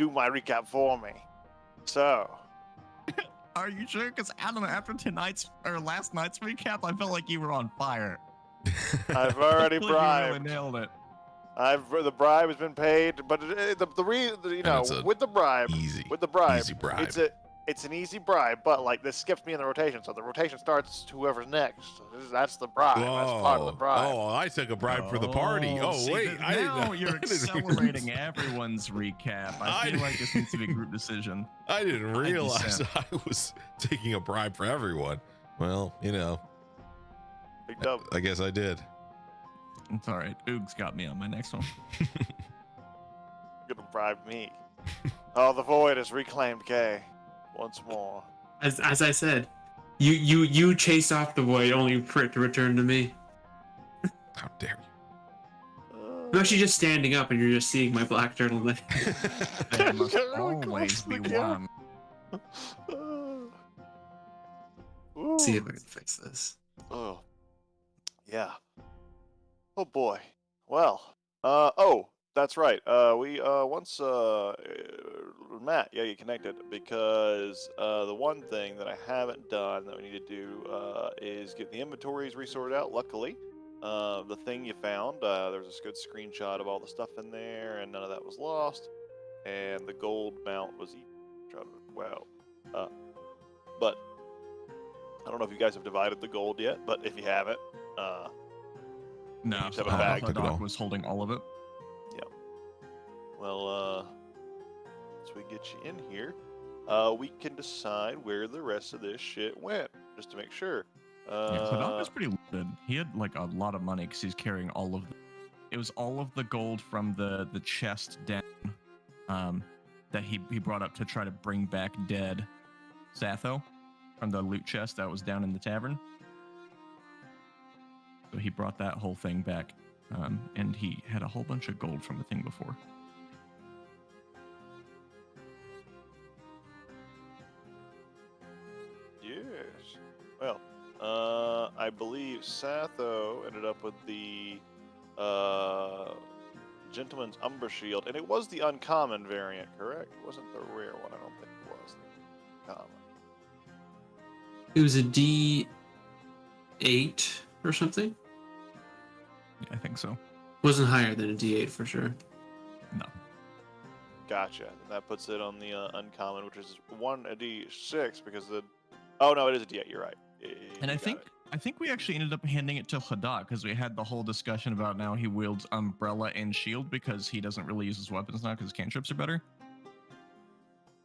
do my recap for me. So, Are you sure? Because I don't know. After last night's recap, I felt like you were on fire. I've already You really bribed. nailed it. The bribe has been paid, but with the bribe, Easy. with the bribe, Easy bribe. it's an easy bribe, but like this skips me in the rotation, so the rotation starts whoever's next. That's the bribe. That's part of the bribe. Oh, I took a bribe for the party. Oh, see, wait. Now you're accelerating everyone's recap. I feel like this needs to be a group decision. I didn't realize I was taking a bribe for everyone. Well, Big dub. I guess I did. It's all right. Oog's got me on my next one. You're gonna bribe me. Oh, the void has reclaimed Kay once more. As I said, you chased off the void only for it to return to me. How dare you? I'm actually just standing up and you're just seeing my black turtleneck. There must Get really always close to be the camera. one. See if I can fix this. Oh, yeah. Oh boy. Well. That's right. Once Matt, yeah, you connected because the one thing that I haven't done that we need to do is get the inventories resorted out. Luckily, the thing you found, there was a good screenshot of all the stuff in there, and none of that was lost. And the gold mount was well. But I don't know if you guys have divided the gold yet, but if you haven't, No, have so a bag. the doc was holding all of it. well, once we get you in here, we can decide where the rest of this shit went, just to make sure. Yeah, the doc was pretty loaded. He had like a lot of money because he's carrying all of it was all of the gold from the chest down that he brought up to try to bring back dead Satho from the loot chest that was down in the tavern. So he brought that whole thing back, and he had a whole bunch of gold from the thing before. Yes. Well, I believe Satho ended up with the Gentleman's Umber Shield, and it was the uncommon variant, correct? It wasn't the rare one. I don't think it was the common. It was a D8 or something. Yeah, I think so. Wasn't higher than a D8 for sure. No. Gotcha. That puts it on the uncommon, which is a D6 because the. Oh no, it is a D8. You're right. And I think we actually ended up handing it to Hadak because we had the whole discussion about now he wields umbrella and shield because he doesn't really use his weapons now because cantrips are better.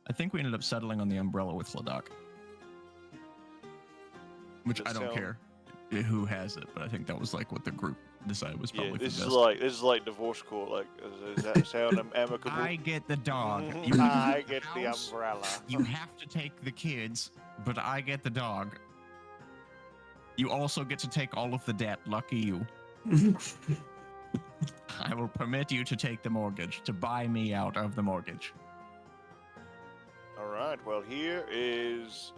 I think we ended up settling on the umbrella with Hadak. Which I don't care who has it, but I think that was like what the group decided was probably this the is best. this is like divorce court. Like, does that sound amicable? I get the dog. I get the house, umbrella. You have to take the kids, but I get the dog. You also get to take all of the debt. Lucky you. I will permit you to take the mortgage, to buy me out of the mortgage. All right. Well, here is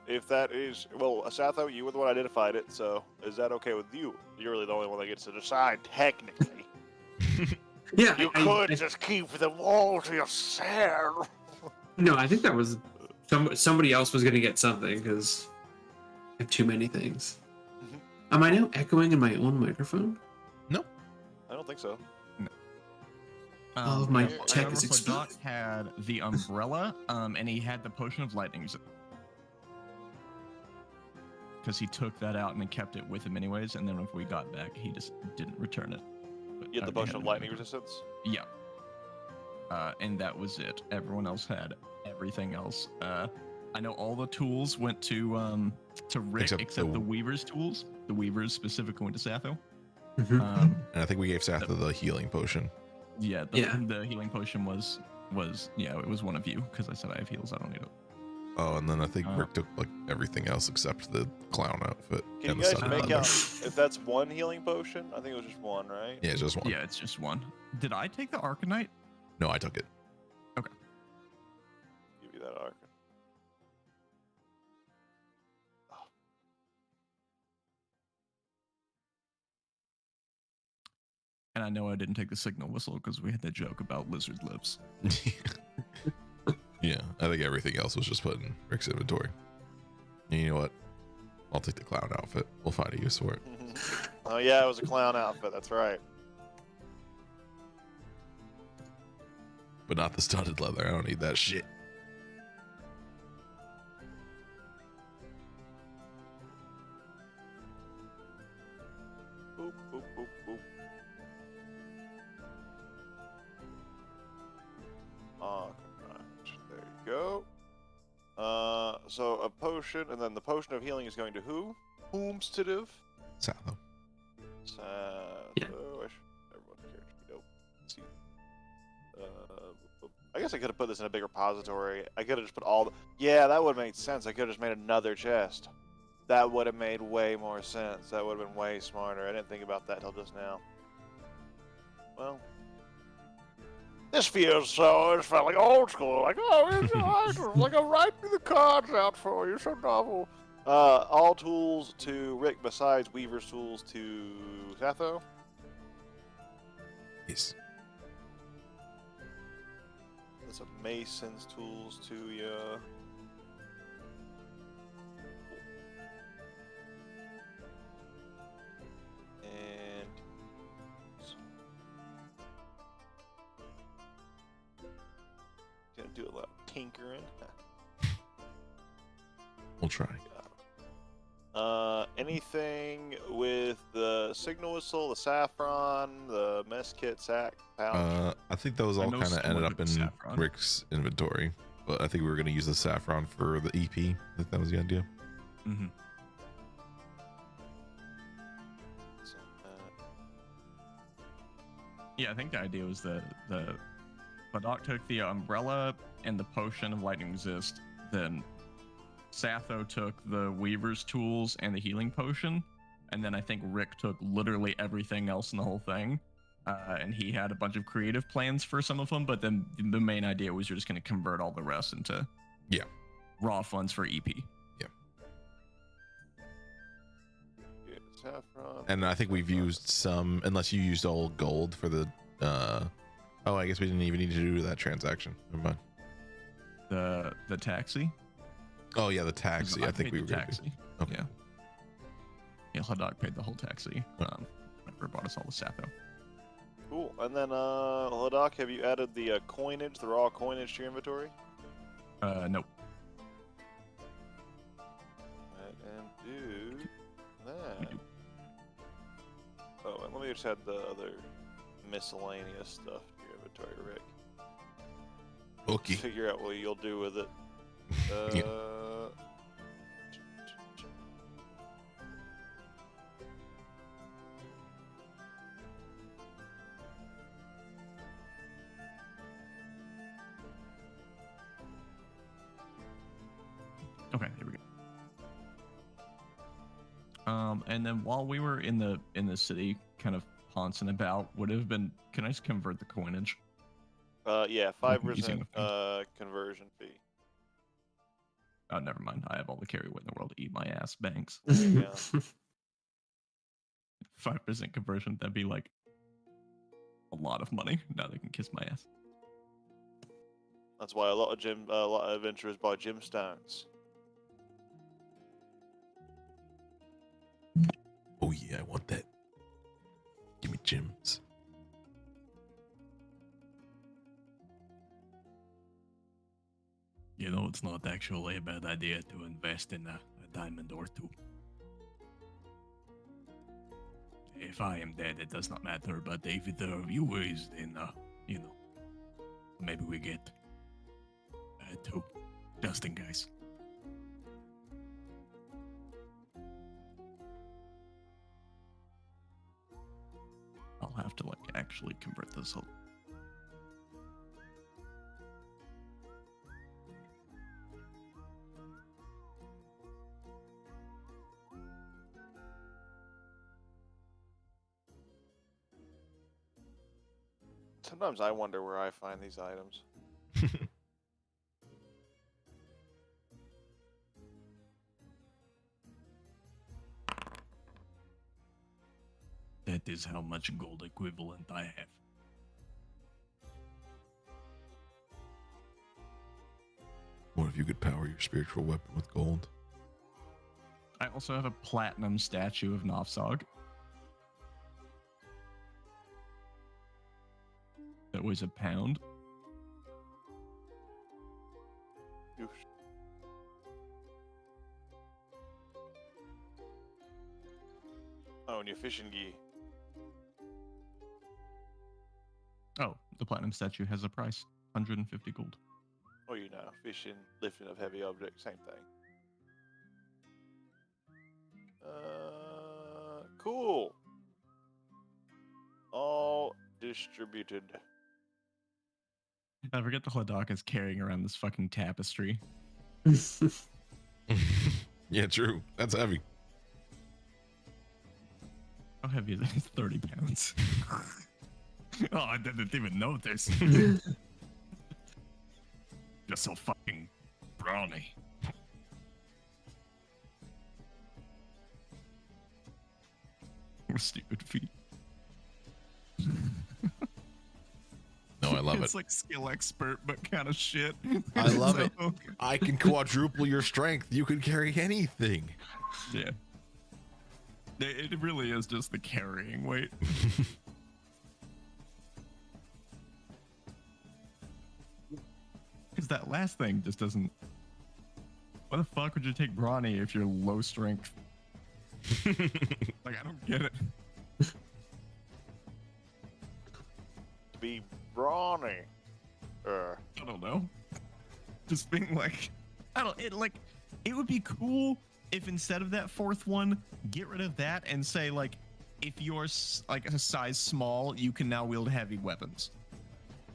if that is Satho, you were the one that identified it. So is that okay with you? You're really the only one that gets to decide technically. Yeah, You could just keep them all to yourself. No, I think that was somebody else was gonna get something because I have too many things. Am I now echoing in my own microphone? No. I don't think so. All of my I tech remember is exposed. Hadak had the umbrella, and he had the potion of lightning. Because he took that out and he kept it with him anyways, and then when we got back, he just didn't return it. But You had the he potion of it lightning with him. resistance. Yeah. And that was it. Everyone else had everything else. I know all the tools went to Rick except the Weaver's tools. The Weaver's specifically went to Satho. Mhm. And I think we gave Satho the healing potion. Yeah, the healing potion was it was one of you because I said I have heals. I don't need it. Oh, and then I think Rick took like everything else except the clown outfit. Can and you the guys sun make button. out if that's one healing potion? I think it was just one, right? Yeah, it's just one. Yeah, it's just one. Did I take the Arcanite? No, I took it. Give you that arc. And I know I didn't take the signal whistle because we had that joke about lizard lips. I think everything else was just put in Rick's inventory. And you know what? I'll take the clown outfit. We'll find a use for it. Oh yeah, it was a clown outfit. That's right. But not the studded leather. I don't need that shit. Boop, boop, boop, boop. There you go. So a potion, and then the potion of healing is going to who? Whomstative? Satho. Yeah. Everyone cares. Nope. Let's see. I guess I could have put this in a big repository. I could have just put all the... Yeah, that would have made sense. I could have just made another chest. That would have made way more sense. That would have been way smarter. I didn't think about that till just now. Well... This feels so... It felt like old school. Like, oh, it's like I'm writing the cards out for you. So novel. All tools to Rick besides Weaver's tools to Satho. Yes. That's a Mason's tools to you. And gonna do a lot of tinkering. We'll try. Anything with the signal whistle, the saffron, the mess kit, sack, pouch? I think those I all know kind of ended stored up in saffron. Rick's inventory. But I think we were going to use the saffron for the EP. I think that was the idea. Mm-hmm. So, Yeah, I think the idea was the Doc took the umbrella and the potion of lightning resist. Then Satho took the Weaver's tools and the healing potion, and then I think Rick took literally everything else in the whole thing. And he had a bunch of creative plans for some of them, but then the main idea was you're just going to convert all the rest into raw funds for EP. yeah, saffron. And I think we've used some, unless you used all gold for the, oh, I guess we didn't even need to do that transaction. Never mind. The taxi. Oh yeah, the taxi. I think paid we the were gonna do. taxi. Okay. Yeah, Haddock paid the whole taxi. Whenever bought us all the Satho. Cool. And then, Ladok, have you added the coinage, the raw coinage to your inventory? Nope. And do that. We do. Oh, and let me just add the other miscellaneous stuff to your inventory, Rick. Okay. Figure out what you'll do with it. Yeah. Okay, here we go. And then while we were in the city, kind of pouncing about, would have been. Can I just convert the coinage? Yeah, Using 5% conversion fee. Oh, never mind. I have all the carry weight in the world to eat my ass. Banks. Yeah. 5% conversion. That'd be like a lot of money. Now they can kiss my ass. That's why a lot of adventurers buy gemstones. Oh yeah, I want that. Give me gems. You know, it's not actually a bad idea to invest in a diamond or two. If I am dead, it does not matter, but if either of you is, then, you know, maybe we get two, just in case. I'll have to, like, actually convert this whole. Sometimes I wonder where I find these items. That is how much gold equivalent I have. What if you could power your spiritual weapon with gold? I also have a platinum statue of Novsog. That weighs a pound. Oof. Oh, and your fishing gi. Oh, the platinum statue has a price. 150 gold. Oh, you know, fishing, lifting of heavy objects, same thing. Cool. All distributed. I forget the Hladok is carrying around this fucking tapestry. Yeah, true. That's heavy. How heavy is it? It's 30 pounds. Oh, I didn't even notice. Just so fucking brawny. Stupid feet. No, I love It's it. like skill expert, but kind of shit. I love So, it. I can quadruple your strength. You can carry anything. Yeah. It really is just the carrying weight. Because that last thing just doesn't. Why the fuck would you take brawny if you're low strength? Like, I don't get it. To be brawny. I don't know. Just being like, it would be cool if instead of that fourth one, get rid of that and say, like, if you're like a size small, you can now wield heavy weapons.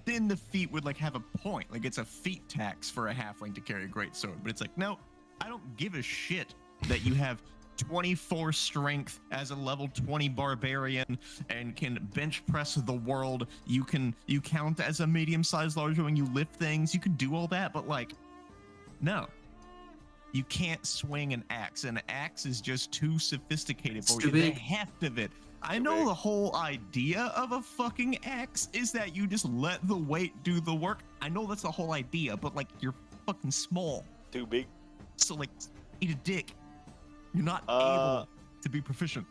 Then the feat would like have a point. Like, it's a feat tax for a halfling to carry a great sword. But it's like, no, I don't give a shit that you have 24 strength as a level 20 barbarian and can bench press the world. You count as a medium-sized larger when you lift things. You can do all that, but like, no. You can't swing an axe. An axe is just too sophisticated for It's you. too The big. heft of it. I Too know big. the whole idea of a fucking axe is that you just let the weight do the work. I know that's the whole idea, but like, you're fucking small. Too big. So like, eat a dick. You're not Uh, able to be proficient.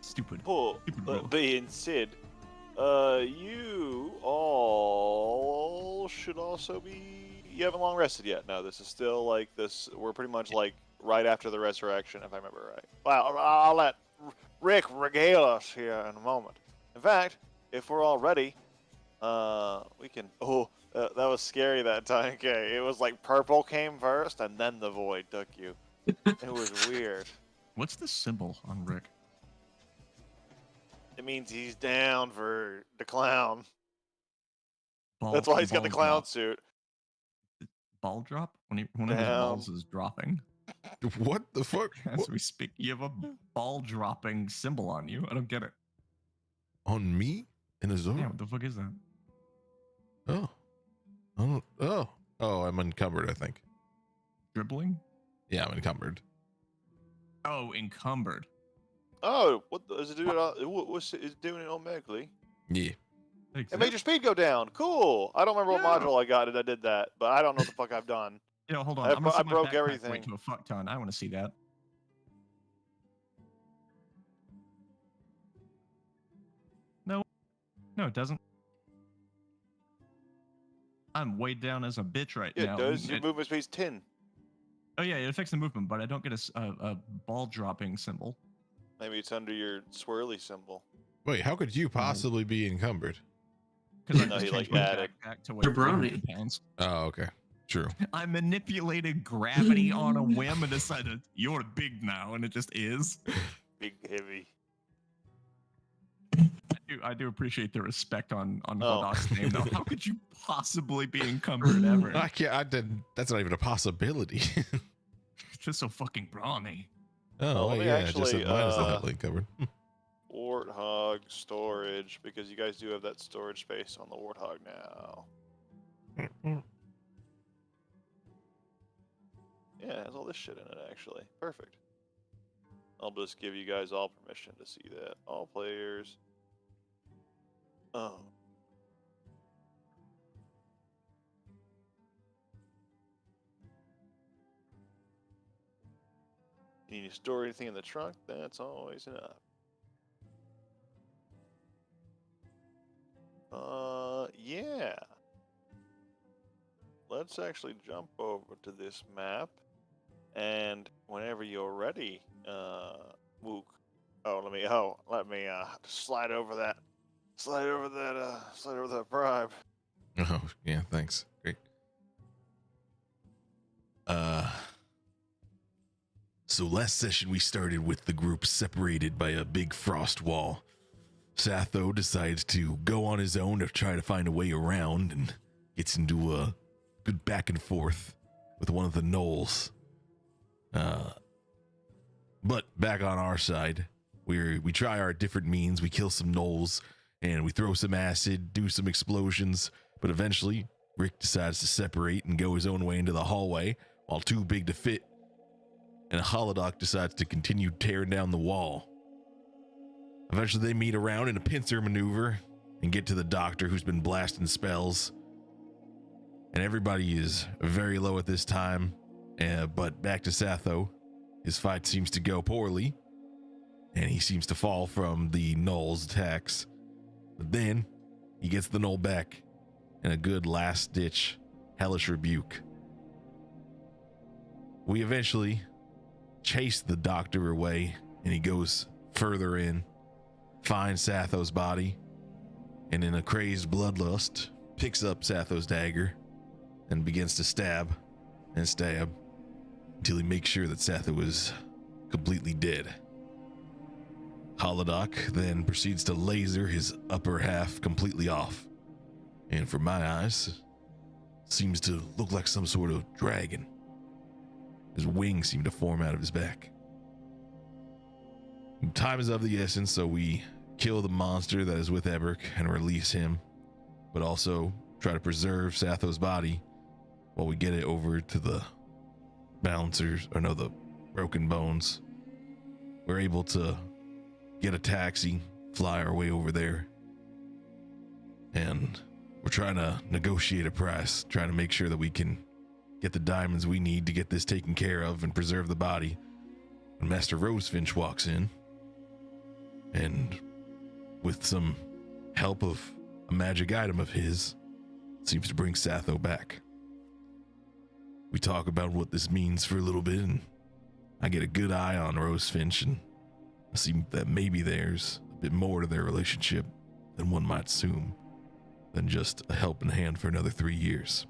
Stupid. Pull. Stupid rule. Being Sid, you all should also be. You haven't long rested yet. No, this is still like this. We're pretty much like right after the resurrection, if I remember right. Well, I'll let Rick regale us here in a moment. In fact, if we're all ready, we can. Oh, that was scary that time. Okay, it was like purple came first, and then the void took you. It was weird. What's the symbol on Rick? It means he's down for the clown. Ball, That's why he's got the ball clown drop. suit. Ball drop? When one of his Down. balls is dropping. What the fuck? As What? we speak, you have a ball dropping symbol on you. I don't get it. On me? In a zone? Yeah, what the fuck is that? Oh. Oh, I'm encumbered, I think. Dribbling? Yeah, I'm encumbered. Oh, encumbered. Oh, what is it doing? What's it doing it automatically? Yeah. Thanks. It made your speed go down. Cool. I don't remember what Yeah. module I got that did that, but I don't know what the fuck I've done. You know, hold on. I I'm gonna bro- I set my broke backpack everything. weight to a fuck ton. I want to see that. No, it doesn't. I'm weighed down as a bitch right Yeah, now. it does. and Your movement speed's 10. Oh yeah, it affects the movement, but I don't get a ball dropping symbol. Maybe it's under your swirly symbol. Wait, how could you possibly be encumbered? Because I No, just he, changed like, my added- backpack to weigh You're brownie. 300 pounds. Oh, okay. True. I manipulated gravity on a whim and decided you're big now, and it just is. Big, heavy. I do appreciate the respect on Oh. Hladok's name, though. How could you possibly be encumbered ever? I can't. I didn't. That's not even a possibility. It's just so fucking brawny. Oh, let me yeah. Just actually, said mine is not heavily encumbered. Warthog storage, because you guys do have that storage space on the Warthog now. Yeah, it has all this shit in it, actually. Perfect. I'll just give you guys all permission to see that. All players. Oh. Need to store anything in the trunk? That's always enough. Yeah. Let's actually jump over to this map, and whenever you're ready, Mook. Let me slide over that bribe. Oh, yeah, thanks. Great. So last session we started with the group separated by a big frost wall. Satho decides to go on his own to try to find a way around and gets into a good back and forth with one of the gnolls. But back on our side, we try our different means. We kill some gnolls and we throw some acid, do some explosions, but eventually Rick decides to separate and go his own way into the hallway while Too Big to Fit and Holodoc decides to continue tearing down the wall. Eventually they meet around in a pincer maneuver and get to the doctor who's been blasting spells. And everybody is very low at this time, but back to Satho. His fight seems to go poorly, and he seems to fall from the gnoll's attacks. But then he gets the gnoll back in a good last-ditch hellish rebuke. We eventually chase the doctor away, and he goes further in, finds Satho's body, and in a crazed bloodlust, picks up Satho's dagger and begins to stab and stab until he makes sure that Satho is completely dead. Holodoc then proceeds to laser his upper half completely off, and from my eyes, seems to look like some sort of dragon. His wings seem to form out of his back. Time is of the essence, so we kill the monster that is with Eberk and release him, but also try to preserve Satho's body while we get it over to the the Broken Bones. We're able to get a taxi, fly our way over there, and we're trying to negotiate a price, trying to make sure that we can get the diamonds we need to get this taken care of and preserve the body. When Master Rosefinch walks in, and with some help of a magic item of his, seems to bring Satho back. We talk about what this means for a little bit, and I get a good eye on Rosefinch, and I see that maybe there's a bit more to their relationship than one might assume, than just a helping hand for another 3 years.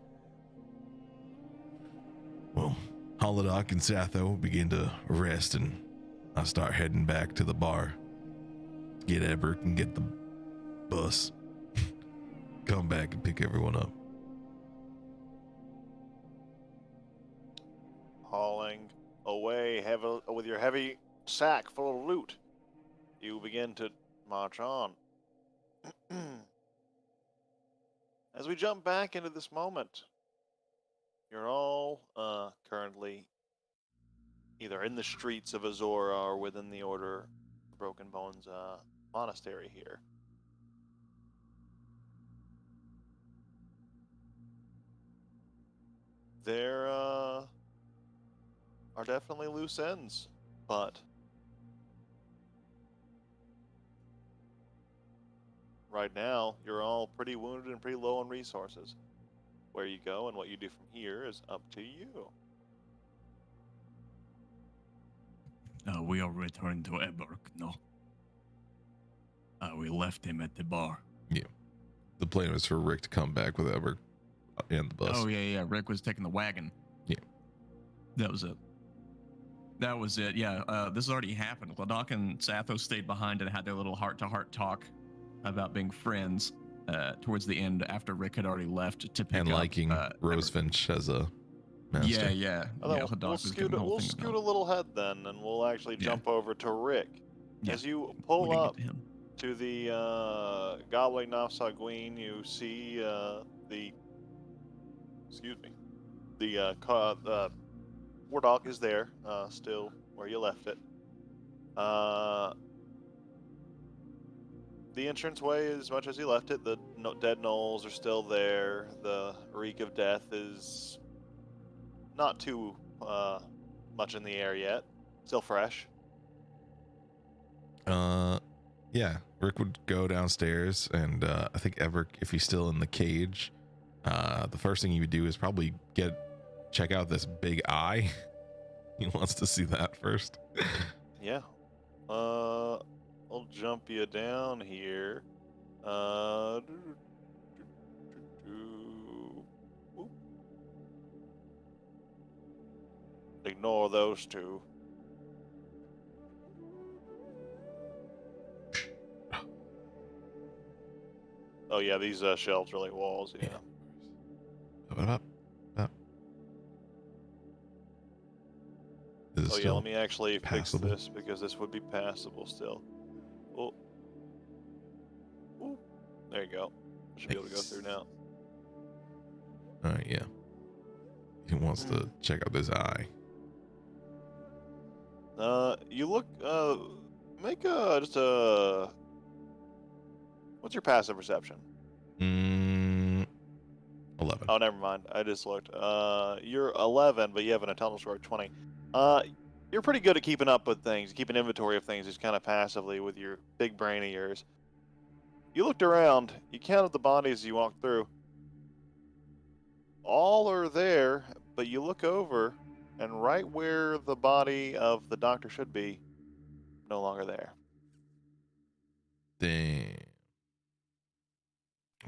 Well, Holodoc and Satho begin to rest, and I start heading back to the bar. Get Eberk and get the bus. Come back and pick everyone up. Hauling away with your heavy sack full of loot, you begin to march on. As we jump back into this moment, you're all currently either in the streets of Azora or within the Order of Broken Bones monastery here. There are definitely loose ends, but right now you're all pretty wounded and pretty low on resources. Where you go and what you do from here is up to you. We are returning to Eberk, no? We left him at the bar. Yeah. The plan was for Rick to come back with Eberk and the bus. Oh, yeah. Rick was taking the wagon. Yeah. That was it. Yeah, this has already happened. Holodoc and Satho stayed behind and had their little heart-to-heart talk about being friends towards the end after Rick had already left to pick and up, liking Rosefinch as a master. Yeah. We'll scoot a little head then, and we'll actually jump over to Rick. Yeah. As you pull up to the Gobbling Nafsaguin, you see the War Dog is there, still where you left it. The entranceway is much as you left it. The dead gnolls are still there. The reek of death is not too much in the air yet. Still fresh. Yeah. Rick would go downstairs, and I think Everett, if he's still in the cage, the first thing he would do is probably check out this big eye. He wants to see that first. Yeah. I'll jump you down here. Whoop. Ignore those two. Oh yeah, these shelves are like walls. Yeah. Up. Is it Oh yeah, still let me actually passable? fix this because this would be passable still. Oh. Ooh. There you go. Should be able to go Nice. through now. All right, yeah. He wants to check out this eye. You look. Make just a. What's your passive perception? 11. Oh, never mind. I just looked. You're 11, but you have an intelligence score of 20. You're pretty good at keeping up with things, keeping inventory of things, just kind of passively with your big brain of yours. You looked around. You counted the bodies you walked through. All are there, but you look over, and right where the body of the doctor should be, no longer there. Damn.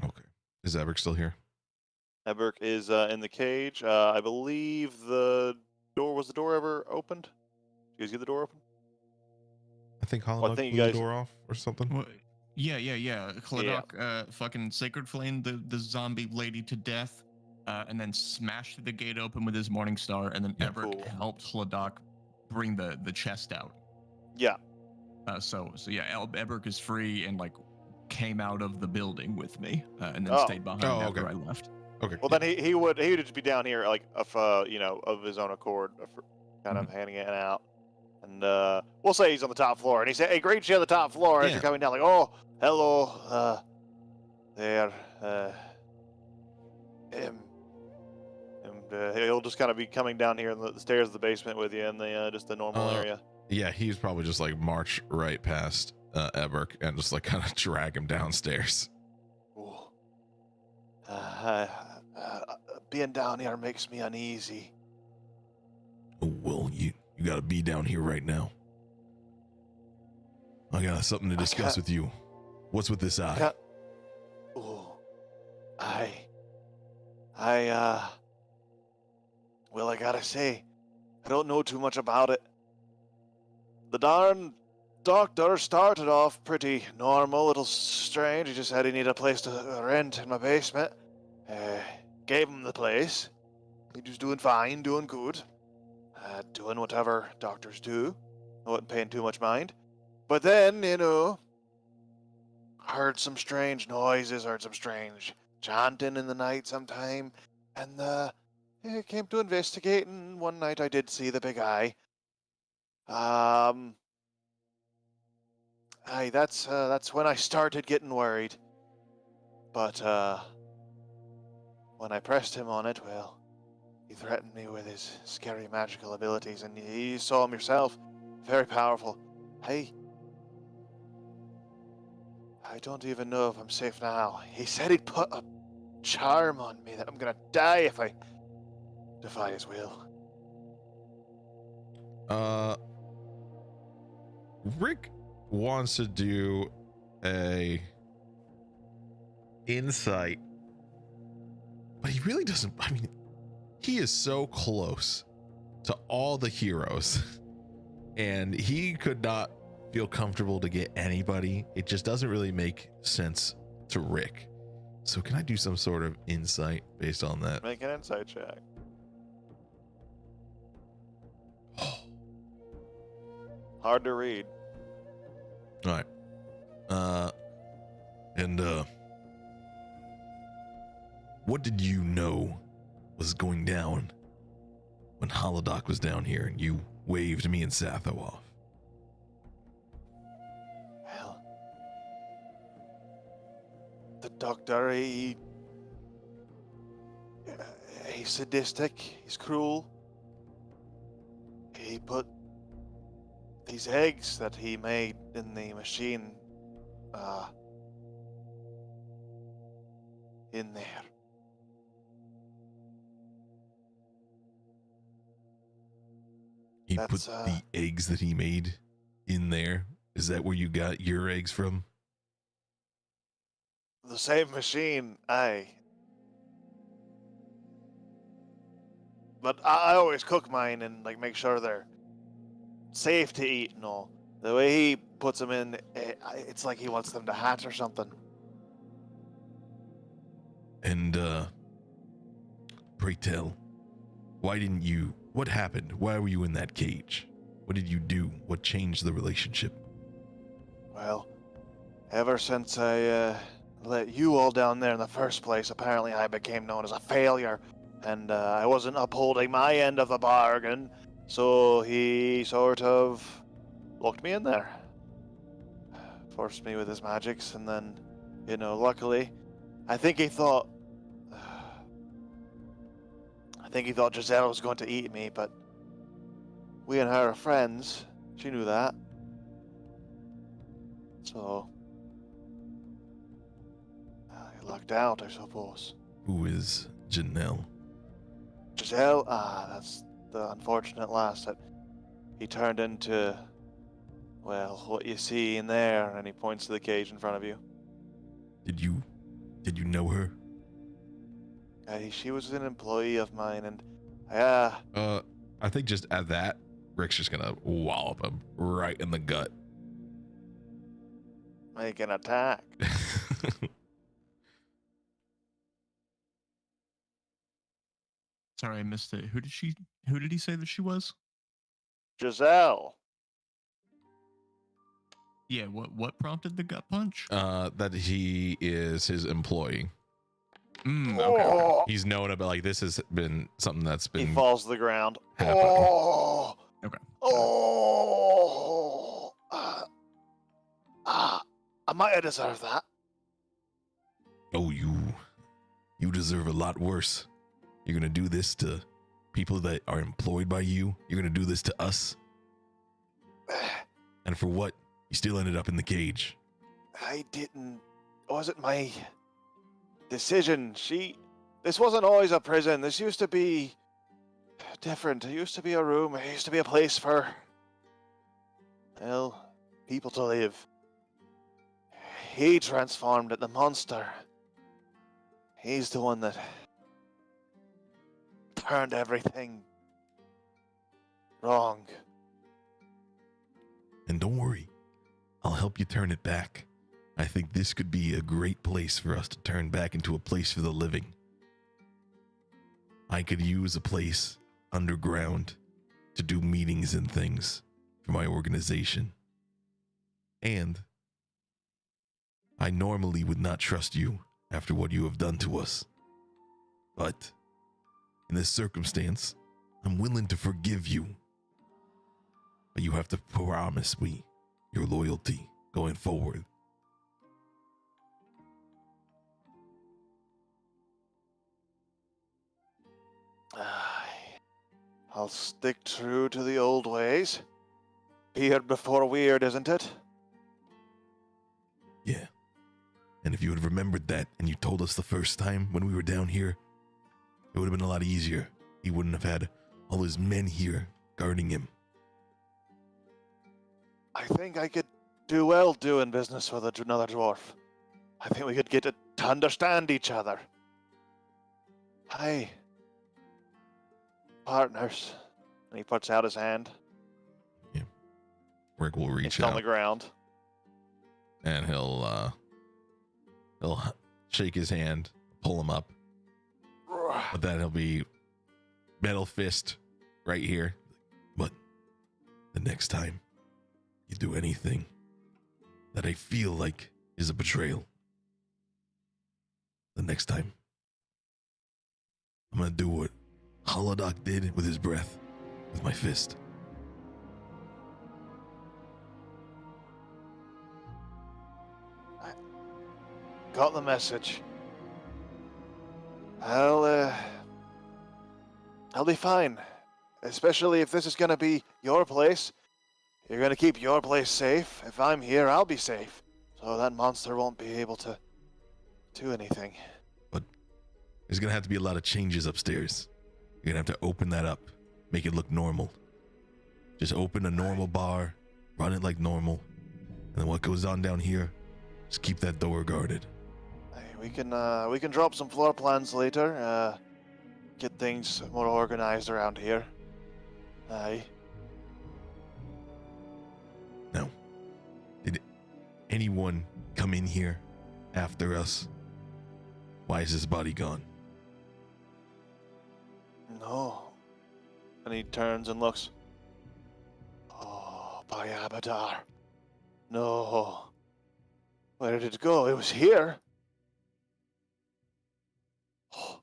Okay. Is Everett still here? Eberk is in the cage. I believe the door was the door ever opened? Did you guys get the door open? I think Well, I Holland think blew you the guys- door off or something. Well, yeah. Kladok fucking sacred flame the zombie lady to death, and then smashed the gate open with his morning star, and then Yeah. Everett Cool. helped Kladok bring the chest out. Yeah. So yeah, Eberk is free and like came out of the building with me, and then Oh. stayed behind Oh, after okay. I left. Okay. Well, then he would just be down here like of his own accord, kind of handing it out. And we'll say he's on the top floor, and he said, "Hey, greet you on the top floor as Yeah. you're coming down." Like, "Oh, hello, there." And he'll just kind of be coming down here in the stairs of the basement with you in the just the normal area. Yeah, he's probably just like march right past Everett and just like kind of drag him downstairs. Ooh. Being down here makes me uneasy. Oh, well, you got to be down here right now. I got something to I discuss can't- with you. What's with this eye? Can't- Ooh, well, I gotta say, I don't know too much about it. The darn doctor started off pretty normal, a little strange. He just said he needed a place to rent in my basement. Gave him the place. He was doing fine, doing good. Doing whatever doctors do. I wasn't paying too much mind. But then, heard some strange noises, heard some strange chanting in the night sometime, and came to investigate, and one night I did see the big eye. That's when I started getting worried. But when I pressed him on it, well, he threatened me with his scary magical abilities, and you saw him yourself. Very powerful. I don't even know if I'm safe now. He said he'd put a charm on me that I'm gonna die if I defy his will. Rick wants to do a insight, but he really doesn't. I mean, he is so close to all the heroes, and he could not feel comfortable to get anybody. It just doesn't really make sense to Rick. So can I do some sort of insight based on that? Make an insight check. Hard to read. All right. And what did you know was going down when Holodoc was down here and you waved me and Satho off? Well, the doctor, he's sadistic, he's cruel. He put these eggs that he made in the machine, in there. He put That's, the eggs that he made in there. Is that where you got your eggs from? The same machine, aye. But I always cook mine and like make sure they're safe to eat and all. The way he puts them in, it's like he wants them to hatch or something. And pray tell, why didn't you? What happened? Why were you in that cage? What did you do? What changed the relationship? Well, ever since I let you all down there in the first place, apparently I became known as a failure, and I wasn't upholding my end of the bargain, so he sort of locked me in there. Forced me with his magics, and then, luckily, I think he thought Giselle was going to eat me, but we and her are friends. She knew that. So, I lucked out, I suppose. Who is Janelle? Giselle, that's the unfortunate lass that he turned into, well, what you see in there, and he points to the cage in front of you. Did you know her? She was an employee of mine, and I think just at that, Rick's just gonna wallop him right in the gut. make an attack. Sorry, I missed it. Who did he say that she was? Giselle. Yeah, what prompted the gut punch? That he is his employee. Okay. Oh, He's known about, like, this has been something that's he been falls to the ground. happening. Oh. Okay. Oh. I might have deserved that. Oh, you deserve a lot worse. You're gonna do this to people that are employed by you. You're gonna do this to us. And for what? You still ended up in the cage. It wasn't my decision. This wasn't always a prison. This used to be different. It used to be a room. It used to be a place for, well, people to live. He transformed it, the monster. He's the one that turned everything wrong. And don't worry, I'll help you turn it back. I think this could be a great place for us to turn back into a place for the living. I could use a place underground to do meetings and things for my organization. And I normally would not trust you after what you have done to us. But in this circumstance, I'm willing to forgive you. But you have to promise me your loyalty going forward. I'll stick true to the old ways. Beard before weird, isn't it? Yeah. And if you had remembered that and you told us the first time when we were down here, it would have been a lot easier. He wouldn't have had all his men here guarding him. I think I could do well doing business with another dwarf. I think we could get to understand each other. Hi. Partners. And he puts out his hand. Rick will reach It's on out the ground. and he'll shake his hand, pull him up. But then he'll be metal fist right here. But the next time you do anything that I feel like is a betrayal, the next time I'm gonna do what Holodoc did with his breath, with my fist. Got the message. I'll be fine. Especially if this is gonna be your place. you're gonna keep your place safe. If I'm here, I'll be safe. So that monster won't be able to do anything. There's gonna have to be a lot of changes upstairs. You're gonna have to open that up, make it look normal. Just open a normal bar, run it like normal, and then what goes on down here, just keep that door guarded. Hey, we can drop some floor plans later. Get things more organized around here. Aye. Now, did anyone come in here after us? Why is his body gone? No. And he turns and looks. Oh, by Abadar. No. Where did it go? It was here. Oh.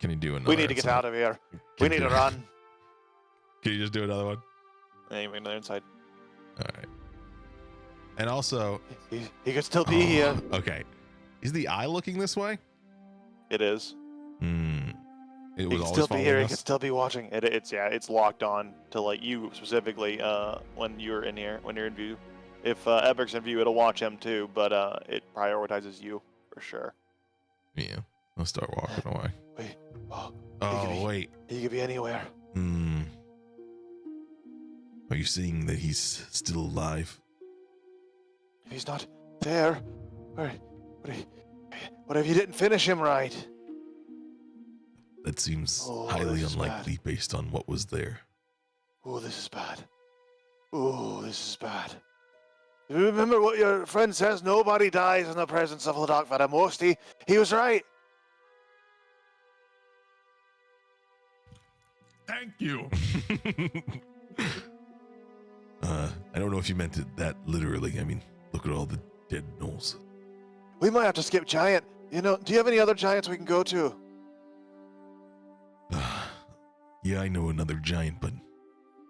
Can you do another? We need to get out of here. We need to run. Can you just do another one? Anyway, another inside. All right. And also, He could still be here. Okay. Is the eye looking this way? It is. It He was could always still be following here. He us? could still be watching. It's locked on to like you specifically. When you're in here, when you're in view. If Epic's in view, it'll watch him too. But it prioritizes you for sure. Yeah. I'll start walking away. Wait. Oh, Oh, wait. he could be anywhere. Are you seeing that he's still alive? If he's not there, what if you didn't finish him right? That seems Oh, highly this is unlikely based on what was there. Oh, this is bad. Oh, this is bad. You remember what your friend says? Nobody dies in the presence of Ladok Vadamosti. He was right. Thank you. I don't know if you meant it that literally. I mean, look at all the dead gnolls. We might have to skip Giant. You know, do you have any other giants we can go to? Yeah, I know another giant, but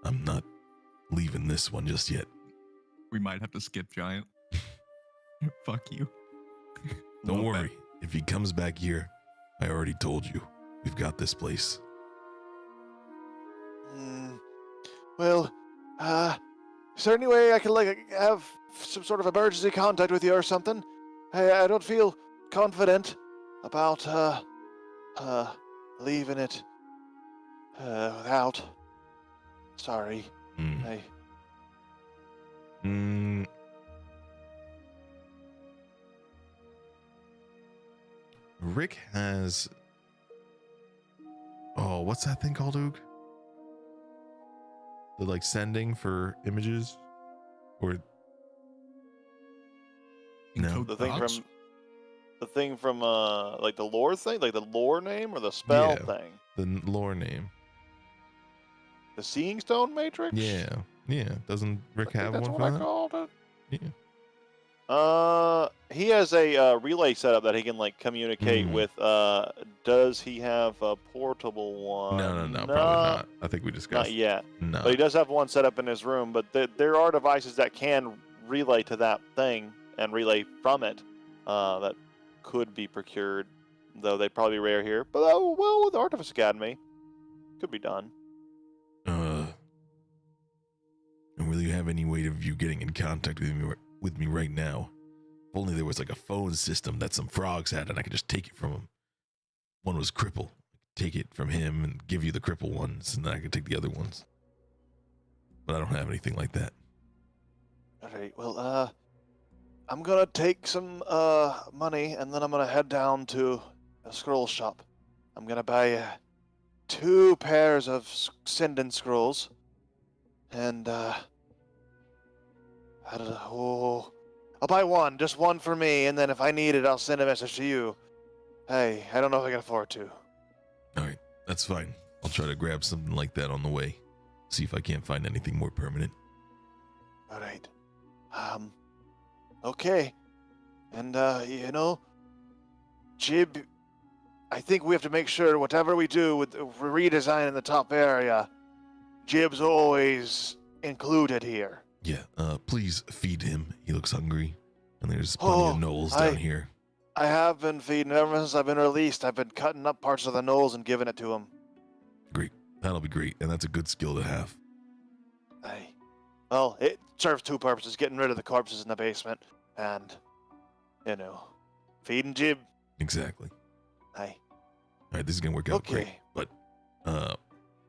I'm not leaving this one just yet. We might have to skip Giant. Fuck you. Don't Love worry. If he comes back here, I already told you. We've got this place. Well, is there any way I can have some sort of emergency contact with you or something? I don't feel confident about leaving it without. Sorry. Rick has. Oh, what's that thing called, Oog? The sending for images, or no? Encode The thing thoughts? from like the lore thing, like the lore name or the spell Yeah. thing. The lore name. The Seeing Stone Matrix. Yeah. Doesn't Rick I think have that's one what for I that? called it. Yeah. He has a relay setup that he can communicate with. Does he have a portable one? No, probably not. I think we discussed. Not yet. No. But he does have one set up in his room. But there are devices that can relay to that thing and relay from it. That could be procured, though they'd probably be rare here. But well, with Artifice Academy, could be done. And will you have any way of you getting in contact with me right now? If only there was a phone system that some frogs had, and I could just take it from them. One was cripple. Take it from him and give you the cripple ones, and then I could take the other ones. But I don't have anything like that. All right. Well, I'm gonna take some money, and then I'm gonna head down to a scroll shop. I'm gonna buy 2 pairs of Sending scrolls, and I don't know. Oh, I'll buy one, just one for me, and then if I need it, I'll send a message to you. Hey, I don't know if I can afford to. All right, that's fine. I'll try to grab something like that on the way. See if I can't find anything more permanent. All right. Okay. And Jib, I think we have to make sure whatever we do with redesign in the top area, Jib's always included here. Yeah, please feed him. He looks hungry. And there's plenty of gnolls down here. I have been feeding ever since I've been released. I've been cutting up parts of the gnolls and giving it to him. Great. That'll be great. And that's a good skill to have. Aye. Well, it serves two purposes: getting rid of the corpses in the basement, and feeding Jib. Exactly. Aye. All right, this is gonna work out Okay. great. But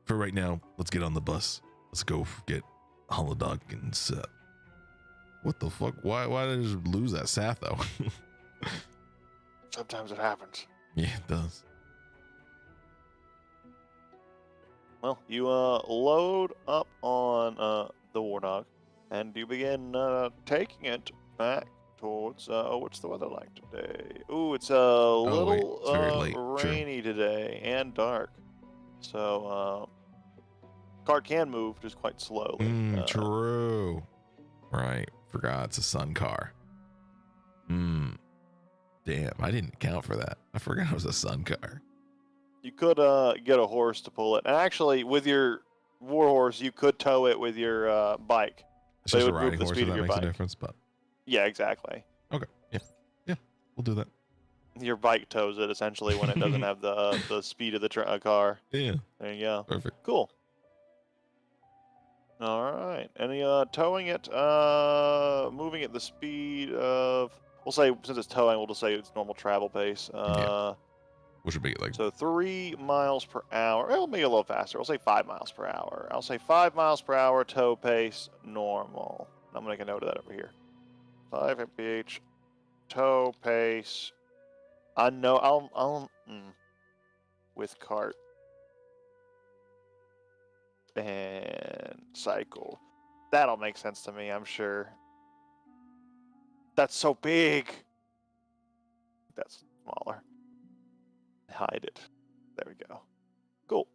for right now, let's get on the bus. Let's go get Holodog and Seth. What the fuck? Why did I just lose that Satho? Sometimes it happens. Yeah, it does. Well, you load up on the Wardog, and you begin taking it back towards. What's the weather like today? Ooh, it's a little it's very late. True. rainy today and dark. So cart can move just quite slowly. True. Right. Forgot it's a sun car. Damn, I didn't account for that. I forgot it was a sun car. You could get a horse to pull it, and actually, with your war horse, you could tow it with your bike. It's So it just a would move riding the horse, speed so of that your makes a bike. difference. But Yeah, exactly. okay, yeah, we'll do that. Your bike tows it essentially when it doesn't have the speed of the car. Yeah, There you go. perfect. Cool. All right. Any towing it, moving at the speed of, we'll say, since it's towing, we'll just say it's normal travel pace. Which would make it like So 3 miles per hour. It'll make it a little faster. We'll say 5 miles per hour. I'll say 5 miles per hour tow pace normal. I'm gonna make a note of that over here. 5 mph tow pace. I know. I'll with cart and cycle. That'll make sense to me, I'm sure. That's so big. That's smaller. Hide it. There we go. Cool.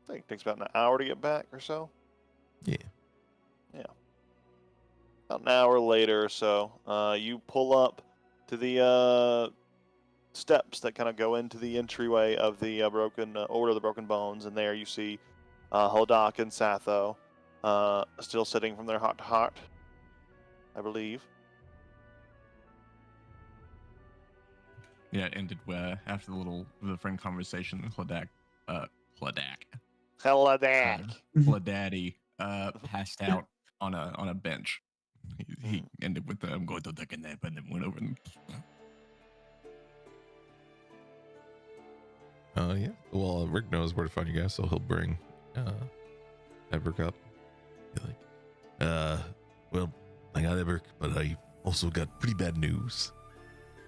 I think it takes about an hour to get back or so. Yeah. About an hour later or so, you pull up to the steps that kind of go into the entryway of the Order of the Broken Bones, and there you see Hodak and Satho still sitting from their heart to heart, I believe. Yeah, it ended after the friend conversation. Hlodak Hladaddy passed out on a bench. He ended with I'm going to take a nap, and then went over and. Yeah. Well, Rick knows where to find you guys, so he'll bring Eberk up. Be like, well, I got Eberk, but I also got pretty bad news.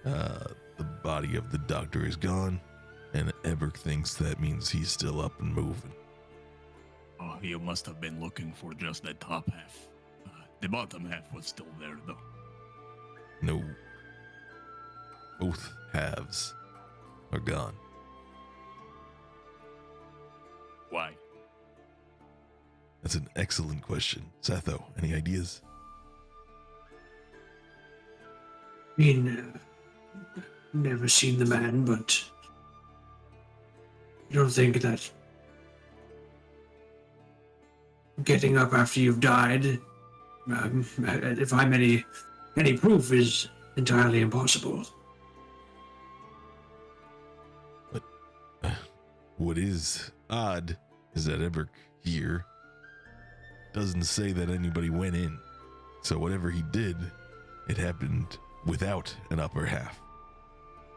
The body of the doctor is gone, and Eberk thinks that means he's still up and moving. Oh, you must have been looking for just the top half. The bottom half was still there, though. No. Both halves are gone. Why? That's an excellent question. Satho, any ideas? Never seen the man, but I don't think that getting up after you've died, if I'm any proof, is entirely impossible. What is odd is that Eberk here doesn't say that anybody went in. So whatever he did, it happened without an upper half.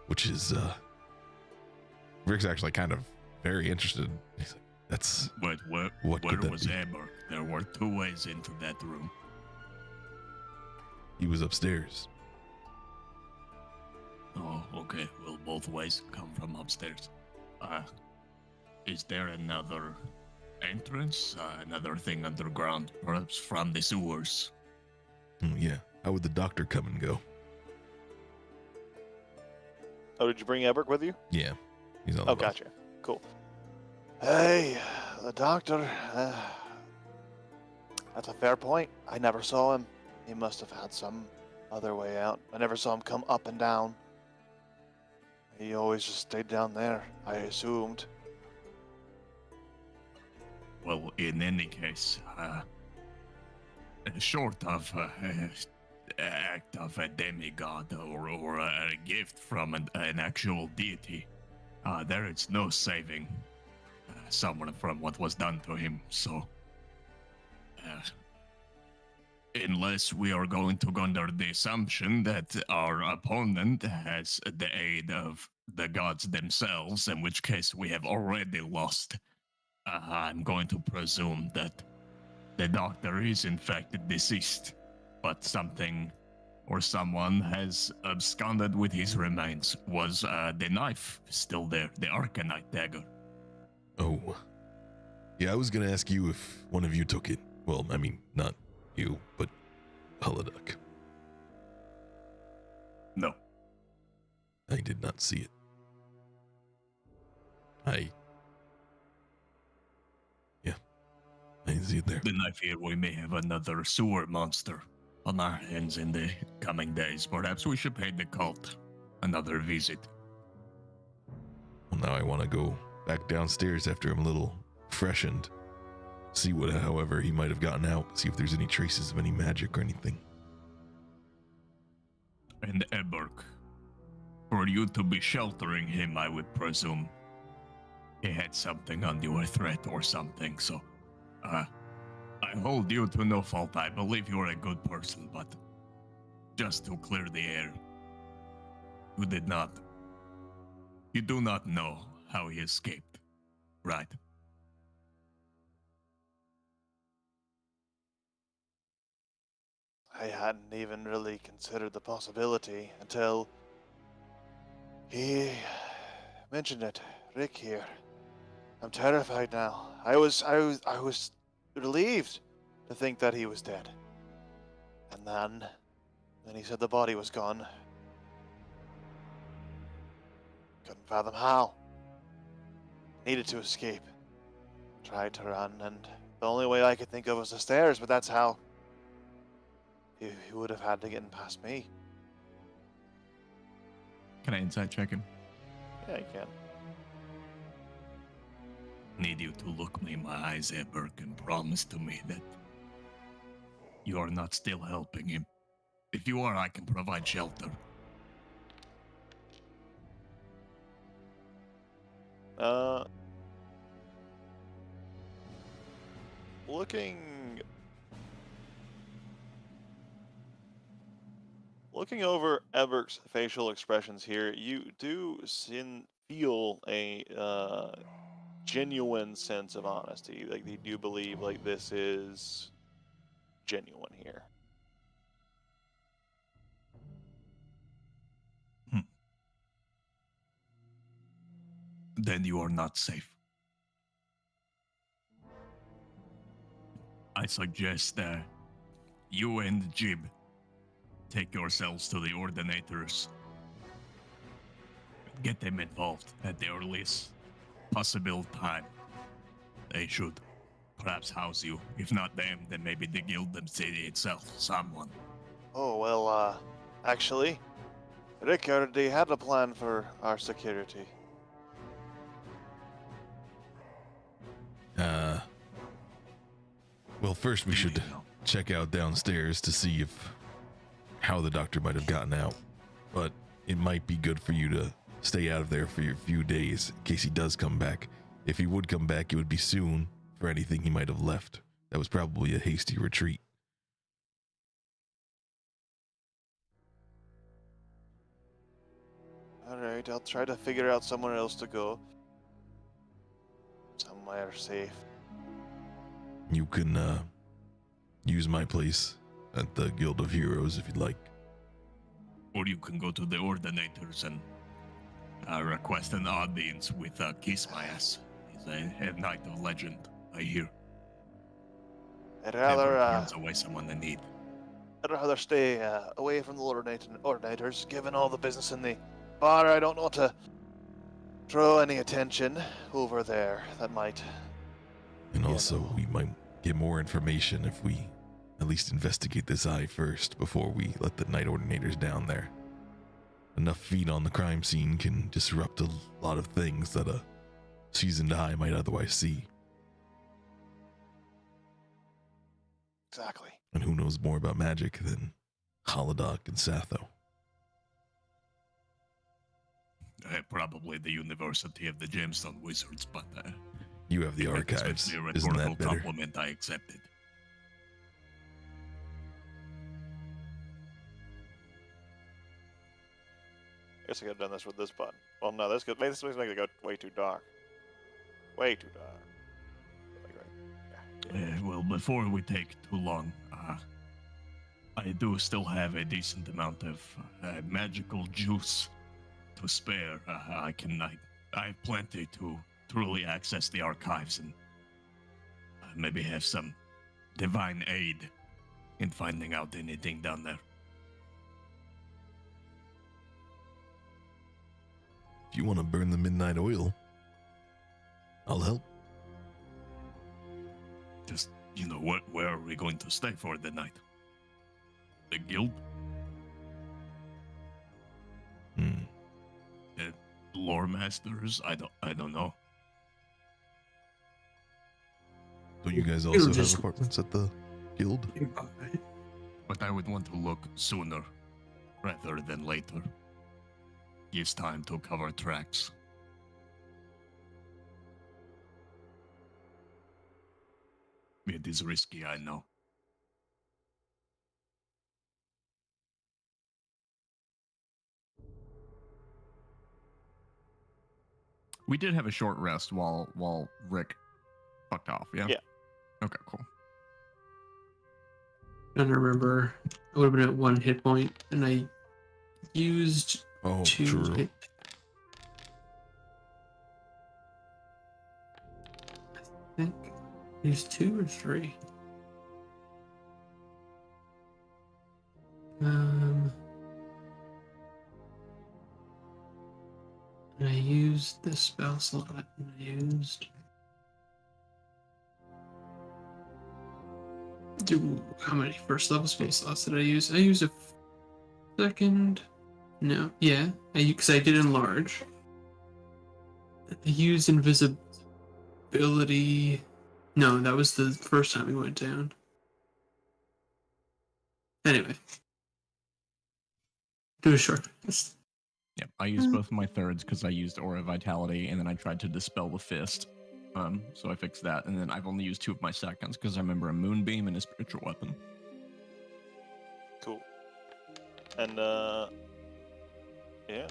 Which is, Rick's actually kind of very interested. He's like, that's... But What where could that was be? Eberk? There were 2 ways into that room. He was upstairs. Oh, okay. Well, both ways come from upstairs. Is there another entrance? Another thing underground? Perhaps from the sewers? Yeah. How would the doctor come and go? Oh, did you bring Eberk with you? Yeah. He's on the Oh, bus. gotcha. Cool. Hey, the doctor. That's a fair point. I never saw him. He must have had some other way out. I never saw him come up and down. He always just stayed down there, I assumed. Well, in any case, short of act of a demigod or a gift from an actual deity, there is no saving someone from what was done to him. So, unless we are going to go under the assumption that our opponent has the aid of the gods themselves, in which case we have already lost, I'm going to presume that the doctor is in fact deceased, but something or someone has absconded with his remains. Was the knife still there, the Arcanite dagger? Oh. Yeah, I was gonna ask you if one of you took it. Well, I mean, not you, but Holoduck. No. I did not see it. Yeah, I didn't see it there. Then I fear we may have another sewer monster on our hands in the coming days. Perhaps we should pay the cult another visit. Well, now I want to go back downstairs after I'm a little freshened. See what, however, he might have gotten out. See if there's any traces of any magic or anything. And Eberk, for you to be sheltering him, I would presume he had something on you, a threat or something. So, I hold you to no fault. I believe you're a good person, but just to clear the air, you do not know how he escaped, right? I hadn't even really considered the possibility until he mentioned it. Rick here. I'm terrified now. I was relieved to think that he was dead. And then he said the body was gone. Couldn't fathom how. Needed to escape. Tried to run, and the only way I could think of was the stairs, but that's how. He would have had to get past me. Can I insight check him? Yeah, you can. Need you to look me in my eyes, Eberk, and promise to me that you are not still helping him. If you are, I can provide shelter. Looking over Eberk's facial expressions here, you do feel a genuine sense of honesty. Like, you do believe like this is genuine here. Then you are not safe. I suggest you and Jib take yourselves to the Ordinators. Get them involved at the earliest possible time. They should perhaps house you. If not them, then maybe the guild itself, someone. Oh, well, actually, Rick already had a plan for our security. Well, first we should check out downstairs to see how the doctor might have gotten out. But it might be good for you to stay out of there for a few days in case he does come back. If he would come back, it would be soon for anything he might have left. That was probably a hasty retreat. Alright, I'll try to figure out somewhere else to go. Somewhere safe. You can use my place at the Guild of Heroes if you'd like. Or you can go to the Ordinators and request an audience with Kiss My Ass. He's a knight of legend, I hear. I'd Never rather, turns away someone in need. I'd rather stay away from the Ordinators. Given all the business in the bar, I don't want to throw any attention over there that might... And also, we might get more information if we at least investigate this eye first before we let the Night Ordinators down there. Enough feet on the crime scene can disrupt a lot of things that a seasoned eye might otherwise see. Exactly. And who knows more about magic than Holodoc and Satho. Probably the University of the Gemstone Wizards, but You have the if that is archives. a Isn't rhetorical that better? compliment, I accept it. I guess I could have done this with this button. Well, no, this makes it go way too dark. Way too dark. Like, right. Well, before we take too long, I do still have a decent amount of magical juice to spare. I have plenty to truly access the archives and maybe have some divine aid in finding out anything down there. If you want to burn the midnight oil, I'll help. Just, where are we going to stay for the night? The guild? The lore masters? I don't know. Don't you guys It'll also have just- apartments at the guild? But I would want to look sooner rather than later. Gives time to cover tracks. It is risky, I know. We did have a short rest while Rick fucked off, yeah? Yeah. Okay, cool. I don't remember. I would have been at 1 hit point, and I used Oh, 2 true. hit. I think I used 2 or 3. And I used this spell slot, and I used. How many first level spell slots did I use? I used a second. No, yeah, because I did enlarge. I used invisibility. No, that was the first time we went down. Anyway, do a short rest. Yep, I used both of my thirds because I used Aura Vitality, and then I tried to dispel the fist. So I fixed that, and then I've only used 2 of my seconds because I remember a Moonbeam and a Spiritual Weapon. Cool. And, yeah.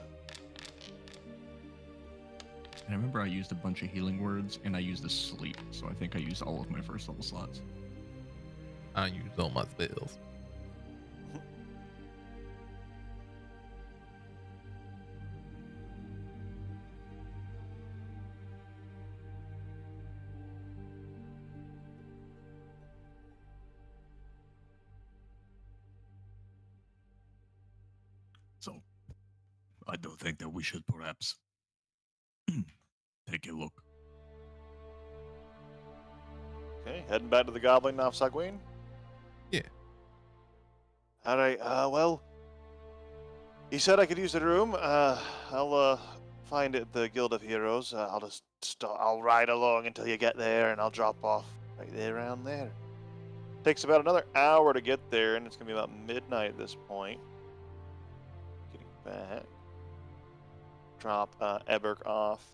And I remember I used a bunch of healing words, and I used a sleep, so I think I used all of my first level slots. I use all my spells. So, I do think that we should perhaps take a look. Okay, heading back to the Goblin of Sagween? Yeah. Alright, well, he said I could use the room. I'll find it at the Guild of Heroes. I'll just I'll ride along until you get there, and I'll drop off right there around there. Takes about another hour to get there, and it's gonna be about midnight at this point. Getting back. Drop Eberk off.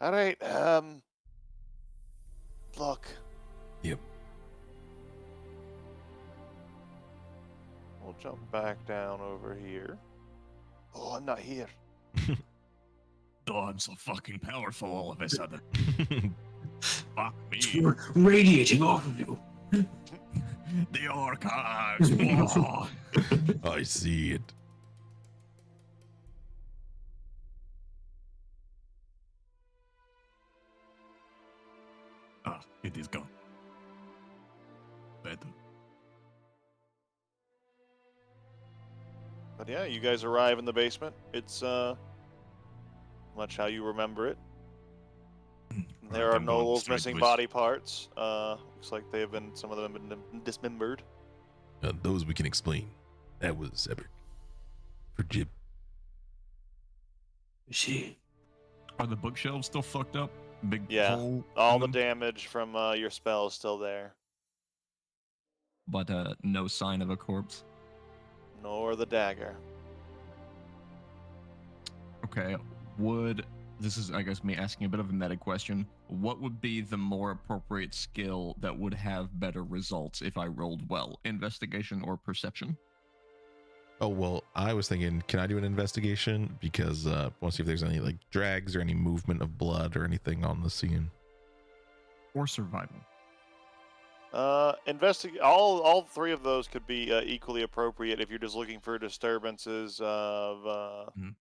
Alright, look. Yep. We'll jump back down over here. Oh, I'm not here. Oh, I'm so fucking powerful all of a sudden. Fuck me. You're radiating off of you. The archives. Whoa. I see it. Ah, it is gone. Better. But yeah, you guys arrive in the basement. It's much how you remember it. There are I'm going no straight missing to his- body parts. Looks like some of them have been dismembered. Those we can explain. That was Epic. For Jib. She. Are the bookshelves still fucked up? Big Yeah, hole All in the them? damage from your spell is still there. But no sign of a corpse. nor the dagger. Okay, this is, I guess, me asking a bit of a meta question. What would be the more appropriate skill that would have better results if I rolled well? Investigation or perception? Oh, well, I was thinking, can I do an investigation? Because I want to see if there's any like drags or any movement of blood or anything on the scene. Or survival? Investigate. All three of those could be equally appropriate if you're just looking for disturbances of Mhm.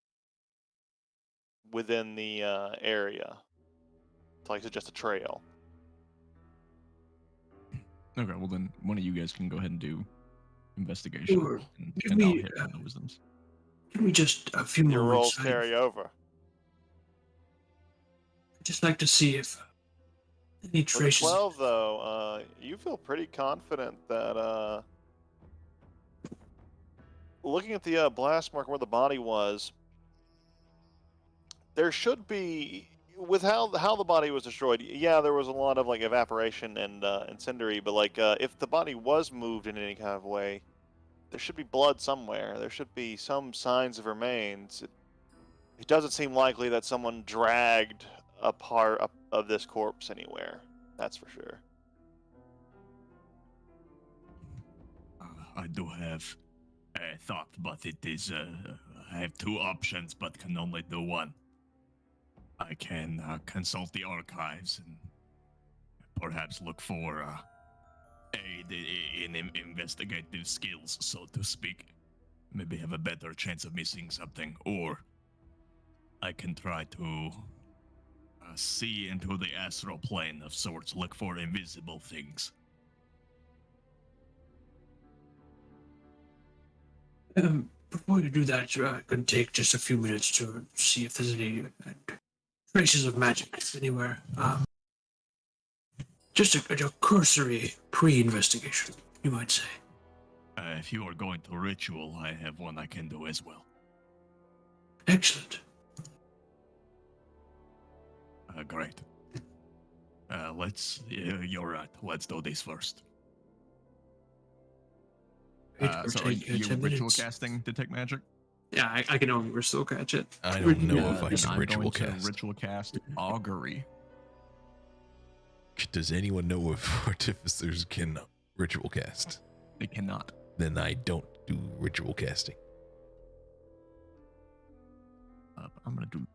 within the area. It's like just a trail. Okay, well then one of you guys can go ahead and do investigation, Sure. and, Give and I'll me, hit one of the wisdoms. Give me just a few Your rolls moments. I'd carry over. just like to see if any For the traces. 12, though, you feel pretty confident that looking at the blast mark where the body was, there should be, with how the body was destroyed. Yeah, there was a lot of like evaporation and incendiary, but like if the body was moved in any kind of way, there should be blood somewhere. There should be some signs of remains. It doesn't seem likely that someone dragged a part of this corpse anywhere. That's for sure. I do have a thought, but it is. I have two options, but can only do one. I can consult the archives and perhaps look for aid in investigative skills, so to speak. Maybe have a better chance of missing something, or I can try to see into the astral plane of sorts, look for invisible things. Before you do that, I can take just a few minutes to see if there's any traces of magic anywhere. Just a cursory pre-investigation, you might say. If you are going to ritual, I have one I can do as well. Excellent. Great. You're right. Let's do this first. So are you 10 ritual minutes. casting detect magic? Yeah, I can only ritual catch it. I don't know Yeah, if I Then can I'm ritual going to cast. ritual cast augury. Does anyone know if artificers can ritual cast? They cannot. Then I don't do ritual casting. I'm gonna do.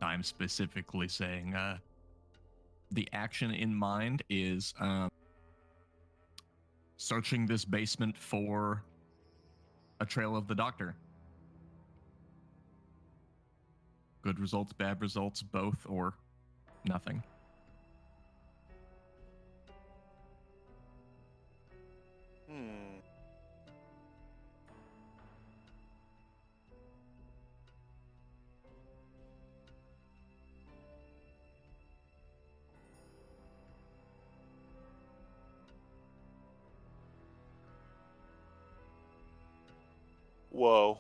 I'm specifically saying the action in mind is searching this basement for a trail of the doctor. Good results, bad results, both, or nothing. Whoa.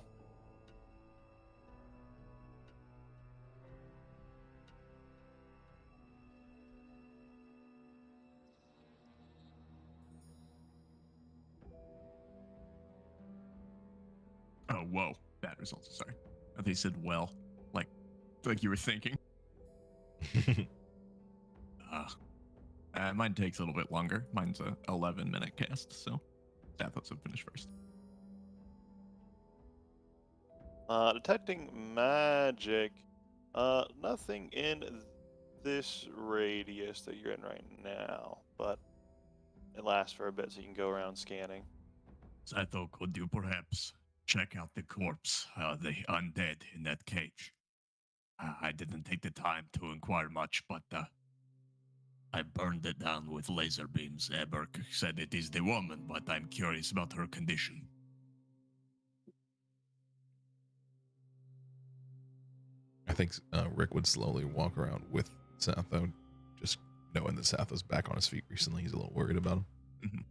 Oh, whoa. Bad results, sorry. I think you said well. Like you were thinking. Mine takes a little bit longer. Mine's a 11-minute cast, so Zathos will finish first. Detecting magic. Nothing in this radius that you're in right now, but it lasts for a bit, so you can go around scanning. Sato, could you perhaps check out the corpse, the undead in that cage? I didn't take the time to inquire much, but I burned it down with laser beams. Eberk said it is the woman, but I'm curious about her condition. I think Rick would slowly walk around with Satho, just knowing that Satho's back on his feet recently. He's a little worried about him. Mhm.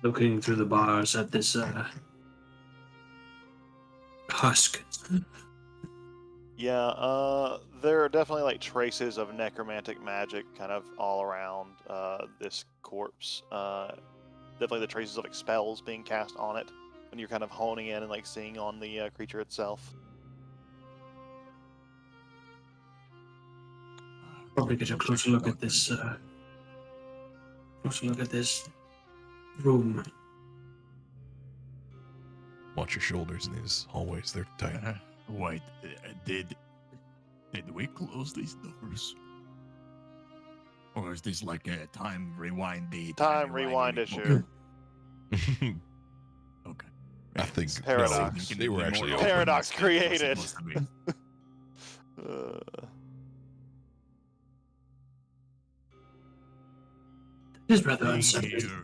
Looking through the bars at this husk. Yeah, there are definitely like traces of necromantic magic kind of all around this corpse. Definitely the traces of like spells being cast on it when you're kind of honing in and like seeing on the creature itself. Probably get a closer look at this. Closer look at this room. Watch your shoulders in these hallways. They're tight. Wait, did we close these doors? Or is this like a time rewind Time rewind issue. Okay. I think Paradox. no, they were actually open. Paradox created. It is rather Being unsettling. here.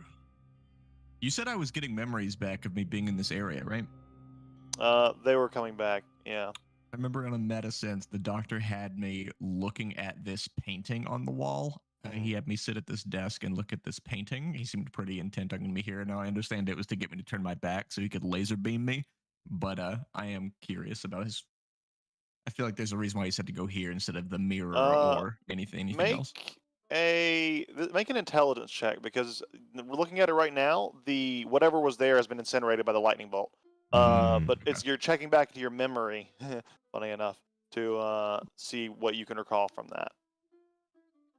You said I was getting memories back of me being in this area, right? They were coming back. Yeah. I remember in a meta sense, the doctor had me looking at this painting on the wall. He had me sit at this desk and look at this painting. He seemed pretty intent on me here. Now I understand it was to get me to turn my back so he could laser beam me. But I am curious about his. I feel like there's a reason why he said to go here instead of the mirror or anything else. Make an intelligence check because we're looking at it right now. The whatever was there has been incinerated by the lightning bolt. But it's you're checking back into your memory. Funny enough, to see what you can recall from that.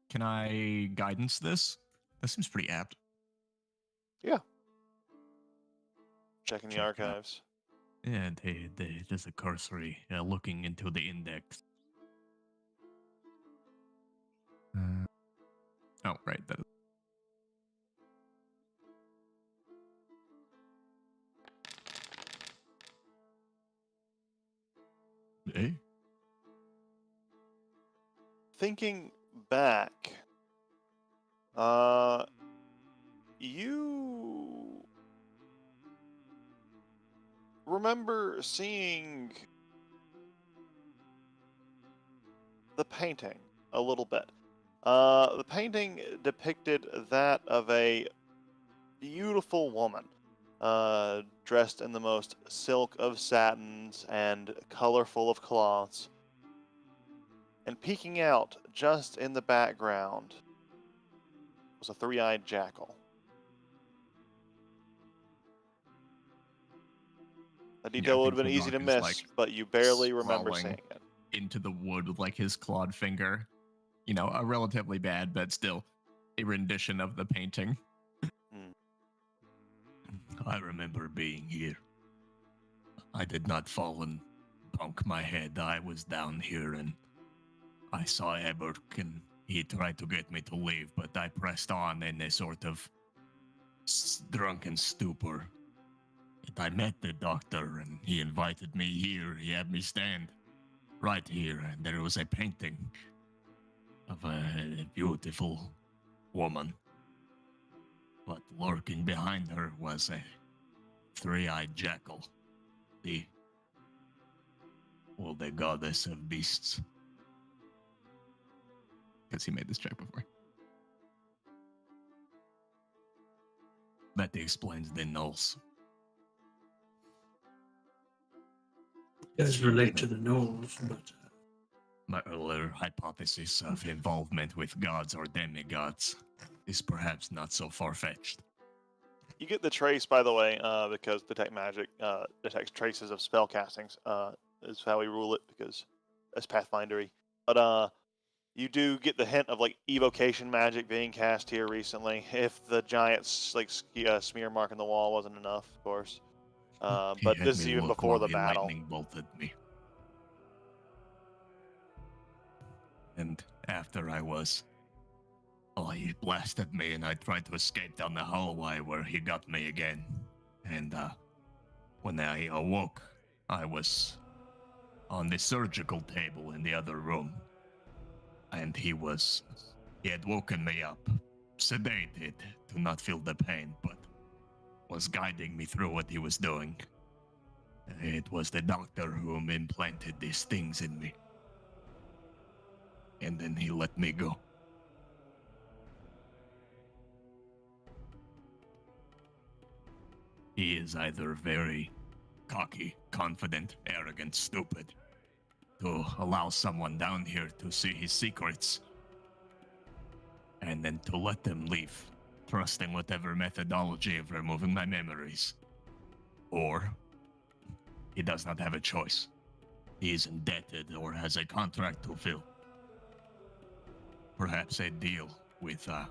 Can I guidance this? That seems pretty apt. Checking the Check it out. archives. Yeah, there's a cursory looking into the index. Oh, right. That is. Hey, Thinking back, you remember seeing the painting a little bit. The painting depicted that of a beautiful woman, dressed in the most silk of satins and colorful of cloths. And peeking out just in the background was a three-eyed jackal. The detail I would have think been easy to Kodak is, miss, like, but you barely remember sprawling seeing it. into the wood with like his clawed finger. You know, a relatively bad, but still a rendition of the painting. I remember being here. I did not fall and bunk my head. I was down here and I saw Eberk and he tried to get me to leave, but I pressed on in a sort of drunken stupor. And I met the doctor and he invited me here. He had me stand right here and there was a painting of a beautiful woman. But lurking behind her was a three-eyed jackal. The goddess of beasts. Because he made this check before. That explains the nulls. It does relate to the gnolls, but My earlier hypothesis of involvement with gods or demigods is perhaps not so far-fetched. You get the trace, by the way, because Detect Magic detects traces of spell castings, is how we rule it, because it's Pathfindery. But you do get the hint of like evocation magic being cast here recently, if the giant smear mark in the wall wasn't enough, of course. He But had this is me even look before while the he battle. lightning bolted me. And after he blasted me and I tried to escape down the hallway where he got me again. And when I awoke, I was on the surgical table in the other room. And he had woken me up, sedated to not feel the pain, but was guiding me through what he was doing. It was the doctor who implanted these things in me. And then he let me go. He is either very cocky, confident, arrogant, stupid. to allow someone down here to see his secrets and then to let them leave, trusting whatever methodology of removing my memories. Or he does not have a choice. He is indebted or has a contract to fill. Perhaps a deal with the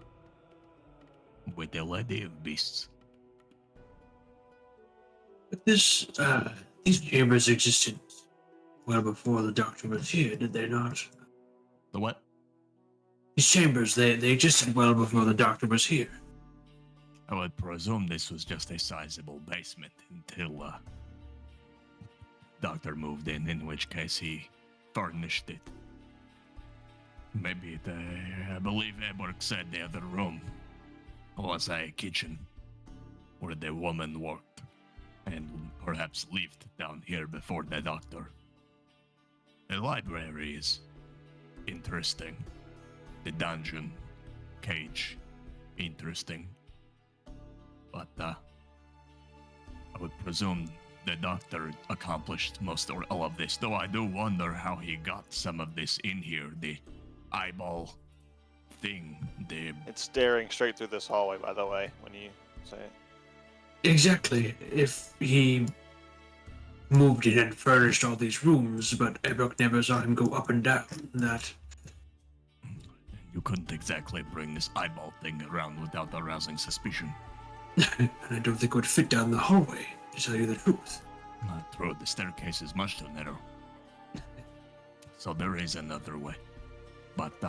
Lady of Beasts. But these chambers existed well before the Doctor was here, did they not? The what? These chambers, they existed well before the Doctor was here. I would presume this was just a sizable basement until Doctor moved in which case he furnished it. Maybe I believe Eborg said the other room was a kitchen where the woman worked and perhaps lived down here before the Doctor. The library is interesting. The dungeon cage, interesting. But I would presume the Doctor accomplished most or all of this, though I do wonder how he got some of this in here. The eyeball thing, It's staring straight through this hallway, by the way, when you say it. Exactly. If he moved in and furnished all these rooms, but Eborg never saw him go up and down, that... You couldn't exactly bring this eyeball thing around without arousing suspicion. And I don't think it would fit down the hallway, to tell you the truth. Not true, the staircase is much too narrow. So there is another way. But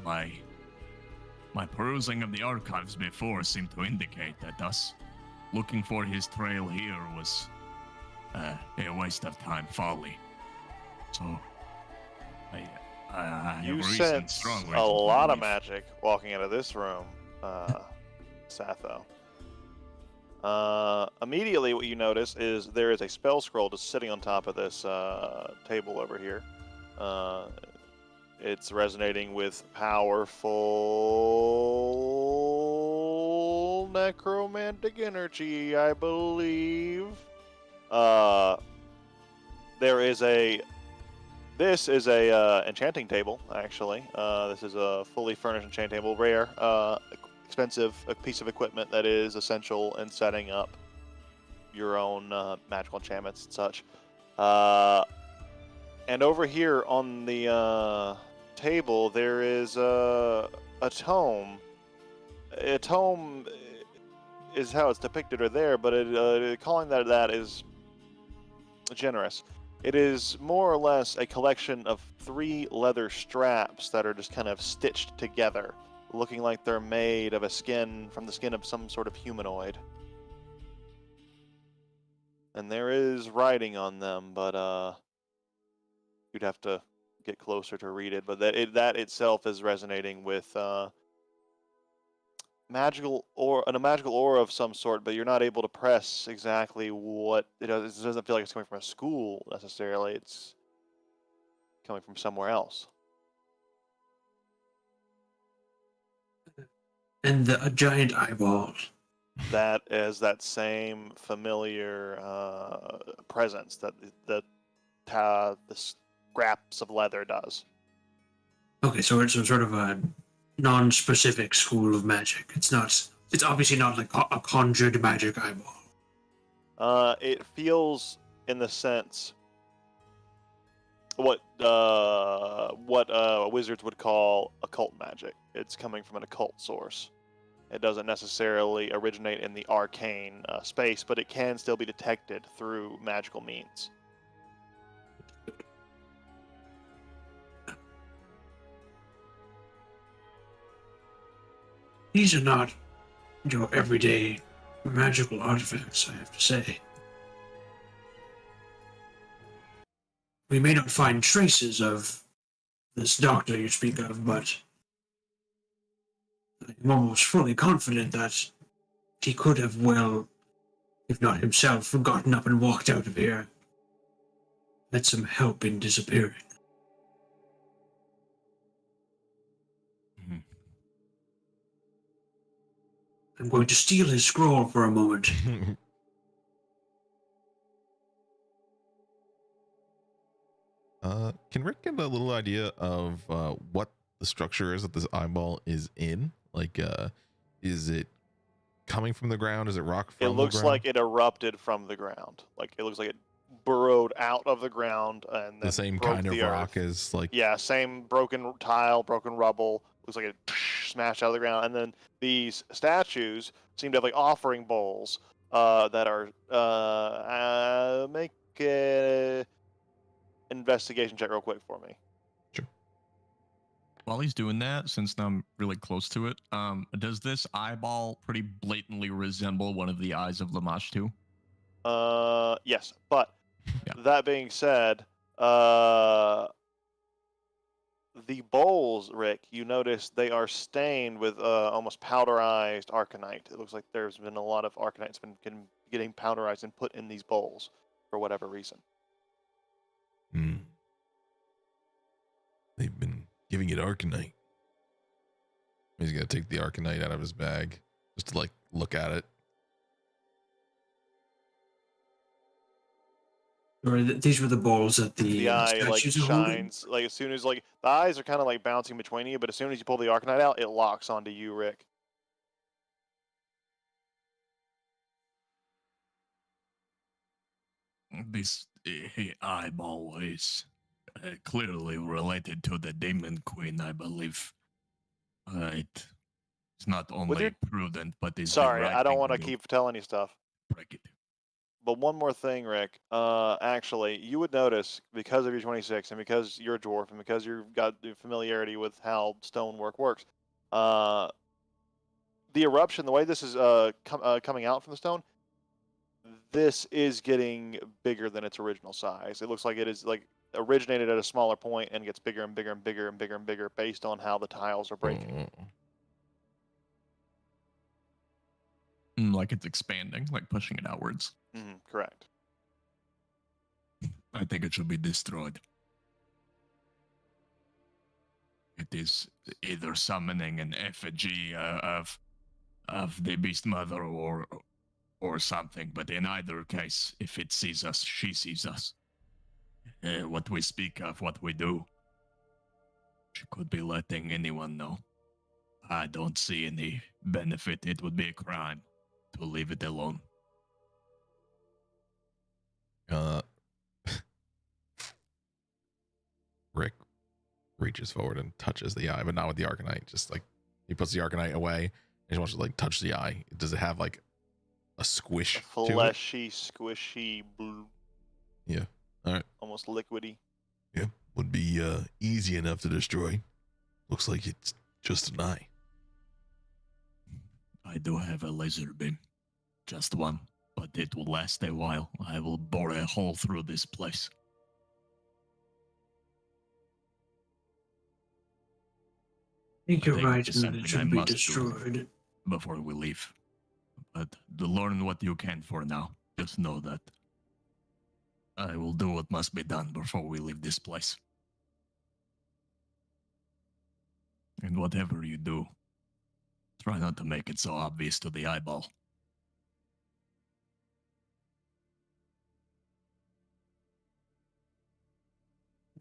my perusing of the archives before seemed to indicate that us looking for his trail here was a waste of time, folly. So I You have reason sense strong a lot of believe. magic walking out of this room, Satho. Immediately what you notice is there is a spell scroll just sitting on top of this table over here. It's resonating with powerful necromantic energy, I believe. This is a enchanting table, actually. This is a fully furnished enchanting table, rare, expensive piece of equipment that is essential in setting up your own magical enchantments and such. And over here on the table, there is a tome. A tome is how it's depicted or there, but calling that is generous. It is more or less a collection of 3 leather straps that are just kind of stitched together, looking like they're made of from the skin of some sort of humanoid. And there is writing on them, but you'd have to get closer to read it. But that itself is resonating with magical aura of some sort, but you're not able to press exactly what it does. It doesn't feel like it's coming from a school necessarily. It's coming from somewhere else. And a giant eyeball. That is that same familiar presence that the scraps of leather does. Okay, so it's some sort of a non-specific school of magic. It's obviously not like a conjured magic eyeball. It feels, in the sense, what wizards would call occult magic. It's coming from an occult source. It doesn't necessarily originate in the arcane space, but it can still be detected through magical means. These are not your everyday magical artifacts, I have to say. We may not find traces of this doctor you speak of, but I'm almost fully confident that he could have well, if not himself, gotten up and walked out of here. Had some help in disappearing. Mhm. I'm going to steal his scroll for a moment. Can Rick get a little idea of what the structure is that this eyeball is in? Like, is it coming from the ground? Is it rock from It the looks ground? like it erupted from the ground. Like it looks like it burrowed out of the ground and then The same broke kind of the rock earth. as like. Yeah, same broken tile, broken rubble. Looks like it smashed out of the ground. And then these statues seem to have like offering bowls that are make a investigation check real quick for me. While he's doing that, since I'm really close to it, does this eyeball pretty blatantly resemble one of the eyes of Lamashtu? Yes, but Yeah. that being said, the bowls, Rick, you notice they are stained with almost powderized arcanite. It looks like there's been a lot of arcanite that's been getting powderized and put in these bowls for whatever reason. Hmm. They've been giving it arcanite. He's gonna take the arcanite out of his bag just to like look at it. Or these were the balls that The the eye like statues are holding. shines like as soon as like the eyes are kind of like bouncing between you, but as soon as you pull the arcanite out, it locks onto you, Rick. This eyeball is clearly related to the Demon Queen, I believe. It's not only your- prudent, but is Sorry, the right I don't thing want to to do. keep telling you stuff. Break it. But one more thing, Rick. Actually, you would notice because of your 26 and because you're a dwarf and because you've got the familiarity with how stonework works, the eruption, the way this is coming out from the stone, this is getting bigger than its original size. It looks like it is like originated at a smaller point and gets bigger and bigger and bigger and bigger and bigger based on how the tiles are breaking. Oh. Like it's expanding, like pushing it outwards. Correct. I think it should be destroyed. It is either summoning an effigy of the Beast Mother or something. But in either case, if it sees us, she sees us. What we speak of, what we do, she could be letting anyone know. I don't see any benefit. It would be a crime to leave it alone. Rick reaches forward and touches the eye, but not with the arcanite. Just like he puts the arcanite away and he wants to like touch the eye. Does it have like a squish to it? Fleshy, squishy, blue, Yeah. All right. almost liquidy. Yeah. Would be easy enough to destroy. Looks like it's just an eye. I do have a laser beam. Just one. But it will last a while. I will bore a hole through this place. I think you're think right it's in that something it I should be must do. destroyed. Before we leave. But learn what you can for now. Just know that I will do what must be done before we leave this place. And whatever you do, try not to make it so obvious to the eyeball.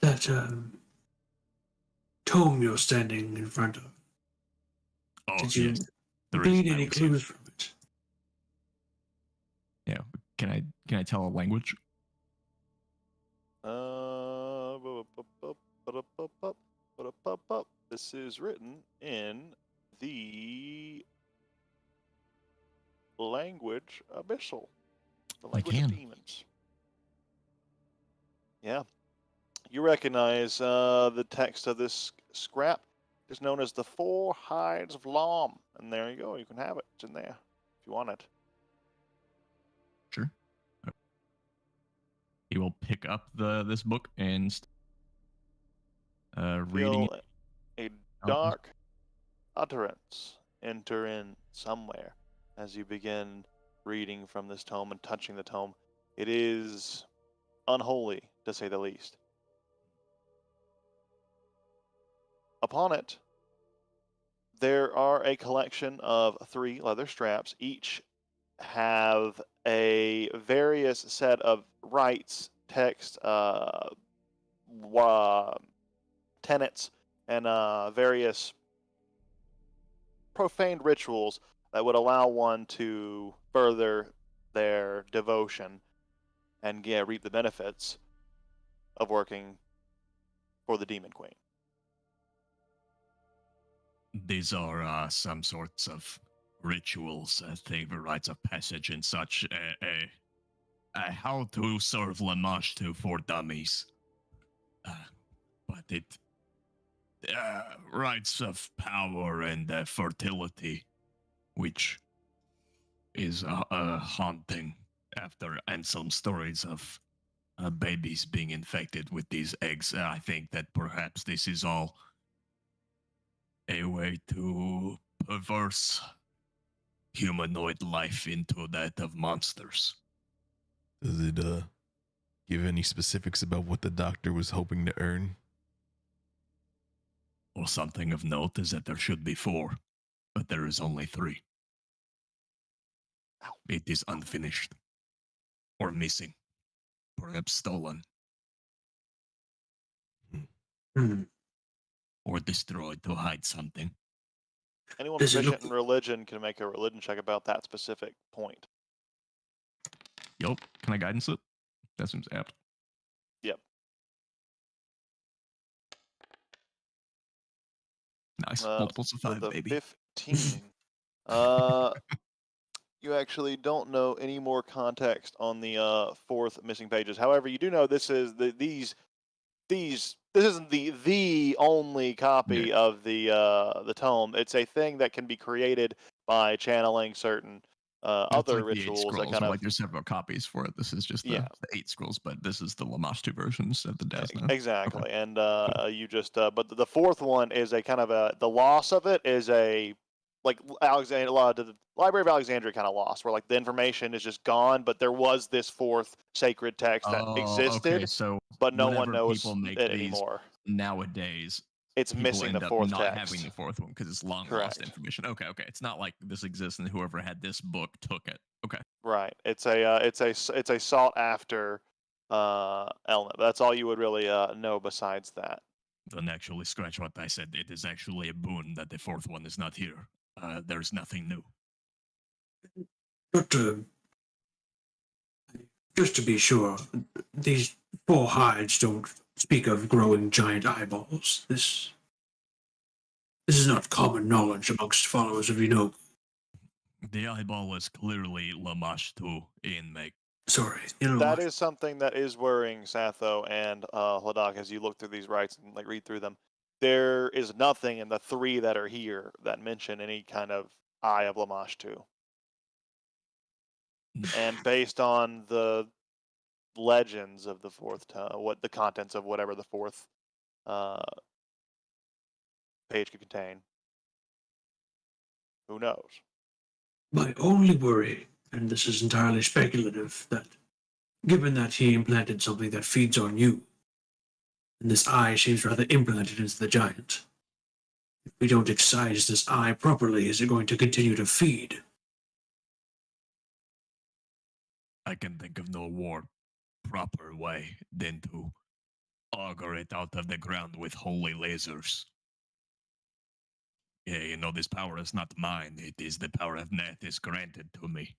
That tome you're standing in front of. Oh, Did you yes. The glean reason I any was here. clues from it? Yeah. Can I tell a language? This is written in the language abyssal, the language of can. demons. Yeah, you recognize the text of this scrap. It's known as the Four Hides of Lom, and there you go. You can have it. It's in there if you want it. Sure. He will pick up this book and reading Feel it. a Oh. dark utterance enter in somewhere as you begin reading from this tome and touching the tome. It is unholy, to say the least. Upon it, there are a collection of 3 leather straps. Each have a various set of rites, text, tenets and various profane rituals that would allow one to further their devotion and reap the benefits of working for the Demon Queen. These are some sorts of rituals, favor rites of passage and such. How to serve Lamashtu for dummies. But it rites of power and fertility, which is haunting after Anselm's stories of babies being infected with these eggs. I think that perhaps this is all a way to perverse humanoid life into that of monsters. Does it give any specifics about what the doctor was hoping to earn? Or something of note is that there should be 4, but there is only 3. It is unfinished. Or missing. Perhaps stolen. Hmm. Or destroyed to hide something. Anyone Does it proficient look- in religion can make a religion check about that specific point. Yup. Can I guidance it? That seems apt. Yep. Nice. Uh, Multiples of 5, With a baby. 15. You actually don't know any more context on the 4th missing pages. However, you do know this is these this isn't the only copy of the tome. It's a thing that can be created by channeling certain It's other like the 8 rituals scrolls, that or kind of like there's several copies for it. This is just the 8 scrolls, but this is the Lamashtu versions of the Desna. exactly. And you just but the 4th one is a kind of the loss of it is a like Alexander, the Library of Alexandria kind of lost, where like the information is just gone, but there was this 4th sacred text that existed, Okay, so but no one whenever knows people make it these anymore. nowadays, It's people missing end the up 4th not text. having the 4th one because it's long Correct. lost information. Okay. It's not like this exists and whoever had this book took it. Okay. Right. It's a sought after element. That's all you would really know besides that. Then actually scratch what I said. It is actually a boon that the 4th one is not here. There's nothing new. But just to be sure, these 4 hides don't speak of growing giant eyeballs. This is not common knowledge amongst followers of Inoku. The eyeball is clearly Lamashtu in make. Sorry, you know That what? is something that is worrying Satho and Hladak as you look through these rites and like read through them. There is nothing in the 3 that are here that mention any kind of eye of Lamashtu. And based on the legends of the 4th what the contents of whatever the 4th page could contain, who knows? My only worry, and this is entirely speculative, that given that he implanted something that feeds on you, and this eye seems rather implanted into the giant, if we don't excise this eye properly, is it going to continue to feed? I can think of no more proper way than to auger it out of the ground with holy lasers. Yeah, you know, this power is not mine. It is the power of Nethys granted to me.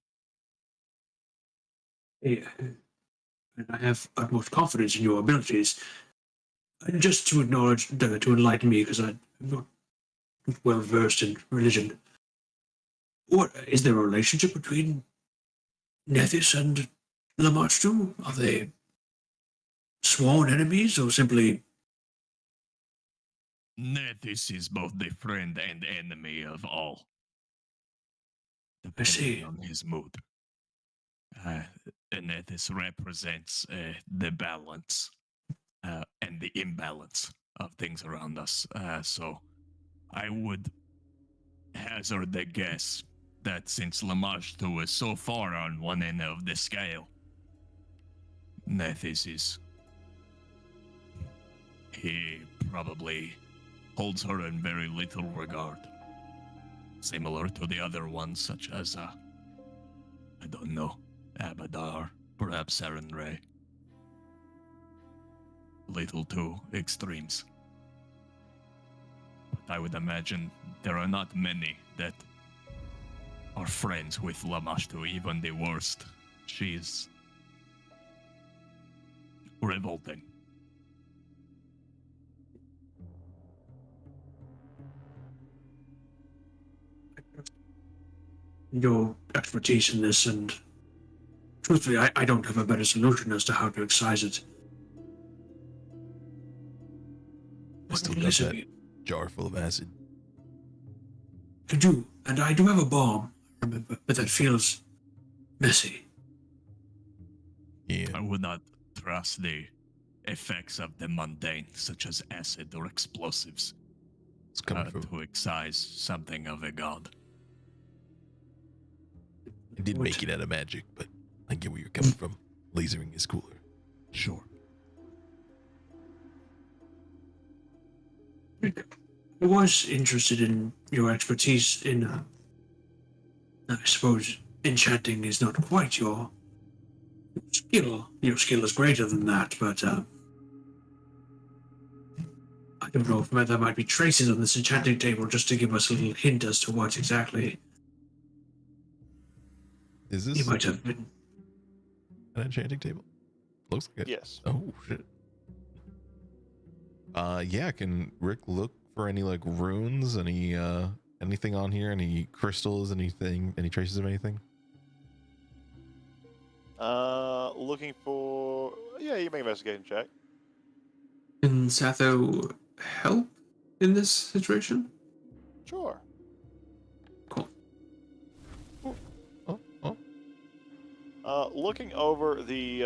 Yeah. And I have utmost confidence in your abilities. And just to acknowledge, to enlighten me, because I'm not well versed in religion, what is there a relationship between Nethys and Lamashtu? Are they sworn enemies or simply? Nethys is both the friend and enemy of all, see. depending on his mood. Nethys represents the balance and the imbalance of things around us. So I would hazard the guess that since Lamashtu is so far on one end of the scale, Nethys is... he probably holds her in very little regard. Similar to the other ones, such as, I don't know, Abadar, perhaps Sarenrae. little to extremes. But I would imagine there are not many that are friends with Lamashtu, even the worst. She's revolting. Your expertise in this, and truthfully, I don't have a better solution as to how to excise it. I still got Listen, that jar full of acid. I do, and I do have a bomb, remember, but that feels messy. Yeah. I would not trust the effects of the mundane, such as acid or explosives, It's coming from. to excise something of a god. I did make it out of magic, but I get where you're coming from. Lasering is cooler. Sure. I was interested in your expertise in, I suppose, enchanting is not quite your skill. Your skill is greater than that, but I don't know if there might be traces on this enchanting table just to give us a little hint as to what exactly Is you this might have been. an enchanting table? Looks like it. Yes. Oh shit. Yeah, can Rick look for any like runes, any anything on here, any crystals, anything, any traces of anything? Looking for. Yeah, you make an investigation check. Can Satho help in this situation? Sure. Cool. Looking over the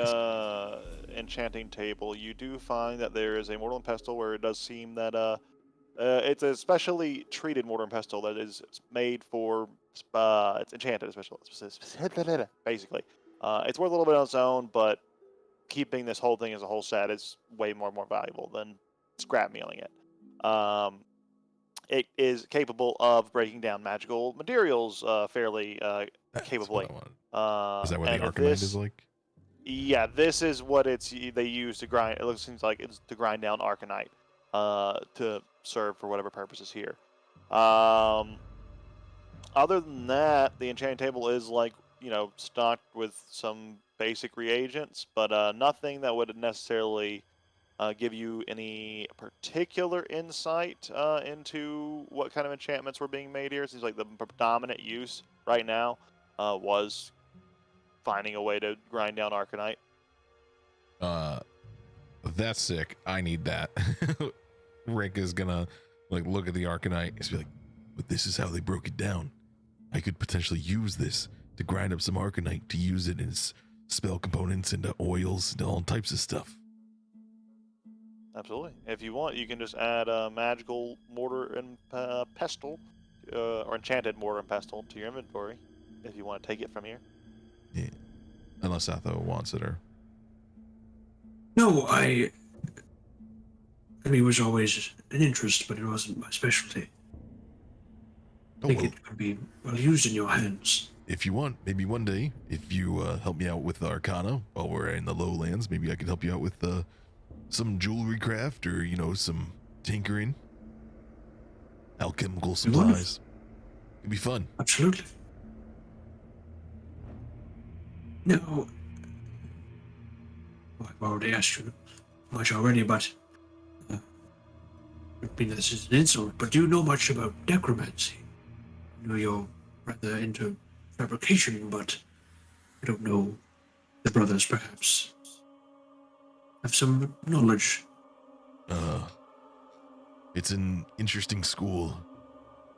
enchanting table, you do find that there is a mortal and pestle where it does seem that it's a specially treated mortar and pestle that is made for it's enchanted, basically. It's worth a little bit on its own, but keeping this whole thing as a whole set is way more valuable than scrap mealing it. It is capable of breaking down magical materials fairly That's capably. what I wanted. Is that what and the if Arcanite this- is like? Yeah, this is what they use to grind. Seems like it's to grind down Arcanite to serve for whatever purposes here. Other than that, the enchanting table is stocked with some basic reagents, but nothing that would necessarily give you any particular insight into what kind of enchantments were being made here. It seems like the predominant use right now was finding a way to grind down Arcanite. That's sick. I need that. Rick is gonna look at the Arcanite and be like, but this is how they broke it down. I could potentially use this to grind up some Arcanite to use it in spell components, into oils, into all types of stuff. Absolutely. If you want, you can just add a magical mortar and pestle, or enchanted mortar and pestle to your inventory, if you want to take it from here. Yeah. Unless Atho wants it, or No, I mean, it was always an interest, but it wasn't my specialty. I think it could be well used in your hands. If you want, maybe one day, if you help me out with Arcana while we're in the lowlands, maybe I could help you out with some jewelry craft, or some tinkering, alchemical supplies. It'd be fun. Absolutely. Now, I've already asked you much already, but I mean, this is an insult, but do you know much about necromancy? I know you're rather into fabrication, but I don't know. The brothers perhaps have some knowledge. It's an interesting school.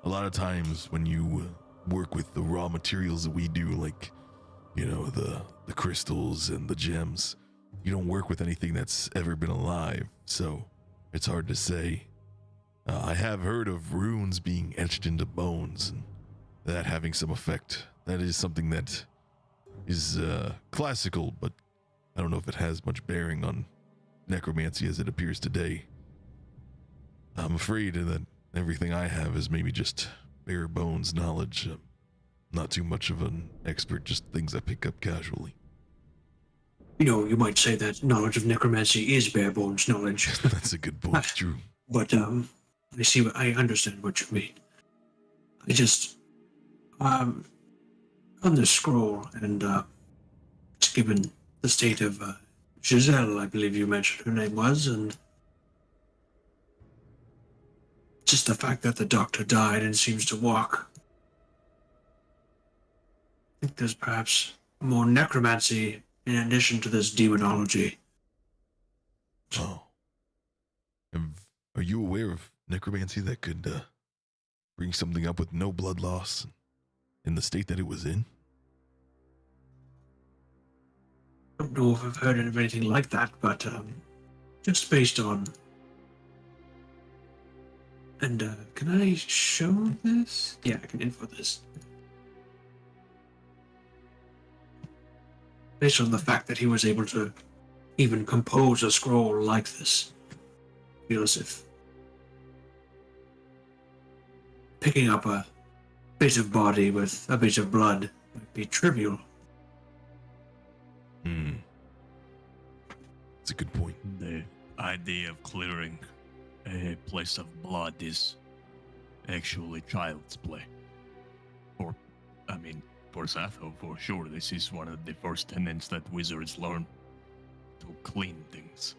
A lot of times when you work with the raw materials that we do, like, the crystals and the gems, you don't work with anything that's ever been alive, so it's hard to say. I have heard of runes being etched into bones and that having some effect. That is something that is classical, but I don't know if it has much bearing on necromancy as it appears today. I'm afraid that everything I have is maybe just bare bones knowledge. Not too much of an expert, just things I pick up casually. you might say that knowledge of necromancy is bare bones knowledge. That's a good point. True. But I understand what you mean. I just on the scroll, and it's given the state of Giselle, I believe you mentioned her name was, and just the fact that the doctor died and seems to walk. I think there's perhaps more necromancy in addition to this demonology. Oh. Are you aware of necromancy that could bring something up with no blood loss in the state that it was in? I don't know if I've heard of anything like that, but just based on. And can I show this? Yeah, I can info this. Based on the fact that he was able to even compose a scroll like this, I feel as if picking up a bit of body with a bit of blood might be trivial. That's a good point. The idea of clearing a place of blood is actually child's play. For Satho, for sure, this is one of the first tenets that wizards learn, to clean things.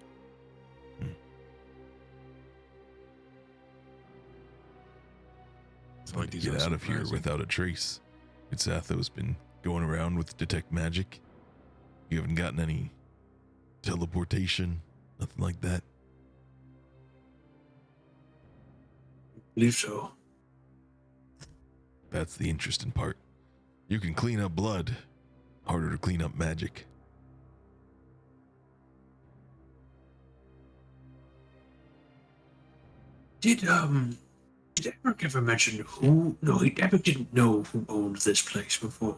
So Like to get out of here without a trace. Satho's been going around with detect magic. You haven't gotten any teleportation, nothing like that. I believe so. That's the interesting part. You can clean up blood, harder to clean up magic. Did Eric ever mention who? No, Eric didn't know who owned this place before.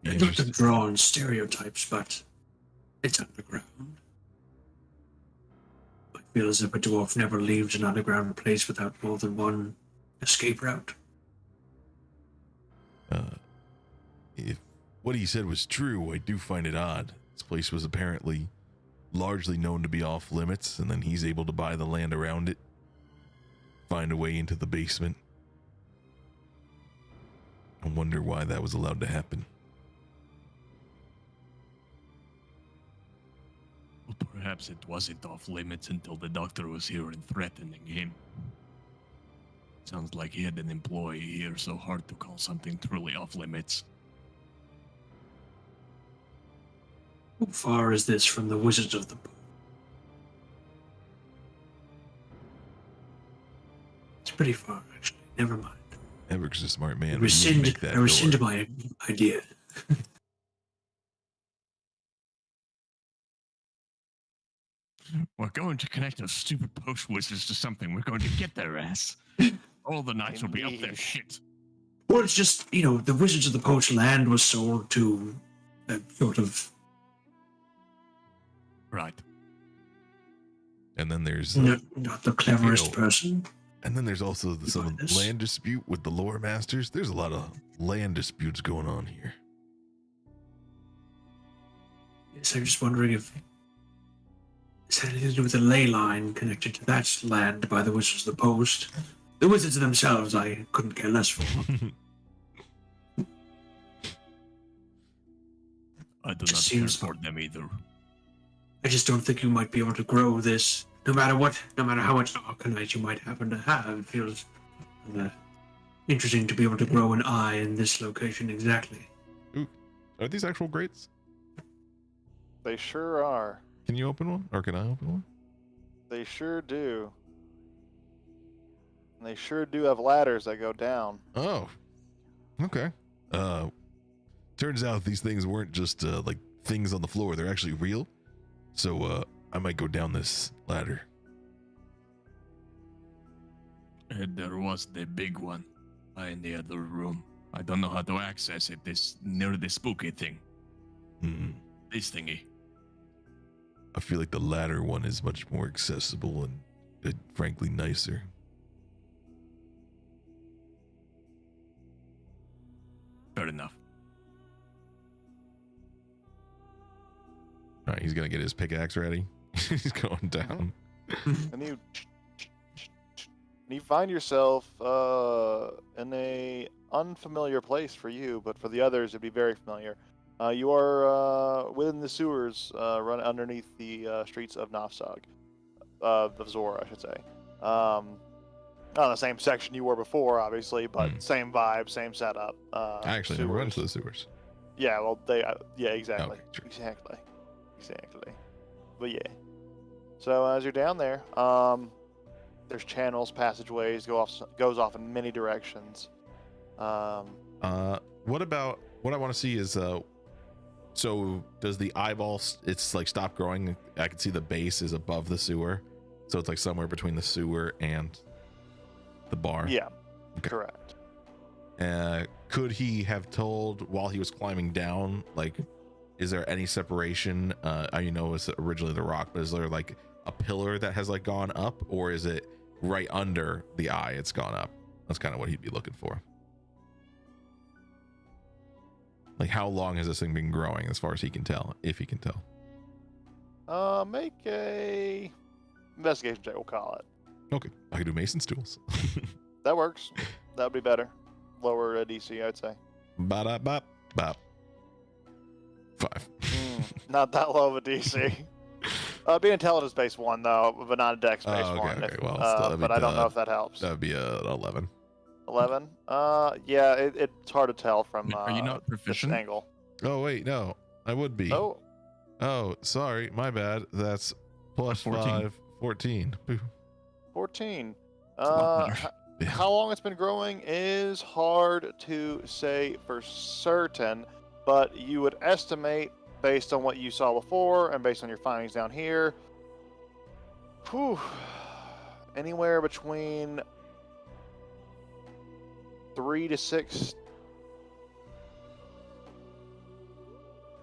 Not to draw on stereotypes, but it's underground. I feel as if a dwarf never leaves an underground place without more than one escape route. If what he said was true, I do find it odd. This place was apparently largely known to be off limits, and then he's able to buy the land around it, find a way into the basement. I wonder why that was allowed to happen. Well, perhaps it wasn't off limits until the doctor was here and threatening him. Sounds like he had an employee here, so hard to call something truly off limits. How far is this from the Wizards of the Book? It's pretty far, actually. Never mind. Everic's a smart man. I but he wouldn't make rescind, that I rescind door. my idea. We're going to connect those stupid post wizards to something. We're going to get their ass. All the knights will be up their Indeed. shit. Well, it's just, the Wizards of the Post land was sold to a sort of Right. And then there's not the cleverest know, person. and then there's also some Yes. land dispute with the lore masters. There's a lot of land disputes going on here. Yes, I'm just wondering if it's had anything to do with the ley line connected to that land by the Wizards of the Post. The Wizards themselves, I couldn't care less for. I do Just not seems- care for them either. I just don't think you might be able to grow this, no matter how much Arcanite you might happen to have. It feels interesting to be able to grow an eye in this location exactly. Are these actual grates? They sure are. Can you open one? Or can I open one? They sure do. And they sure do have ladders that go down. Oh. Okay. Turns out these things weren't just like things on the floor. They're actually real. So I might go down this ladder. And there was the big one in the other room. I don't know how to access it. This near the spooky thing. This thingy. I feel like the latter one is much more accessible and frankly nicer. Fair enough. All right, he's gonna get his pickaxe ready. He's going down. And you find yourself in a unfamiliar place for you, but for the others it'd be very familiar. You are within the sewers, run underneath the streets of Nafzog, of Zora, I should say. Not the same section you were before, obviously, but same vibe, same setup. I actually never went to the sewers. Yeah, well, yeah, exactly, Okay, true. exactly. But yeah, so as you're down there, there's channels, passageways, goes off in many directions. What I want to see is so does the eyeball it's like stop growing? I can see the base is above the sewer, so it's like somewhere between the sewer and the bar. Yeah, Okay. correct. Could he have told while he was climbing down, like, is there any separation? I know it's originally the rock, but is there like a pillar that has like gone up, or is it right under the eye it's gone up? That's kind of what he'd be looking for. Like, how long has this thing been growing as far as he can tell, if he can tell? Make a investigation check, we'll call it. Okay, I can do Mason's tools. That works. That would be better. Lower DC, I'd say. Bop. 5. Not that low of a DC. Be intelligence based one though, but not a dex based Oh, okay, one. okay. Well, still, that'd but be I don't know the- if that helps. That would be a 11. 11. Yeah, it's hard to tell from Are you not this proficient? angle. Oh wait, no, I would be. Oh, Sorry, my bad. That's plus 14. 5, 14. Boo. 14. a lot better. How long it's been growing is hard to say for certain, but you would estimate based on what you saw before and based on your findings down here, anywhere between 3 to 6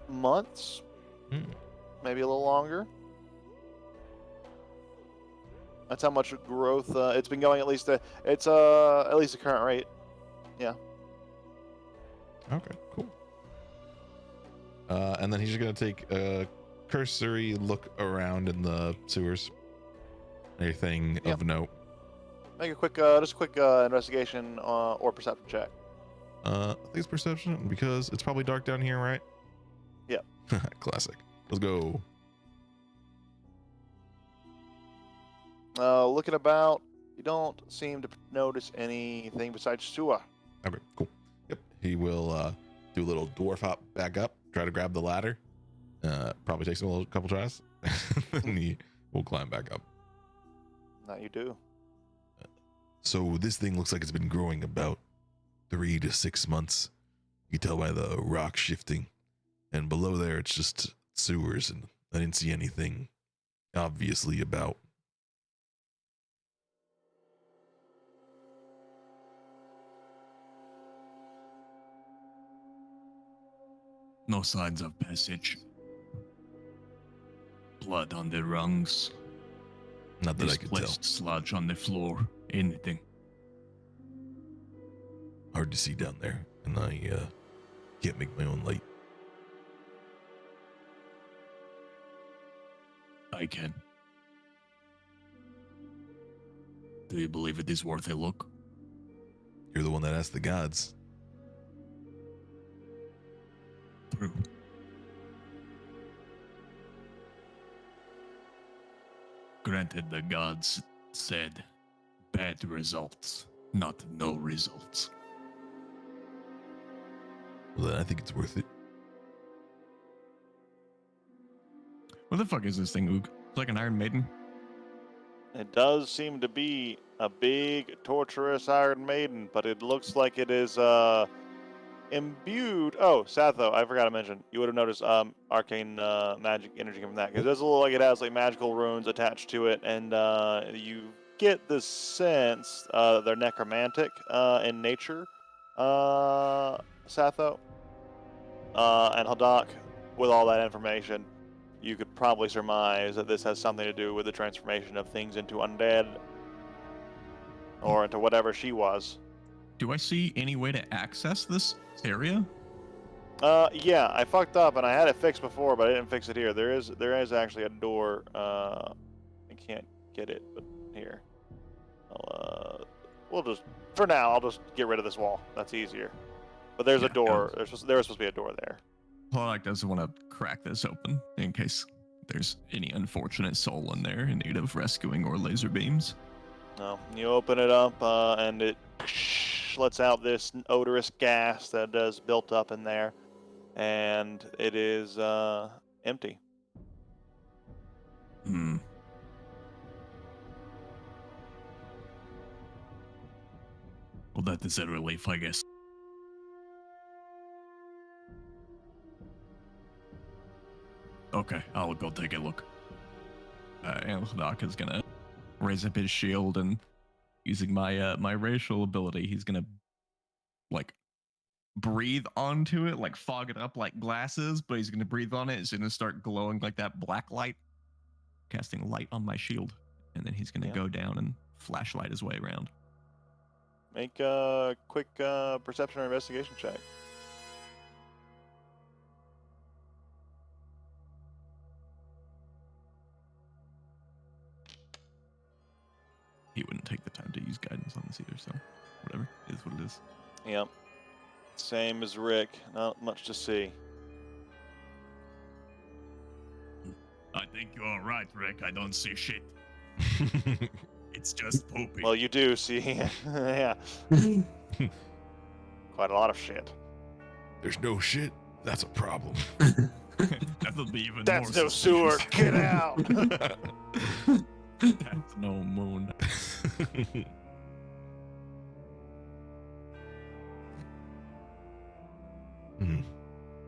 months, maybe a little longer. That's how much growth it's been going. At least the current rate. Yeah. Okay, cool. And then he's just gonna take a cursory look around in the sewers. Anything Yep. of note? Make a quick investigation or perception check. I think it's perception because it's probably dark down here, right? Yep. Classic. Let's go. Looking about, you don't seem to notice anything besides sewer. Okay, cool. Yep. He will do a little dwarf hop back up, try to grab the ladder. Probably takes him a couple tries. And he will climb back up. That you do. So this thing looks like it's been growing about 3 to 6 months. You can tell by the rock shifting. And below there, it's just sewers, and I didn't see anything obviously about. No signs of passage. Blood on the rungs. Not that I could tell. Displaced sludge on the floor. Anything. Hard to see down there, and I can't make my own light. I can. Do you believe it is worth a look? You're the one that asked the gods. True. Granted, the gods said bad results, not no results. Well, then I think it's worth it. What the fuck is this thing, Ook? It's like an Iron Maiden. It does seem to be a big, torturous Iron Maiden, but it looks like it is imbued. Oh, Satho, I forgot to mention. You would have noticed arcane magic energy from that, because it does look like it has like magical runes attached to it, and you get the sense they're necromantic in nature. Satho and Hadak, with all that information, you could probably surmise that this has something to do with the transformation of things into undead, or into whatever she was. Do I see any way to access this area? Yeah, I fucked up and I had it fixed before, but I didn't fix it here. There is actually a door. I can't get it, but here. We'll just for now. I'll just get rid of this wall. That's easier. But there's a Yeah, door. There was supposed to be a door there. Pollock doesn't want to crack this open in case there's any unfortunate soul in there in need of rescuing or laser beams. No, you open it up and it lets out this odorous gas that is built up in there, and it is empty. Hmm. Well, that is a relief, I guess. Okay, I'll go take a look. And Hadak is gonna raise up his shield and using my my racial ability, he's gonna like breathe onto it, like fog it up like glasses, but he's gonna breathe on it. It's gonna start glowing like that black light, casting light on my shield, and then he's gonna Yeah. go down and flashlight his way around. Make a quick perception or investigation check. He wouldn't take the time to use guidance on this either, so whatever, it is what it is. Yep. Same as Rick. Not much to see. I think you are right, Rick. I don't see shit. It's just poopy. Well, you do see. Yeah. Quite a lot of shit. There's no shit. That's a problem. That'll be even That's more no sewer. suspicious. Get out. That's no moon. Hmm.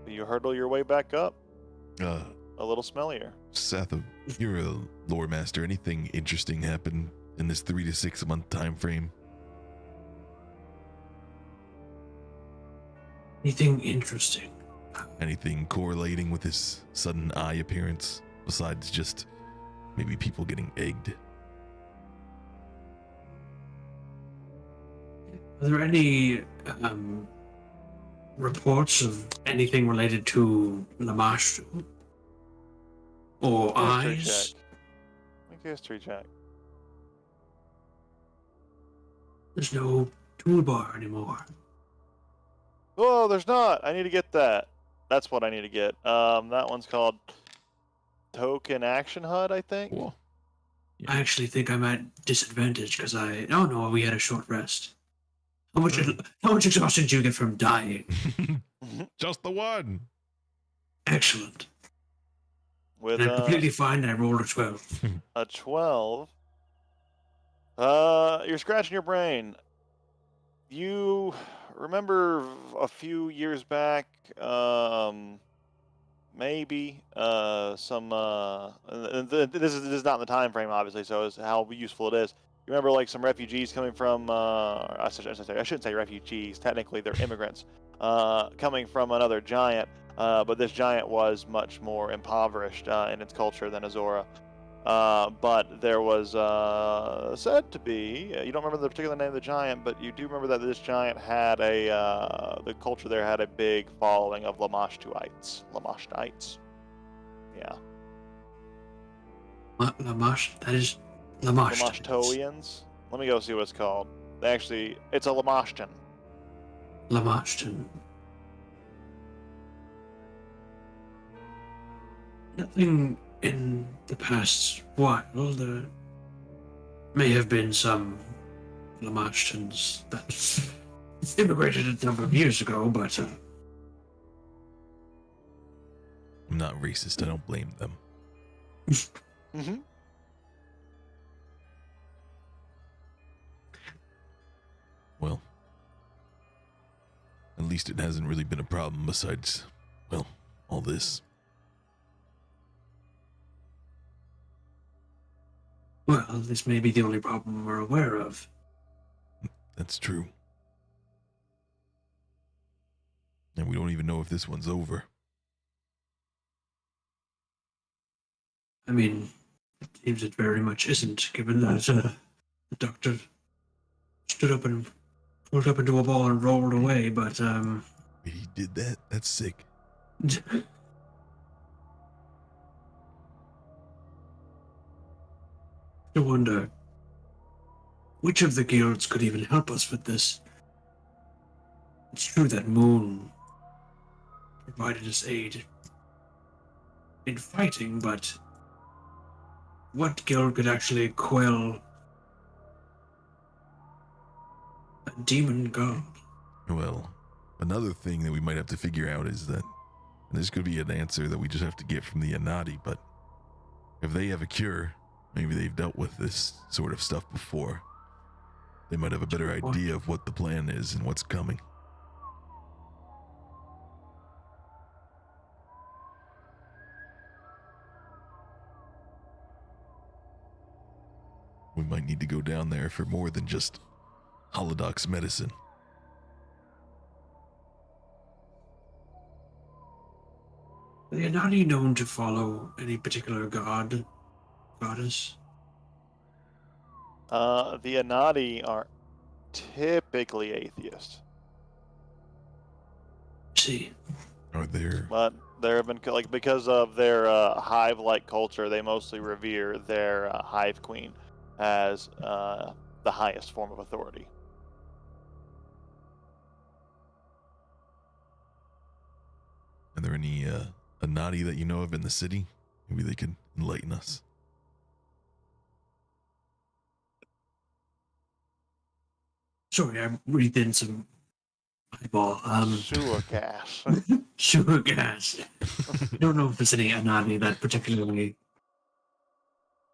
You hurdle your way back up. Uh, A little smellier. Seth, you're a lore master. Anything interesting happen in this 3 to 6 month time frame? Anything interesting? Anything correlating with this sudden eye appearance besides just maybe people getting egged? Are there any reports of anything related to Lamash or History eyes? check. Make a history check. There's no toolbar anymore. Oh, there's not. I need to get that. That's what I need to get. That one's called Token Action HUD, I think. Cool. I actually think I'm at disadvantage because oh no, we had a short rest. How much exhaustion do you get from dying? Just the one. Mm-hmm. Excellent. With And I'm completely fine and I rolled a 12. a 12. You're scratching your brain. You remember a few years back, maybe some. This is not in the time frame, obviously, so it's how useful it is. You remember like some refugees coming from? I shouldn't say refugees. Technically, they're immigrants coming from another giant. But this giant was much more impoverished in its culture than Azora. But there was said to be, you don't remember the particular name of the giant, but you do remember that this giant had the culture there had a big following of Lamashtuites. Lamashtites. Yeah. Lamash? That is Lamash. Lamashtoians. Let me go see what it's called. Actually, it's a Lamashtan. Lamashtan. Nothing in the past while. There may have been some Lamashtans that immigrated a number of years ago, but I'm not racist. I don't blame them. Mm-hmm. Well, at least it hasn't really been a problem besides, well, all this. well, this may be the only problem we're aware of. That's true. And we don't even know if this one's over. I mean, it seems it very much isn't, given that the doctor stood up and pulled up into a ball and rolled away, but He did that? That's sick. I wonder which of the guilds could even help us with this. It's true that Moon provided us aid in fighting, but what guild could actually quell a demon god? Well, another thing that we might have to figure out is that and this could be an answer that we just have to get from the Anati, but if they have a cure, maybe they've dealt with this sort of stuff before. They might have a better idea of what the plan is and what's coming. We might need to go down there for more than just Holodox medicine. They are not known to follow any particular god, goddess. The Anati are typically atheist, See, Are there? but there have been like because of their hive-like culture, they mostly revere their hive queen as the highest form of authority. Are there any Anati that you know of in the city? Maybe they could enlighten us. sorry, I breathed in some eyeball. Sewer gas. Sugar gas. I don't know if there's any Anani that particularly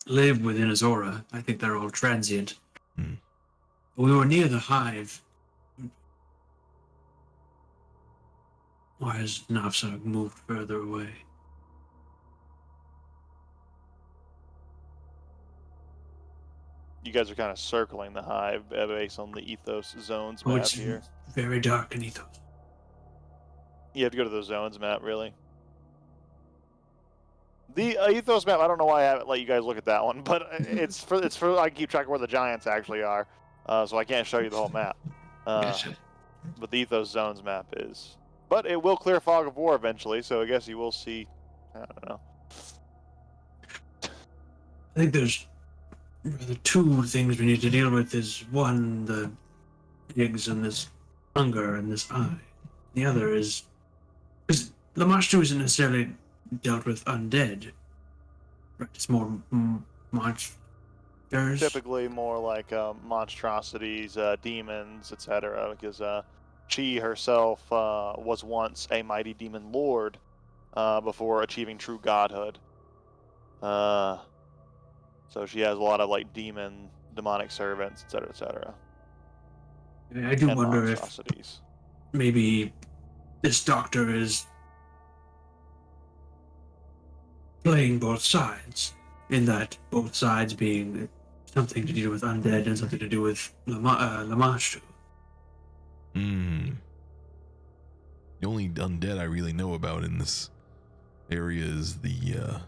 live within Azora. I think they're all transient. Hmm. We were near the hive. Why has Navsag moved further away? You guys are kind of circling the hive based on the ethos zones Oh, map it's here. very dark and ethos. You have to go to the zones map, really. The ethos map, I don't know why I haven't let you guys look at that one, but it's for I keep track of where the giants actually are, so I can't show you the whole map. Gotcha. But the ethos zones map is, but it will clear fog of war eventually, so I guess you will see. I don't know. I think there's the two things we need to deal with is one, the pigs and this hunger and this eye. The other is because Lamashtu isn't necessarily dealt with undead. Right, it's more monsters. Typically more like monstrosities, demons, etc. Because she herself was once a mighty demon lord before achieving true godhood. So she has a lot of like demonic servants, etc., etc. I do And wonder if monstrosities. maybe this doctor is playing both sides, in that both sides being something to do with undead and something to do with Lamashtu. The only undead I really know about in this area is the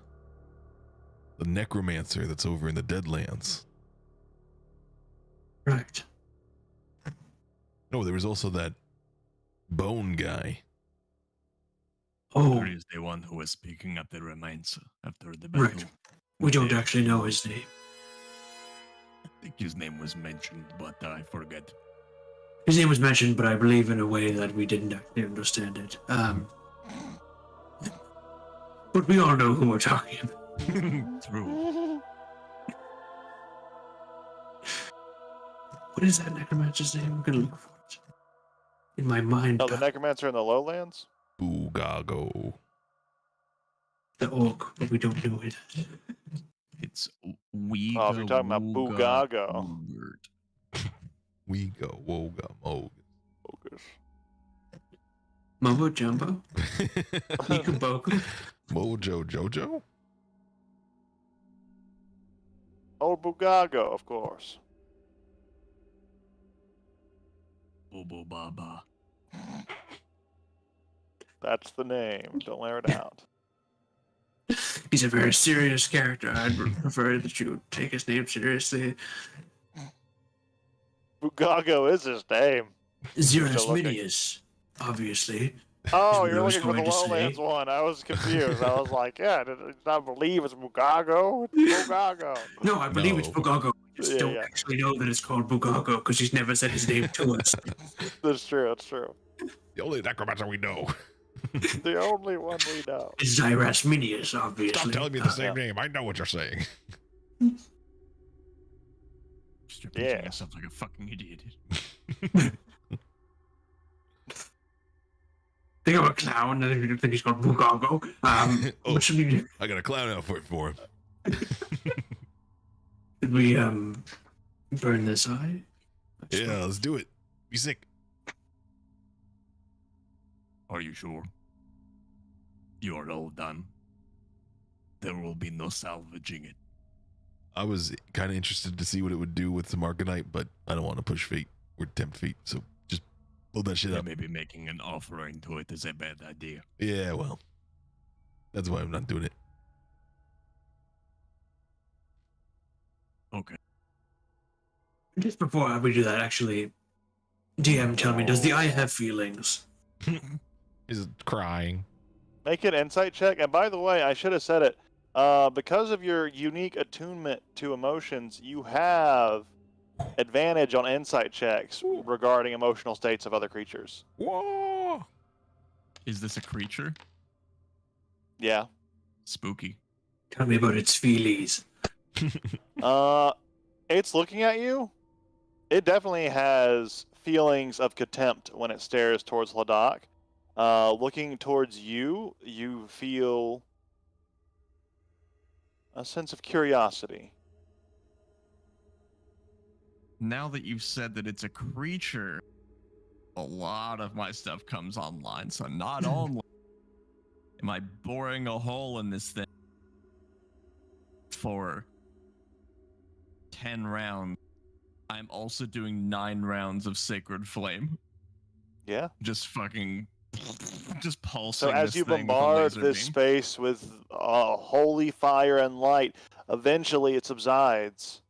necromancer that's over in the Deadlands. Right. No, there was also that bone guy. Oh, He is the one who was picking up the remains after the battle. right. We don't actually know his name. I think his name was mentioned, but I forget. His name was mentioned, but I believe in a way that we didn't actually understand it. But we all know who we're talking about. True. What is that necromancer's name? I'm gonna look for it. In my mind, Oh, the necromancer in the lowlands? Boogago. the orc, but we don't know it. It's we. Oh, if you're talking about Boogago. We go woga moga. Focus. Mumbo Jumbo? Ikuboku? Mojo Jojo? Oh, Boogago, of course. Bobo Baba. That's the name. Don't wear it out. He's a very serious character. I'd prefer that you take his name seriously. Boogago is his name. Xerus Still looking. Midius. obviously. Oh, Is what you're I was looking for the going to say. Lowlands one. I was confused. I was like, yeah, did I not believe it's Bugago? It's Bugago. No, I believe it's No. Bugago. I just Yeah, don't yeah. actually know that it's called Bugago because he's never said his name to us. That's true. That's true. The only necromancer we know. The only one we know. It's Zyras Minius, obviously. Stop telling me the Uh, same name. I know what you're saying. Just repeating Yeah. yourself like a fucking idiot. think I'm a clown, and I think he's called Bugago. Oh. What should we do? I got a clown outfit for him. Did we burn this eye? Yeah, let's do it. Be sick. Are you sure? You are all done. There will be no salvaging it. I was kind of interested to see what it would do with some Arcanite, but I don't want to push fate or tempt fate, so just load that shit Yeah, up. maybe making an offering to it is a bad idea. Yeah, well, that's why I'm not doing it. Okay. Just before we do that, actually, DM, tell me, does the eye have feelings? Is crying. Make an insight check. And by the way, I should have said it. Because of your unique attunement to emotions, you have advantage on insight checks regarding emotional states of other creatures. Whoa! Is this a creature? Yeah. Spooky. Tell me about its feelies. It's looking at you. It definitely has feelings of contempt when it stares towards Ladakh. Looking towards you, you feel a sense of curiosity. Now that you've said that it's a creature, a lot of my stuff comes online. So not only am I boring a hole in this thing for 10 rounds, I'm also doing 9 rounds of Sacred Flame. Yeah. Just fucking, just pulsing. So as this you thing with a bombard laser this beam. space with holy fire and light, eventually it subsides.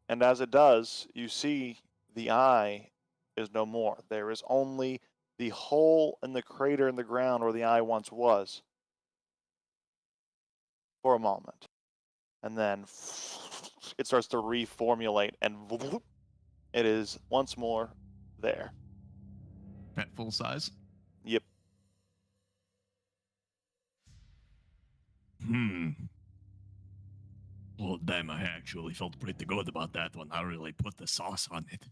And as it does, you see the eye is no more. There is only the hole in the crater in the ground where the eye once was. For a moment. And then it starts to reformulate and it is once more there. At full size. Yep. Well, damn, I actually felt pretty good about that one. I really put the sauce on it.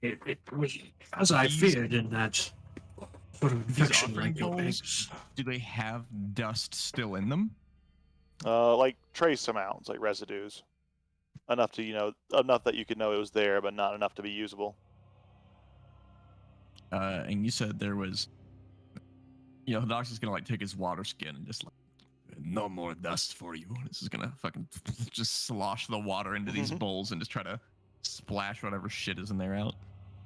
It was as I feared in that sort of These infection offering like your bowls, eggs. do they have dust still in them? Like trace amounts, like residues. Enough to, enough that you could know it was there, but not enough to be usable. And you said there was, the doctor's gonna like take his water skin and just like, No more dust for you. this is gonna fucking just slosh the water into these bowls and just try to splash whatever shit is in there out.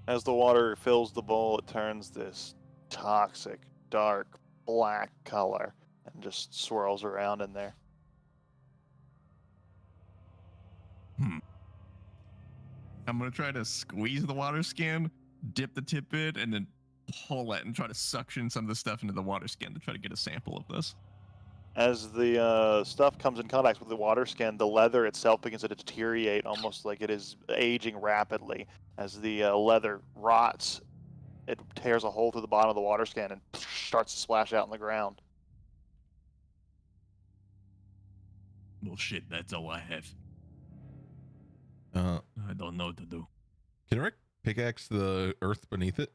As the water fills the bowl, it turns this toxic, dark, black color and just swirls around in there. I'm gonna try to squeeze the water skin, dip the tip in, and then pull it and try to suction some of the stuff into the water skin to try to get a sample of this. As the stuff comes in contact with the water skin, the leather itself begins to deteriorate, almost like it is aging rapidly. As the leather rots, it tears a hole through the bottom of the water skin and starts to splash out on the ground. Well, shit, that's all I have. Uh, I don't know what to do. can Rick pickaxe the earth beneath it?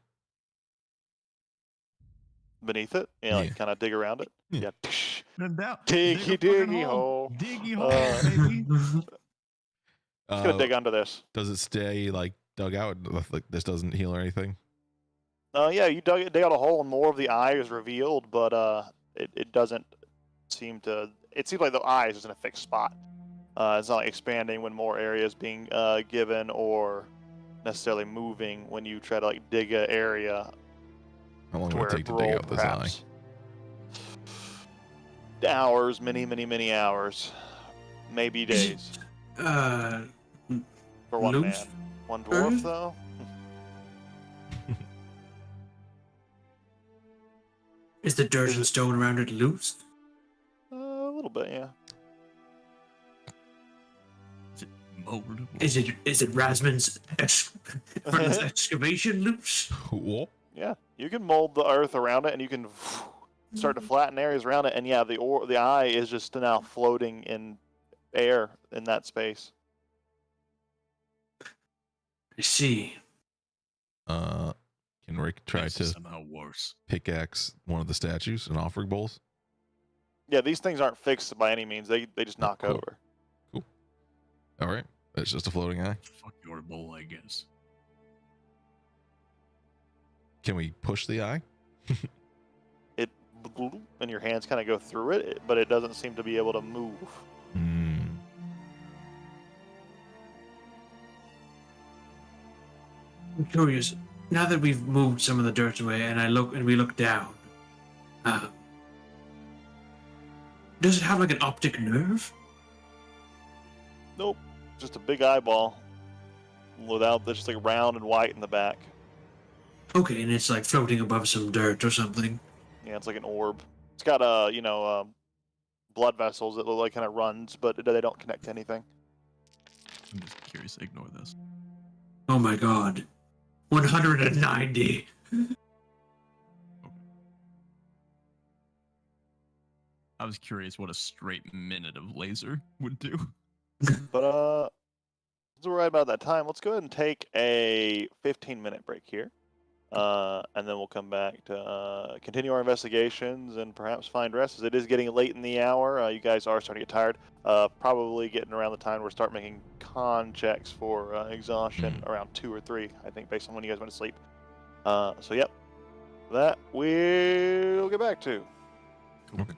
Beneath it, Yeah. like kind of dig around it. Yeah. Yeah. Then down, Diggy, dig a fucking diggy hole. Diggy hole, baby. It's gonna dig under this. Does it stay like dug out? Like this doesn't heal or anything? Yeah, you dig out a hole and more of the eye is revealed, but it doesn't seem to. It seems like the eye is just in a fixed spot. It's not like expanding when more area is being given or necessarily moving when you try to like dig an area How long to would where it take to dig out this eye? perhaps. Hours, many hours, maybe days Uh, for one Looms? man. One dwarf Earth? though. Is the dirt Is and it- stone around it loose? A little bit, yeah. Is it mold? Is it Rasmus's from this excavation loose? Cool. Yeah, you can mold the earth around it, and you can start to flatten areas around it. And yeah, the eye is just now floating in air in that space. I see. Can Rick try Makes it to somehow worse. pickaxe one of the statues and offering bowls? Yeah, these things aren't fixed by any means. They just knock cool. over. All right. It's just a floating eye. Fuck your bowl, I guess. Can we push the eye? It and your hands kind of go through it, but it doesn't seem to be able to move. Hmm. I'm curious. Now that we've moved some of the dirt away, and we look down, does it have like an optic nerve? Nope, just a big eyeball without just like round and white in the back. Okay, and it's like floating above some dirt or something. Yeah, it's like an orb. It's got blood vessels that look like kind of runs, but they don't connect to anything. I'm just curious. Ignore this. Oh my god. 190. I was curious what a straight minute of laser would do. But since we're right about that time, let's go ahead and take a 15-minute break here. And then we'll come back to continue our investigations and perhaps find rest, as it is getting late in the hour. You guys are starting to get tired. Probably getting around the time we'll start making con checks for exhaustion around 2 or 3, I think, based on when you guys went to sleep. So, yep. That we'll get back to. Cool. Okay.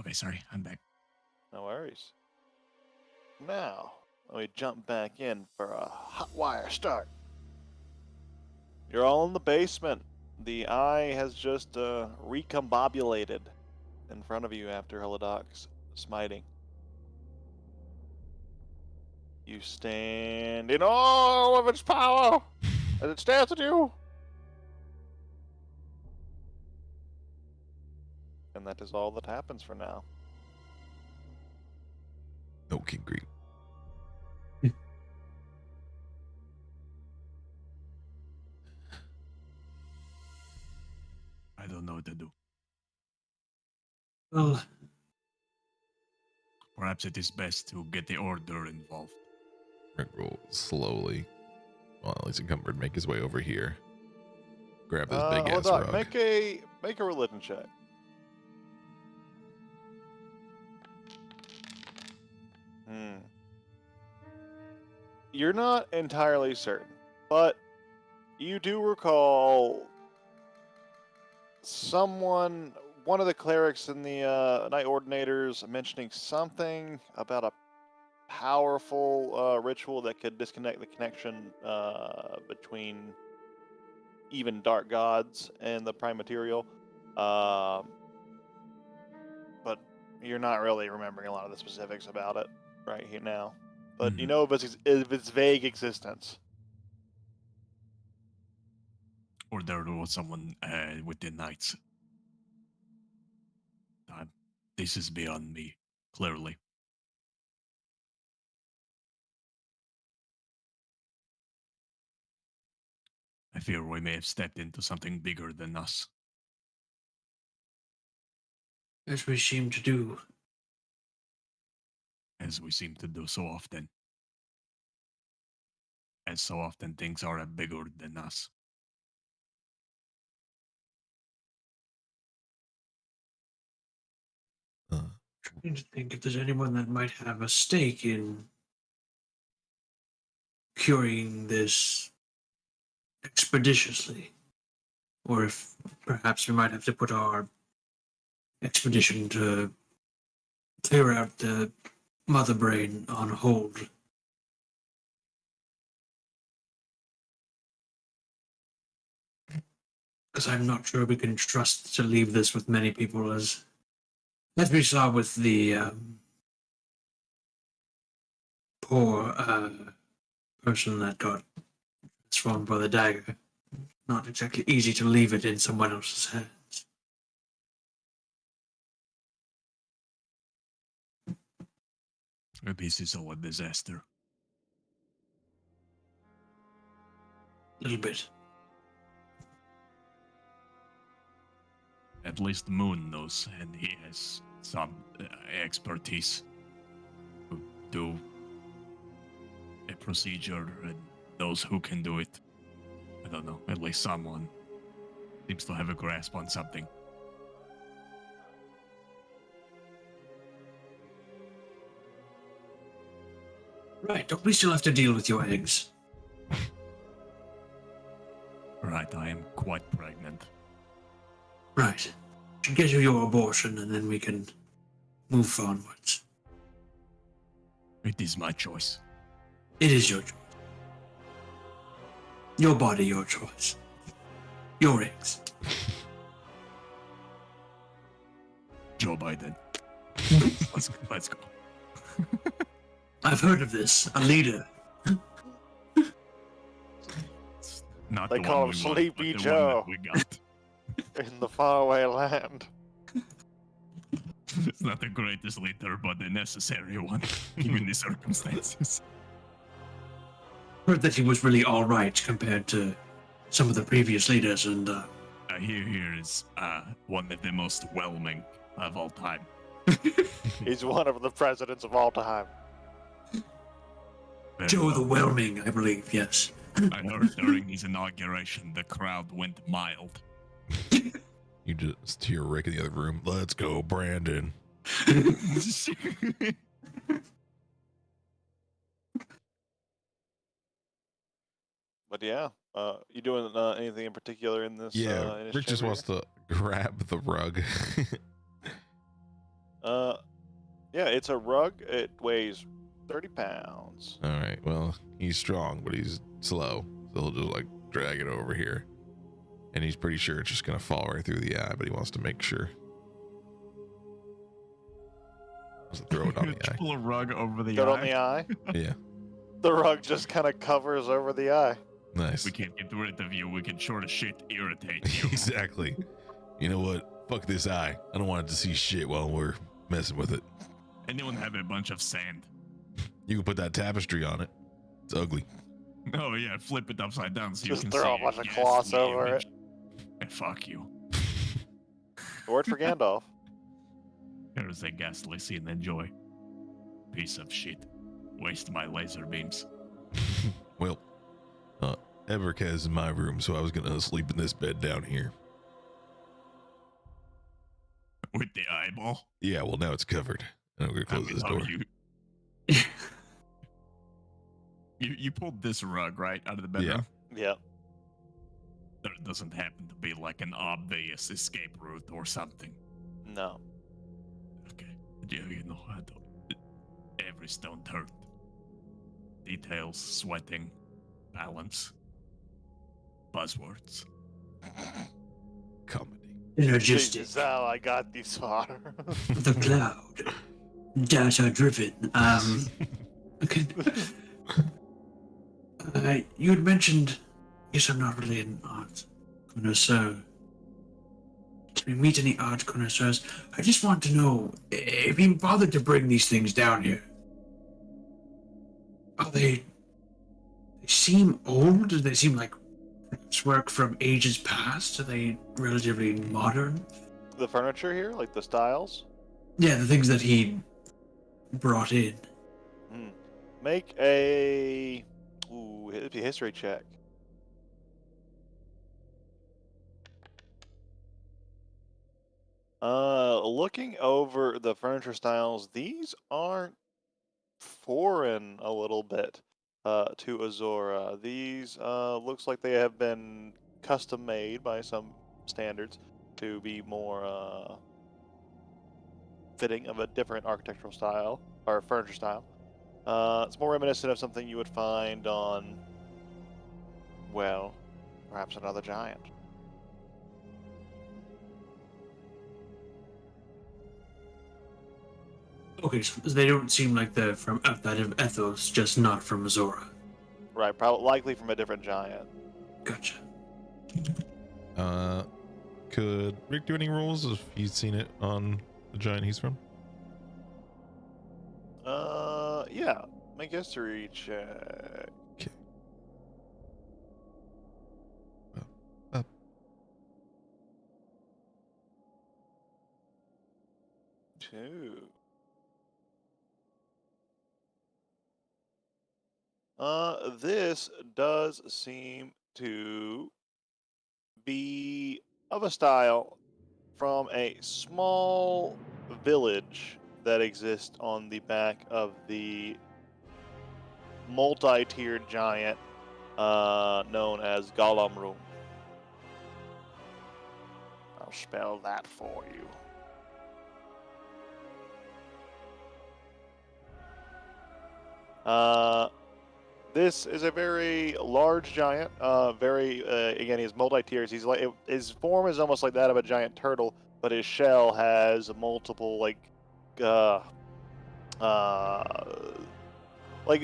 Okay, sorry, I'm back. No worries. Now, let me jump back in for a hot wire start. You're all in the basement. The eye has just recombobulated in front of you after Helidoc's smiting. You stand in all of its power as it stares at you. And that is all that happens for now. No King Greed. I don't know what to do. Well, Perhaps it is best to get the order involved. Rick will slowly, well, at least encumbered, make his way over here. Grab this big ass Hold on. rug. Make a religion check. You're not entirely certain, but you do recall one of the clerics in the Night Ordinators mentioning something about a powerful ritual that could disconnect the connection between even dark gods and the prime material. But you're not really remembering a lot of the specifics about it right here now. But you know of its vague existence. Or there was someone with the knights. This is beyond me, clearly. I fear we may have stepped into something bigger than us. as we seem to do. As we seem to do so often. As so often things are bigger than us. Trying to think if there's anyone that might have a stake in curing this expeditiously. Or if perhaps we might have to put our expedition to clear out the mother brain on hold. Because I'm not sure we can trust to leave this with many people, as we saw with the poor person that got transformed by the dagger. Not exactly easy to leave it in someone else's hands. This is all a disaster. A little bit. At least Moon knows, and he has some expertise to do a procedure and knows who can do it. I don't know, at least someone seems to have a grasp on something. Right, don't we still have to deal with your eggs? Right, I am quite pregnant. Right. Should get you your abortion and then we can move onwards. It is my choice. It is your choice. Your body, your choice. Your eggs. Joe Biden. Let's go. I've heard of this. A leader. It's not They the call one him we want, Sleepy but the Joe. one that we got. In the faraway land. It's not the greatest leader, but the necessary one, given the circumstances. Heard that he was really alright compared to some of the previous leaders, and Here is one of the most whelming of all time. He's one of the presidents of all time. Very Joe the well. Whelming, I believe, yes. I heard during his inauguration, the crowd went mild. You just hear Rick in the other room. Let's go, Brandon. But yeah, you doing anything in particular in this? Yeah, Rick just initiative wants to grab the rug Yeah, it's a rug. It weighs 30 pounds. All right. Well, he's strong, but he's slow. So he'll just like drag it over here. And he's pretty sure it's just going to fall right through the eye, but he wants to make sure. So throw it on the eye. Pull a rug over the Got eye. on the eye. Yeah. The rug just kind of covers over the eye. Nice. We can't get rid of you. We can sure as shit irritate you. Exactly. You know what? Fuck this eye. I don't want it to see shit while we're messing with it. Anyone have a bunch of sand? You can put that tapestry on it. It's ugly. Oh yeah, flip it upside down so Just you can throw see a bunch your of cloth ghastly over image. And fuck you. Word for Gandalf. Here's a ghastly scene. Enjoy. Piece of shit. Waste my laser beams. Well, Everett is in my room, so I was gonna sleep in this bed down here. With the eyeball. Yeah, well now it's covered. And I'm gonna close this door. You pulled this rug right out of the bedroom. Yeah. There doesn't happen to be like an obvious escape route or something. No. Okay. You know, every stone turned. Details, sweating, balance, buzzwords. Comedy. Energistic. This is how I got this far. The cloud. Data driven. Okay. You had mentioned, yes, I'm not really an art connoisseur. Did we meet any art connoisseurs? I just want to know if you bothered to bring these things down here. Are they seem old? Do they seem like it's work from ages past? Are they relatively modern? The furniture here, like the styles. Yeah, the things that he brought in. Make a history check. Looking over the furniture styles, these aren't foreign a little bit to Azora. These looks like they have been custom made by some standards to be more fitting of a different architectural style or furniture style. It's more reminiscent of something you would find on, well, perhaps another giant. Okay, so they don't seem like they're from outside of Ethos, just not from Azora. Right, probably likely from a different giant. Gotcha. Could Rick do any rolls if he's seen it on the giant he's from? Yeah. Make history check. Okay. Up. Two. This does seem to be of a style from a small village that exists on the back of the multi-tiered giant known as Golemroom. I'll spell that for you. This is a very large giant. Again, he's multi-tiers. He's like his form is almost like that of a giant turtle, but his shell has multiple like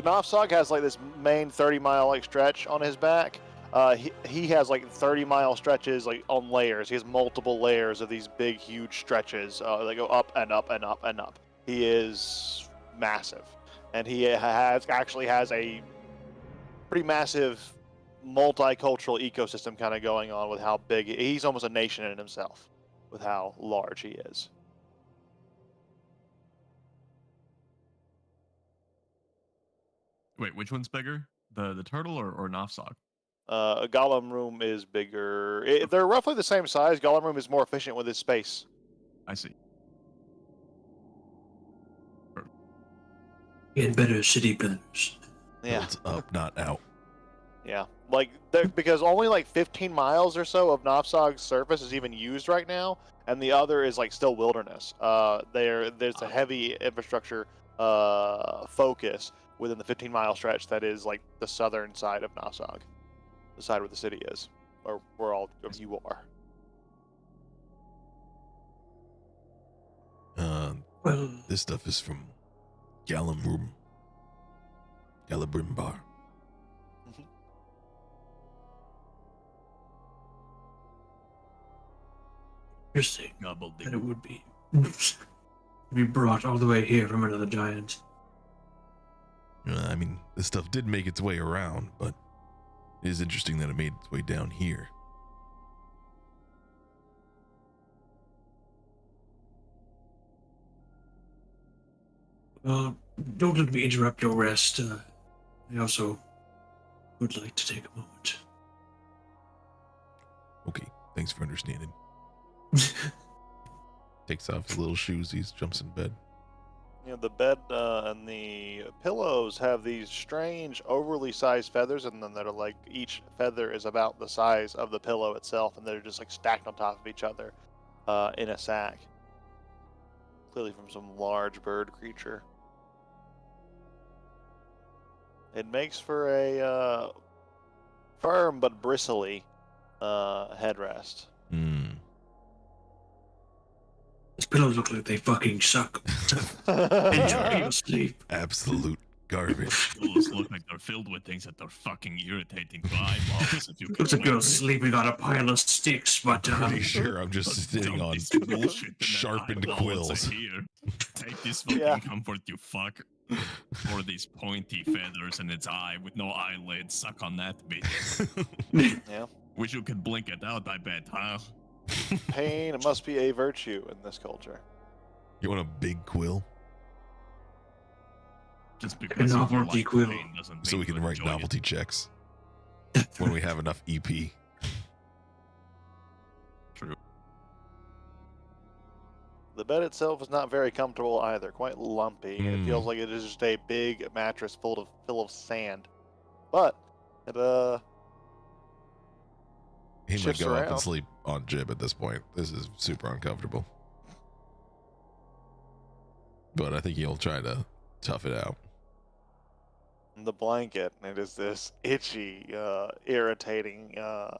Nofsog has like this main 30-mile like stretch on his back. He has like 30-mile stretches like on layers. He has multiple layers of these big, huge stretches that go up and up and up and up. He is massive, and he actually has a pretty massive multicultural ecosystem kind of going on with how big he's almost a nation in himself with how large he is. Wait, which one's bigger? The turtle or Nofsog? Golemroom is bigger. They're roughly the same size. Golemroom is more efficient with his space. I see. He had better city planners. Yeah. Built up, not out. Yeah, like because only like 15 miles or so of Novsog's surface is even used right now, and the other is like still wilderness. There's a heavy infrastructure focus within the 15-mile stretch that is like the southern side of Novsog, the side where the city is, or where all of you are. Well, This stuff is from Gallimrum. Galibrimbar. interesting Gobbled that it would be brought all the way here from another giant. I mean, this stuff did make its way around, but it is interesting that it made its way down here. Don't let me interrupt your rest. I also would like to take a moment. Okay, thanks for understanding. Takes off his little shoes, he jumps in bed. You know, the bed and the pillows have these strange, overly sized feathers, and then they're like each feather is about the size of the pillow itself, and they're just like stacked on top of each other in a sack. Clearly from some large bird creature. It makes for a firm but bristly headrest. These pillows look like they fucking suck. Enjoy your sleep. Absolute garbage. Those look like they're filled with things that are fucking irritating to eyeballs. If you Looks like can you're sleeping on a pile of sticks, but Pretty sure I'm just sitting on sharpened quills. Here, take this fucking Yeah. comfort, you fuck. Or these pointy feathers in its eye with no eyelids. Suck on that bitch. Yeah. Wish you could blink it out, I bet, huh? Pain must be a virtue in this culture. You want a big quill? Just because you novelty like quill. pain doesn't So we mean can you write enjoy it. novelty checks when we have enough E EP. True. The bed itself is not very comfortable either, quite lumpy. It feels like it is just a big mattress full of sand. But it He might shifts go up around. and sleep on Jib at this point. This is super uncomfortable. But I think he'll try to tough it out. The blanket, it is this itchy, irritating,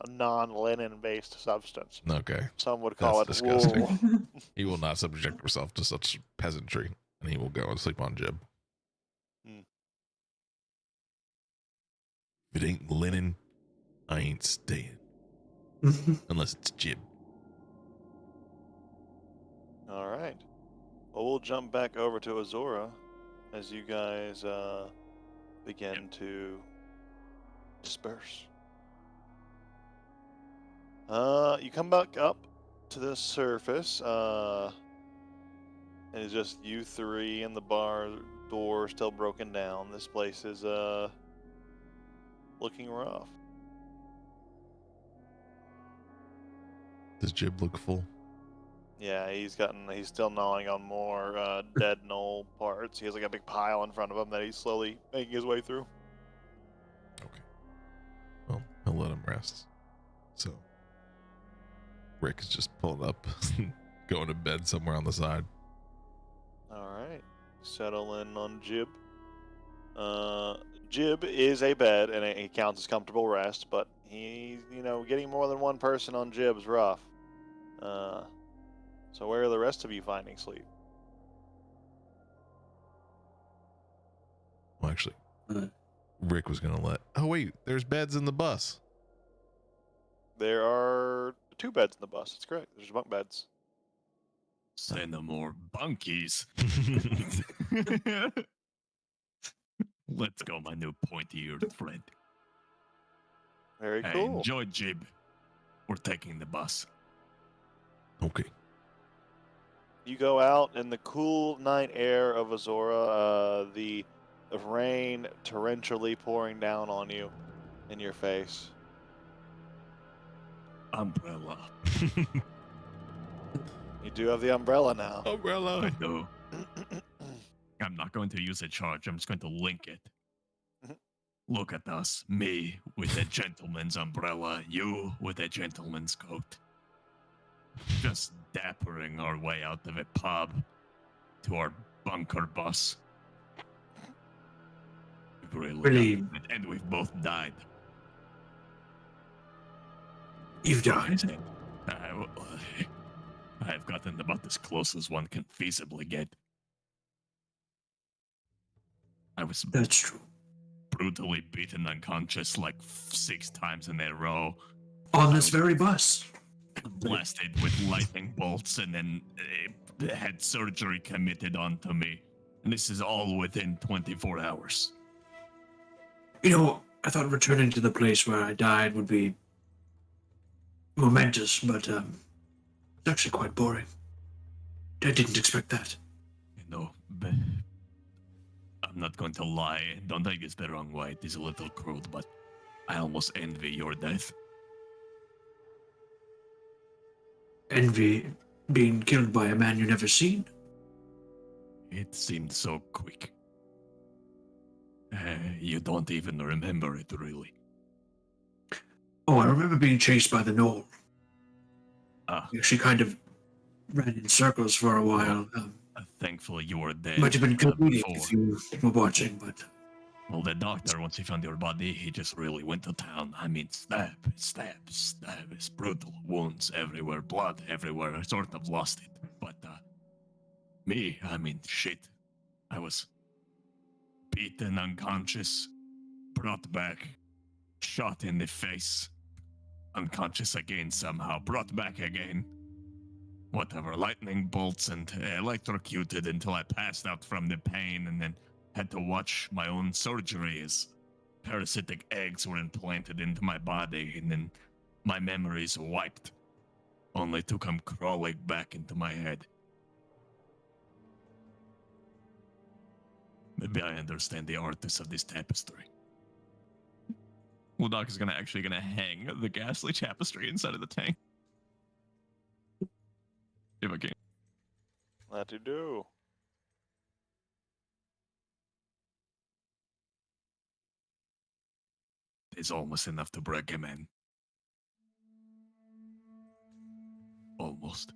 non-linen based substance. Okay. Some would call That's it disgusting. wool. He will not subject himself to such peasantry, and he will go and sleep on Jib. If it ain't linen, I ain't staying. Unless it's Jib. All right. Well, we'll jump back over to Azora as you guys begin to disperse. You come back up to the surface. And it's just you three and the bar door still broken down. This place is looking rough. Does Jib look full? Yeah, he's still gnawing on more dead knoll parts. He has like a big pile in front of him that he's slowly making his way through. Okay. Well, he'll let him rest. So, Rick is just pulling up, going to bed somewhere on the side. All right, settle in on Jib. Jib is a bed, and it counts as comfortable rest. But he's, getting more than one person on Jib's rough. So where are the rest of you finding sleep? Well, actually, Uh. Rick was going to let... Oh, wait, there's beds in the bus. There are 2 beds in the bus. That's correct. There's bunk beds. Say no more bunkies. Let's go, my new pointy-eared friend. Very Hey, cool. enjoy, Jib. We're taking the bus. Okay. You go out in the cool night air of Azora, the rain torrentially pouring down on you, in your face. Umbrella. You do have the umbrella now. Umbrella. I know. I'm not going to use a charge. I'm just going to link it. Look at us. Me with a gentleman's umbrella, you with a gentleman's coat. Just dappering our way out of a pub to our bunker bus. We've Really? done it, and we've both died. You've died. I've gotten about as close as one can feasibly get. I was That's true. brutally beaten unconscious like 6 times in a row, On this very bus. blasted with lightning bolts, and then had surgery committed onto me. And this is all within 24 hours. You know, I thought returning to the place where I died would be momentous, but it's actually quite boring. I didn't expect that. You know, but I'm not going to lie. Don't take this the wrong way. It is a little cruel, but I almost envy your death. Envy being killed by a man you never seen. It seemed so quick. You don't even remember it, really. Oh, I remember being chased by the knoll. Ah, She kind of ran in circles for a while. thankfully you were dead. Might have been comedic before. if you were watching, but Well, the doctor, once he found your body, he just really went to town. I mean, stab. It's brutal. Wounds everywhere, blood everywhere. I sort of lost it. But, me, I mean, shit. I was beaten unconscious, brought back, shot in the face, unconscious again somehow, brought back again. Whatever, lightning bolts and electrocuted until I passed out from the pain, and then had to watch my own surgery as parasitic eggs were implanted into my body, and then my memories wiped, only to come crawling back into my head. Maybe I understand the artist of this tapestry. Woodok is actually gonna hang the ghastly tapestry inside of the tank. If I can. That to do. It's almost enough to break him in. Almost.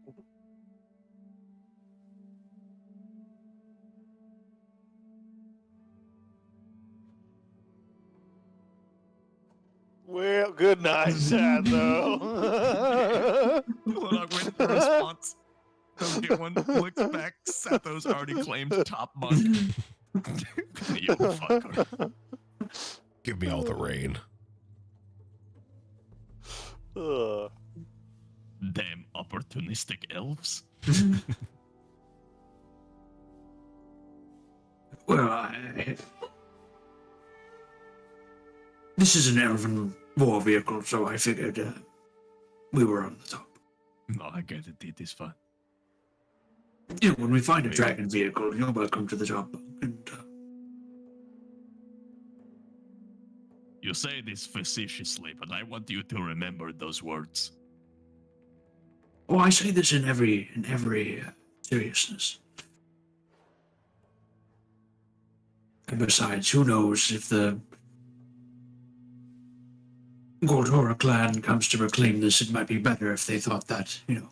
Well, good night, Sando. Woodok waited for a response. Doesn't get one. Looks back. Sato's already claimed top bunk. You fucker. Give me all the rain. Damn opportunistic elves. well, this is an elven war vehicle, so I figured we were on the top. No, I get it. It is fun. Yeah, when we find a dragon vehicle, you're welcome to the top bunk. And You say this facetiously, but I want you to remember those words. oh, I say this in every seriousness. And besides, who knows if the Goldhora clan comes to reclaim this, it might be better if they thought that, you know.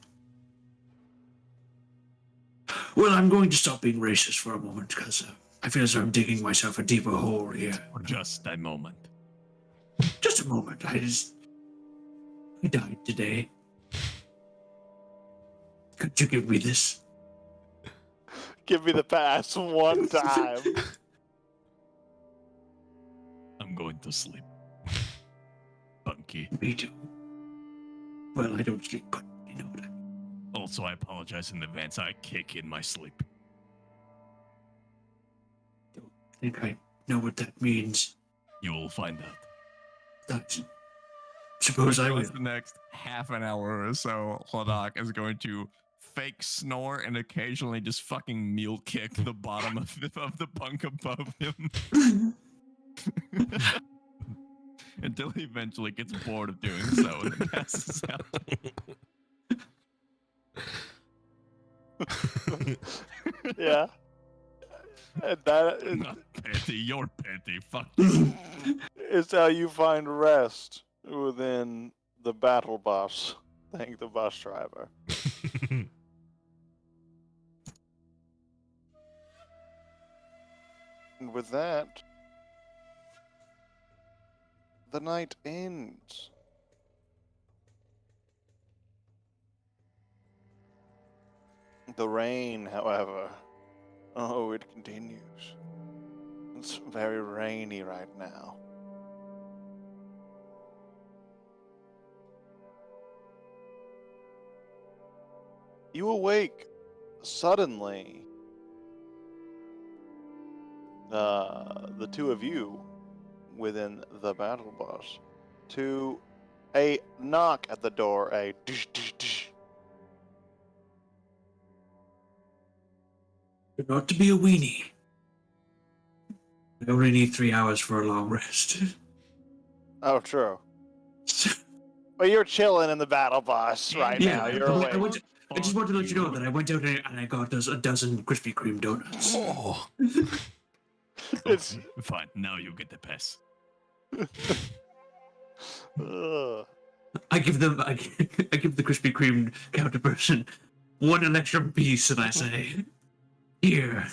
Well, I'm going to stop being racist for a moment, because I feel as though I'm digging myself a deeper hole here. For just a moment. Just a moment. I died today. Could you give me this? Give me the pass one time. I'm going to sleep. Bunky. Me too. Well, I don't sleep, but you know what I mean. Also, I apologize in advance. I kick in my sleep. I think I know what that means. You will find out. I suppose I will. The next half an hour or so, Hladak is going to fake snore and occasionally just fucking mule kick the bottom of the bunk above him. Until he eventually gets bored of doing so and then passes out. Yeah. And that Not petty, you're petty. Fuck. is how you find rest within the battle bus. Thank the bus driver. And with that, the night ends. The rain, however, oh, it continues. It's very rainy right now. You awake suddenly. The two of you within the battle bus to a knock at the door, a dish, dish, dish. Not to be a weenie. I only need 3 hours for a long rest. Oh, true. But you're chilling in the battle bus right Yeah, now. I- You're I awake. went to- I just wanted to let you know that I went out and I got a dozen Krispy Kreme donuts. Oh, It's Fine, now you get the pass. ugh. I give the Krispy Kreme counter person one electrum piece, and I say, "Here."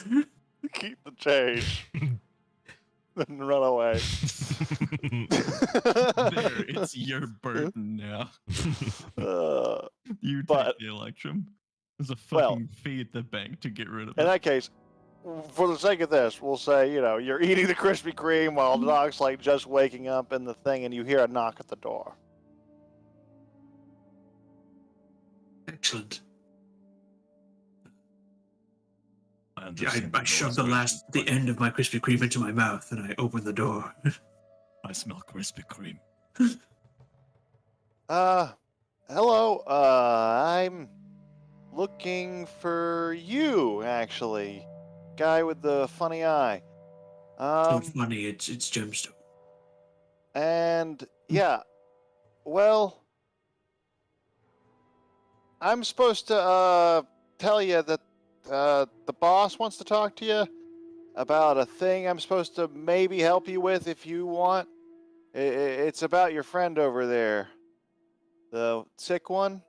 Keep the change. Then run away. There, it's your burden now. You take But- the Electrum. There's a Well- fucking fee at the bank to get rid of In it. that case, for the sake of this, we'll say, you're eating the Krispy Kreme while Doc's like just waking up in the thing and you hear a knock at the door. Excellent. I I understand the shoved door's the open, end of my Krispy Kreme into my mouth, and I opened the door. but I smell Krispy Kreme. Hello, I'm looking for you, actually. Guy with the funny eye. It's not funny. It's Gemstone. And yeah, well, I'm supposed to tell you that the boss wants to talk to you about a thing I'm supposed to maybe help you with if you want. It's about your friend over there, the sick one.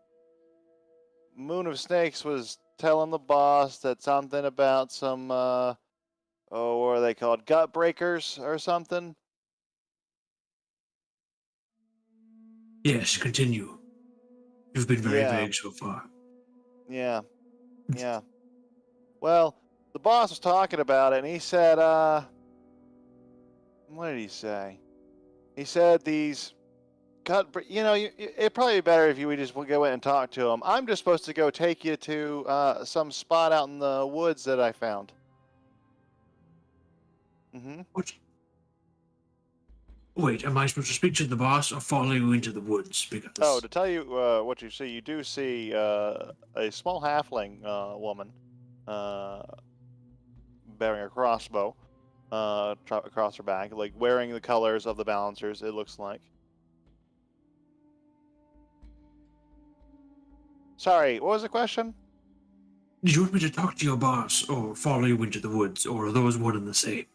Moon of Snakes was telling the boss that something about some what are they called, gut breakers or something. Yes, continue. You've been very Yeah. vague so far. Yeah. Yeah. Well, the boss was talking about it, and he said, what did he say? He said these it'd probably be better if you would just go in and talk to him. I'm just supposed to go take you to some spot out in the woods that I found. Mm-hmm. What? Wait, am I supposed to speak to the boss or follow you into the woods? Because Oh, to tell you what you see, you do see a small halfling woman bearing a crossbow across her back, like wearing the colors of the Balancers, it looks like. Sorry, what was the question? do you want me to talk to your boss or follow you into the woods, or are those one and the same?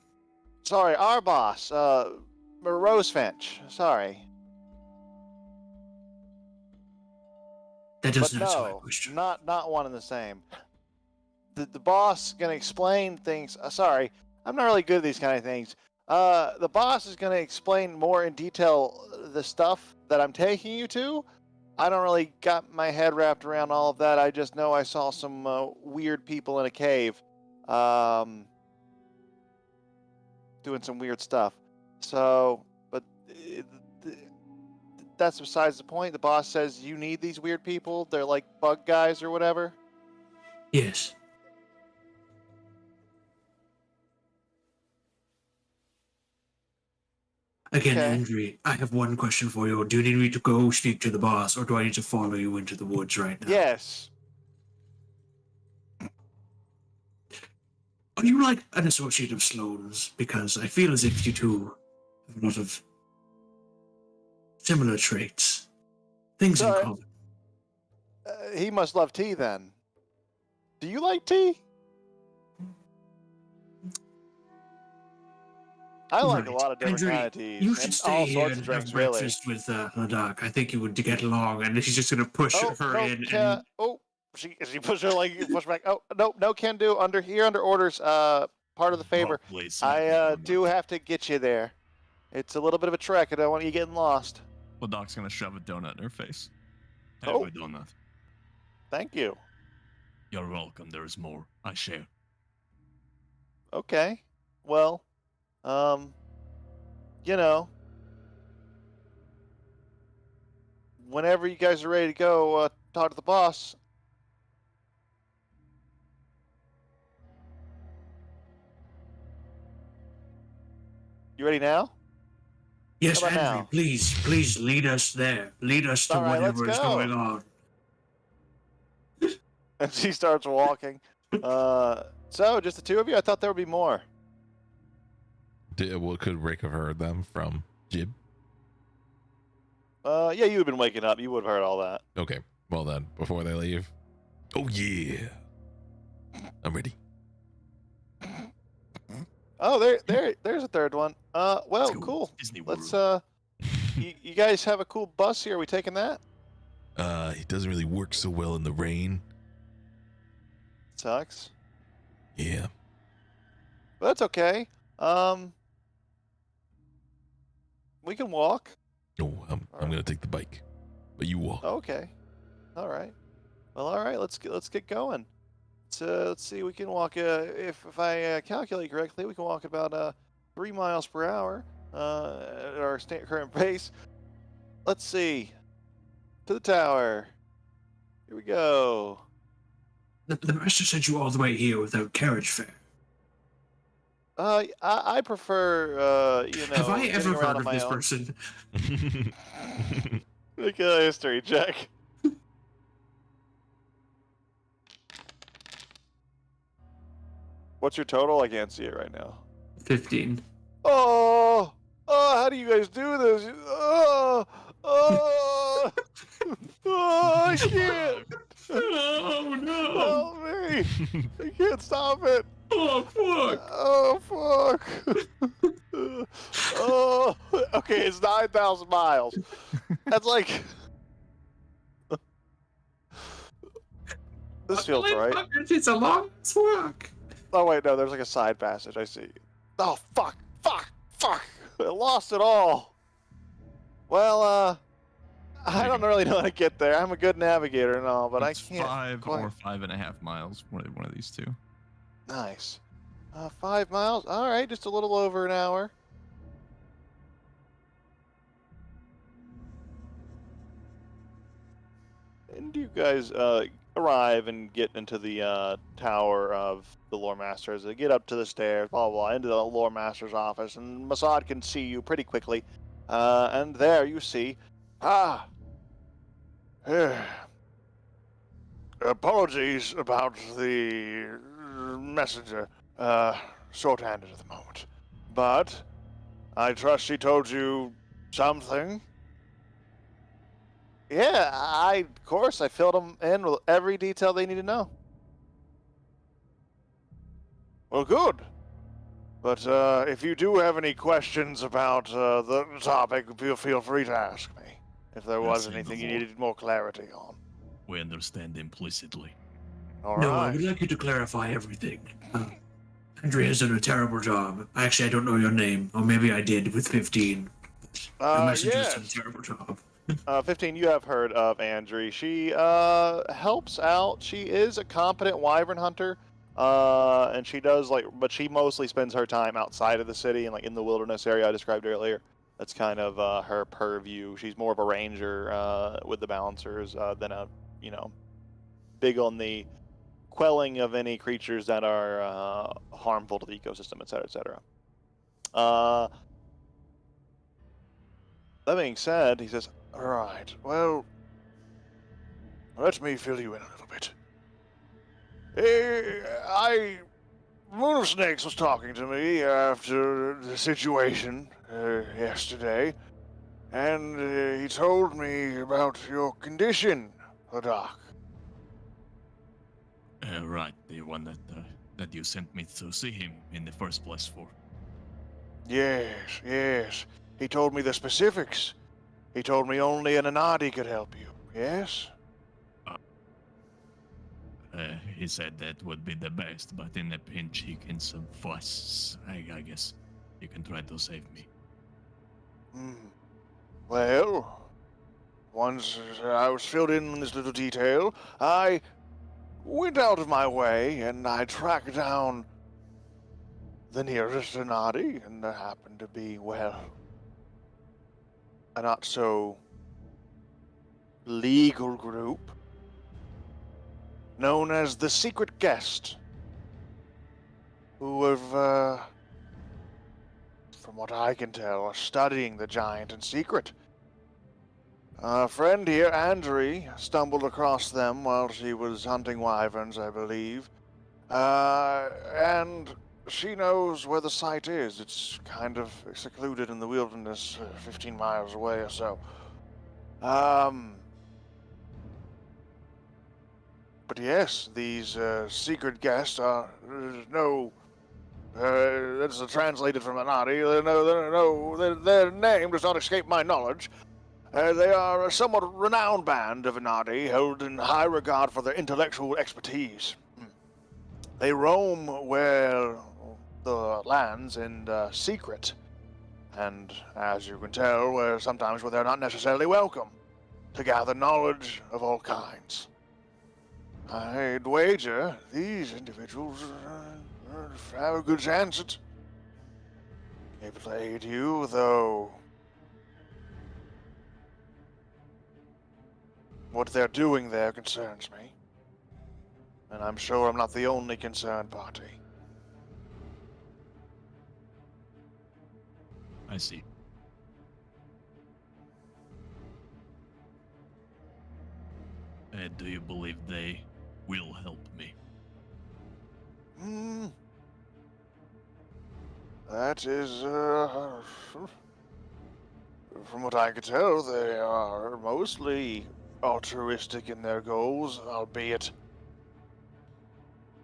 Sorry, our boss, Rosefinch. Sorry. That But doesn't answer my no, question. not one and the same. The boss is gonna explain things. Sorry, I'm not really good at these kind of things. The boss is gonna explain more in detail the stuff that I'm taking you to. I don't really got my head wrapped around all of that. I just know I saw some weird people in a cave, doing some weird stuff. So, but that's besides the point. The boss says you need these weird people. They're like bug guys or whatever. Yes. Again, Okay. Andrew, I have one question for you. Do you need me to go speak to the boss, or do I need to follow you into the woods right now? Yes. Are you like an associate of Sloane's? Because I feel as if you two have a lot of similar traits. Things in Sorry. common. He must love tea then. Do you like tea? I like a Right. lot of different Andrew, kind of teas. you should and stay all here sorts and of drinks, have really. breakfast with Hadak. I think you would get along, and she's just gonna push Oh, her no, in. can, oh, she pushed her like push back. Oh, no, no, can do. Under orders. Part of the favor. Rock, please. I do have to get you there. It's a little bit of a trek. I don't want you getting lost. Ladak's gonna shove a donut in her face. Have Oh. a donut. Thank you. You're welcome. There is more. I share. Okay. Well, you know, whenever you guys are ready to go, talk to the boss. You ready now? Yes, How about Andrew, now? please lead us there. Lead us to All right, let's whatever is go. going on. And she starts walking. So just the two of you? I thought there would be more. What could Rick have heard them from Jib? Yeah, you had been waking up. You would have heard all that. Okay. Well then, before they leave. Oh yeah. I'm ready. Oh, there's a third one. Well, Let's go. cool. Disney World. Let's you guys have a cool bus here. Are we taking that? It doesn't really work so well in the rain. Sucks. Yeah. But that's okay. We can walk. Oh, I'm gonna take the bike. But you walk. Okay. All right. Well, all right. Let's get going. Let's see. We can walk. If I calculate correctly, we can walk about 3 miles per hour at our current pace. Let's see. To the tower. Here we go. The master sent you all the way here without carriage fare. I prefer you know. Have I getting ever around heard on of my this own. person? Make a history check. What's your total? I can't see it right now. 15. Oh, how do you guys do this? Oh, I can't. Oh no! Help me! I can't stop it. Oh fuck! Oh fuck! Oh, okay, it's 9,000 miles. That's like. This feels right. It's a long walk. Oh wait, no, there's like a side passage. I see. Oh fuck! I lost it all. Well, I don't really know how to get there. I'm a good navigator and all, but It's I can't. 5 quite- or 5.5 miles. One of these two. Nice. 5 miles. All right, just a little over an hour. And you guys arrive and get into the tower of the lore masters. They get up to the stairs, blah blah, blah, into the lore master's office, and Masad can see you pretty quickly. And there you see, apologies about the messenger. Short-handed at the moment, but I trust she told you something. Yeah, of course, I filled them in with every detail they need to know. Well, good. But if you do have any questions about the topic, feel free to ask me. If there was Yes, anything you Lord. needed more clarity on. We understand implicitly. All No, I right. would like you to clarify everything. Andrea has done a terrible job. Actually, I don't know your name, or maybe I did with 15. The messenger has done a Yes. terrible job. 15, you have heard of Andri. She helps out. She is a competent wyvern hunter. And she does but she mostly spends her time outside of the city and like in the wilderness area I described earlier. That's kind of her purview. She's more of a ranger with the balancers than a, big on the quelling of any creatures that are harmful to the ecosystem, etc., etc. That being said, he says, "All right, well, let me fill you in a little bit. Moon of Snakes was talking to me after the situation yesterday, and he told me about your condition, Hadak. Right, the one that you sent me to see him in the first place for. Yes, yes. He told me the specifics. He told me only an Anadi could help you. Yes? He said that would be the best, but in a pinch he can some fuss. I guess you can try to save me. Hmm. Well, once I was filled in on this little detail, I went out of my way and I tracked down the nearest Anadi, and there happened to be, well, a not so legal group known as the Secret Guest, who have, from what I can tell, are studying the giant in secret. A friend here, Andri, stumbled across them while she was hunting wyverns, I believe. And she knows where the site is. It's kind of secluded in the wilderness, 15 miles away or so. But yes, these secret guests are that's translated from Anadi. Their name does not escape my knowledge. They are a somewhat renowned band of Anadi, held in high regard for their intellectual expertise. They roam where the lands in secret, and as you can tell, sometimes where they're not necessarily welcome, to gather knowledge of all kinds. I'd wager these individuals have a good chance at able to aid you, though what they're doing there concerns me. And I'm sure I'm not the only concerned party. I see. Do you believe they will help me? That is, from what I could tell, they are mostly altruistic in their goals, albeit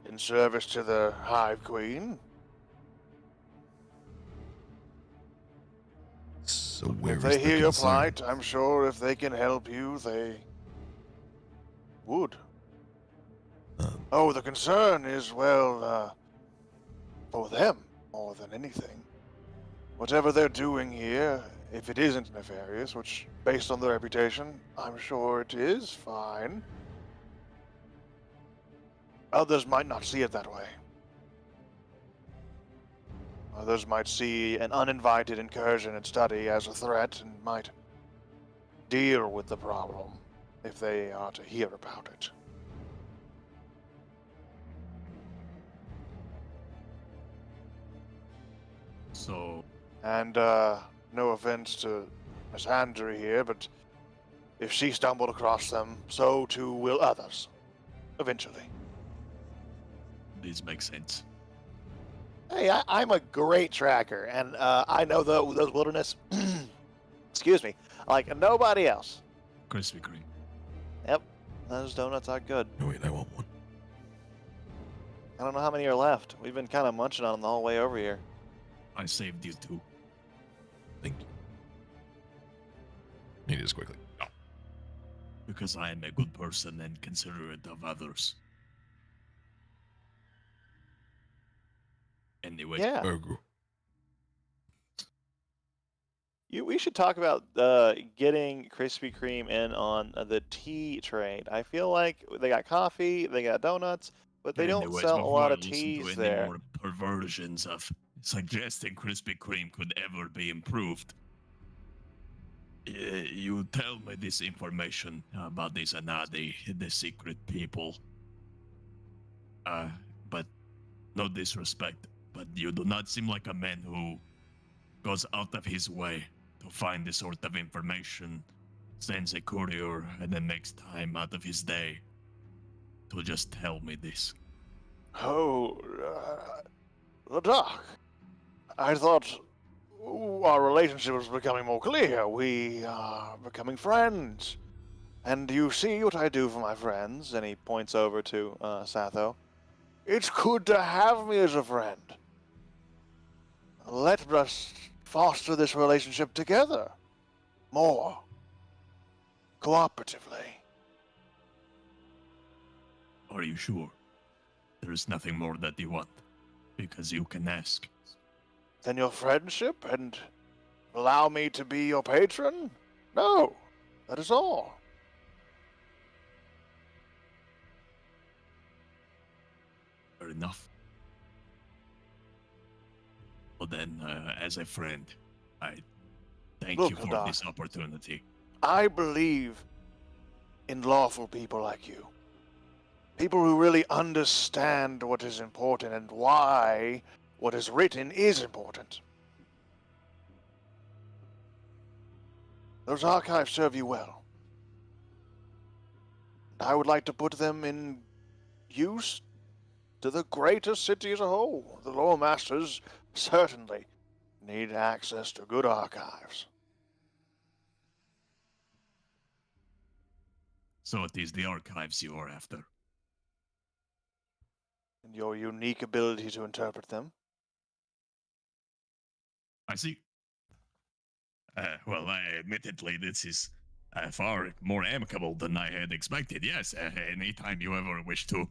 in service to the Hive Queen. So where If is they the hear your concern? plight, I'm sure if they can help you, they would. Oh, the concern is, well, for them more than anything. Whatever they're doing here, if it isn't nefarious, which, based on their reputation, I'm sure it is, fine. Others might not see it that way. Others might see an uninvited incursion in study as a threat and might deal with the problem if they are to hear about it. So, And, no offense to Miss Andrew here, but if she stumbled across them, so too will others. Eventually. this makes sense. Hey, I'm a great tracker, and I know those wilderness, excuse me, like nobody else. Krispy Kreme. Yep, those donuts are good. Oh, wait, I want one. I don't know how many are left. We've been kind of munching on them the whole way over here. I saved you too. Thank you. Eat this quickly. Oh. Because I am a good person and considerate of others. Anyway, Yeah. Burger. We should talk about getting Krispy Kreme in on the tea trade. I feel like they got coffee, they got donuts, but they don't anyways, sell a before lot I of listen teas to any there. more perversions of suggesting Krispy Kreme could ever be improved. You tell me this information about these Anadi, the secret people. But no disrespect, but you do not seem like a man who goes out of his way to find this sort of information, sends a courier, and then makes time out of his day to just tell me this. Oh, the Doc. I thought our relationship was becoming more clear. We are becoming friends. And you see what I do for my friends? And he points over to Satho. It's good to have me as a friend. let us foster this relationship together. More. Cooperatively. Are you sure? There is nothing more that you want, because you can ask. Then your friendship and allow me to be your patron? No, that is all. Fair enough. Well then, as a friend, I thank Look, you for Doc. this opportunity. I believe in lawful people like you. People who really understand what is important and why what is written is important. Those archives serve you well. I would like to put them in use to the greater city as a whole. The Lore Masters certainly need access to good archives. So it is the archives you are after. And your unique ability to interpret them. I see. Well, admittedly, this is far more amicable than I had expected. Yes, anytime you ever wish to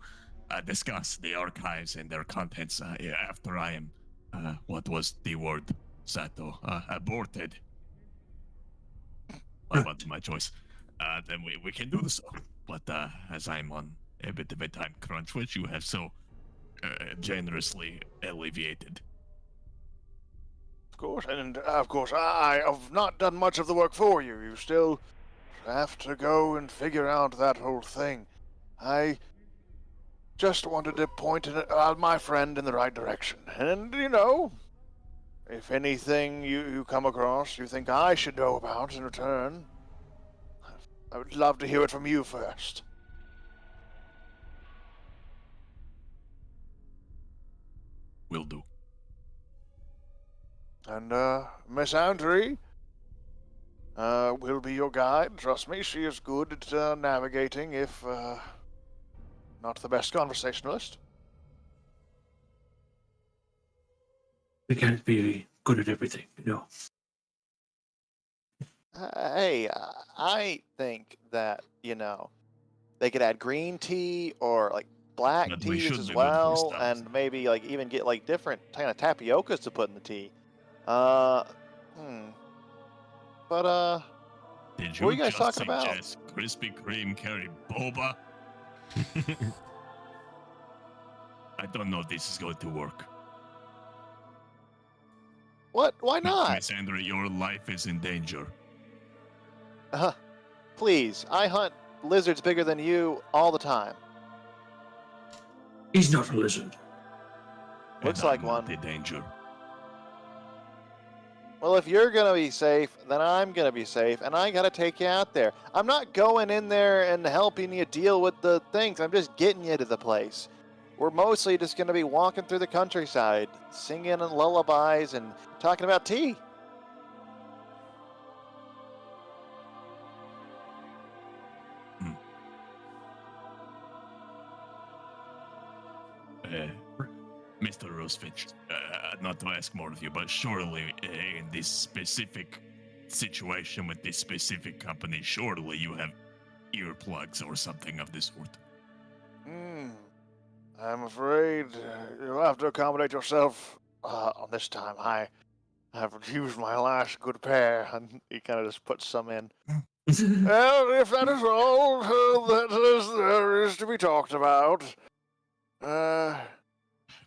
discuss the archives and their contents after I am, what was the word, Sato, aborted. But my choice. Then we can do so. But as I'm on a bit of a time crunch, which you have so generously alleviated. Of course, and of course, I have not done much of the work for you. You still have to go and figure out that whole thing. I just wanted to point my friend in the right direction. And, you know, if anything you come across you think I should know about in return, I would love to hear it from you first. Will do. And, Miss Andry will be your guide. Trust me, she is good at navigating, if not the best conversationalist. We can't be good at everything, you know. Hey, I think that, you know, they could add green tea or like black But we teas should as be good for well, stuff. and maybe like even get like different kind of tapiocas to put in the tea. But Did what you were you guys just talking about? suggest Krispy Kreme carry boba? I don't know if this is going to work. What? Why not? Miss Andrew, your life is in danger. Please, I hunt lizards bigger than you all the time. He's not a lizard. Looks And like I'm not one. in danger. Well, if you're gonna be safe, then I'm gonna be safe, and I gotta take you out there. I'm not going in there and helping you deal with the things. I'm just getting you to the place. We're mostly just gonna be walking through the countryside, singing lullabies and talking about tea. Mr. Rosefinch, not to ask more of you, but surely in this specific situation with this specific company, surely you have earplugs or something of this sort. I'm afraid you'll have to accommodate yourself on this time. I have used my last good pair, and he kind of just puts some in. Well, if that is all there is to be talked about,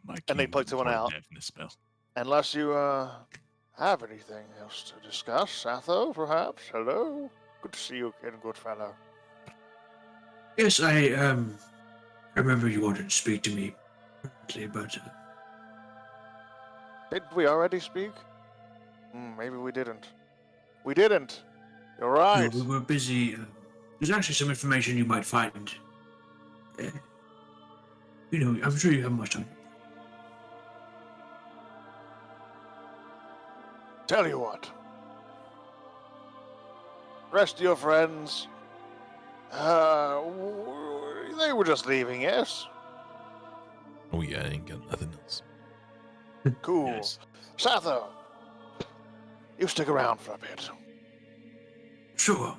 My And they king plugged would one out. deafness spell. unless you have anything else to discuss, Satho, perhaps. Hello, good to see you again, good fellow. Yes, I remember you wanted to speak to me, but Did we already speak? Maybe we didn't. We didn't. You're right. we were busy. There's actually some information you might find. You know, I'm sure you have much time. Tell you what. Rest of your friends, they were just leaving, yes? Oh yeah, I ain't got nothing else. Cool. Yes. Satho, you stick around for a bit. Sure.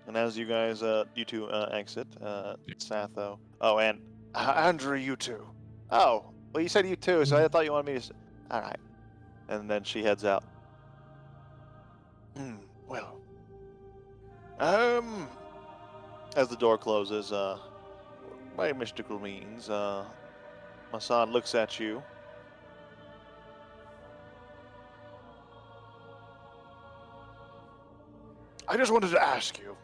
And as you guys, you two exit, Satho. Oh, and Andrew, you too. Oh, well, you said you too, so I thought you wanted me to. All right. And then she heads out. Well. As the door closes, by mystical means, Masad looks at you. I just wanted to ask you.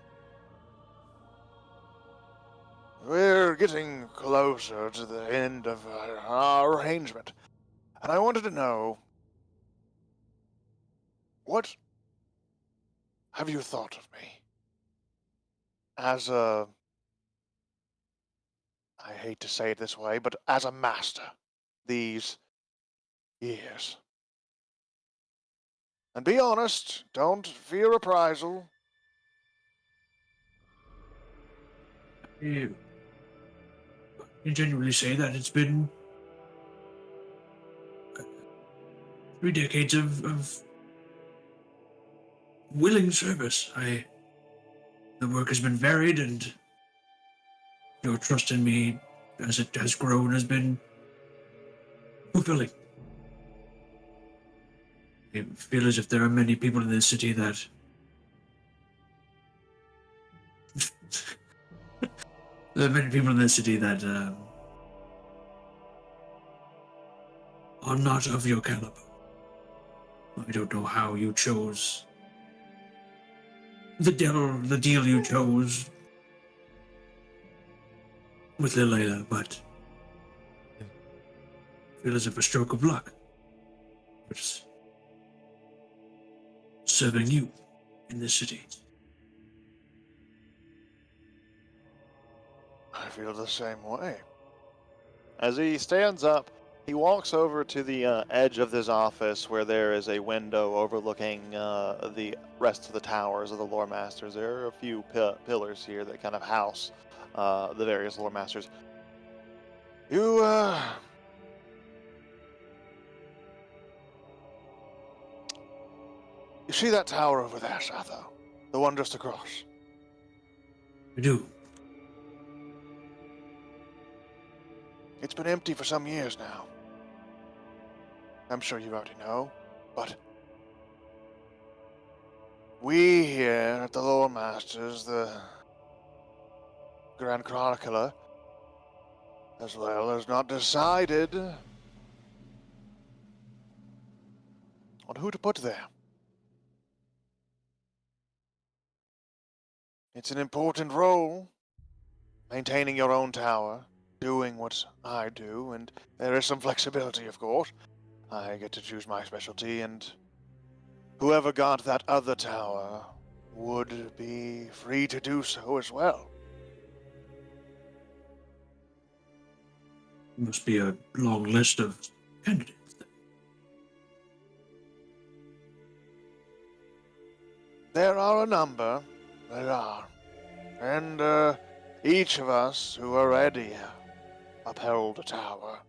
We're getting closer to the end of our arrangement, and I wanted to know, what have you thought of me? As a, I hate to say it this way, but as a master, these years. And be honest, don't fear reprisal. You genuinely say that it's been 3 decades of willing service. The work has been varied, and your trust in me as it has grown has been fulfilling. I feel as if there are many people in this city that there are many people in this city that are not of your caliber. I don't know how you chose the deal you chose with Lilela, but I feel as if a stroke of luck was serving you in this city. I feel the same way. As he stands up, he walks over to the edge of this office where there is a window overlooking the rest of the towers of the lore masters. There are a few pillars here that kind of house the various lore masters. You see that tower over there, Satho? The one just across? I do. It's been empty for some years now. I'm sure you already know, but we here at the Lore Masters, the Grand Chronicler, as well, has not decided on who to put there. It's an important role, maintaining your own tower, doing what I do, and there is some flexibility, of course. I get to choose my specialty, and whoever got that other tower would be free to do so as well. Must be a long list of candidates. There are a number, there are. And each of us who already upheld a tower,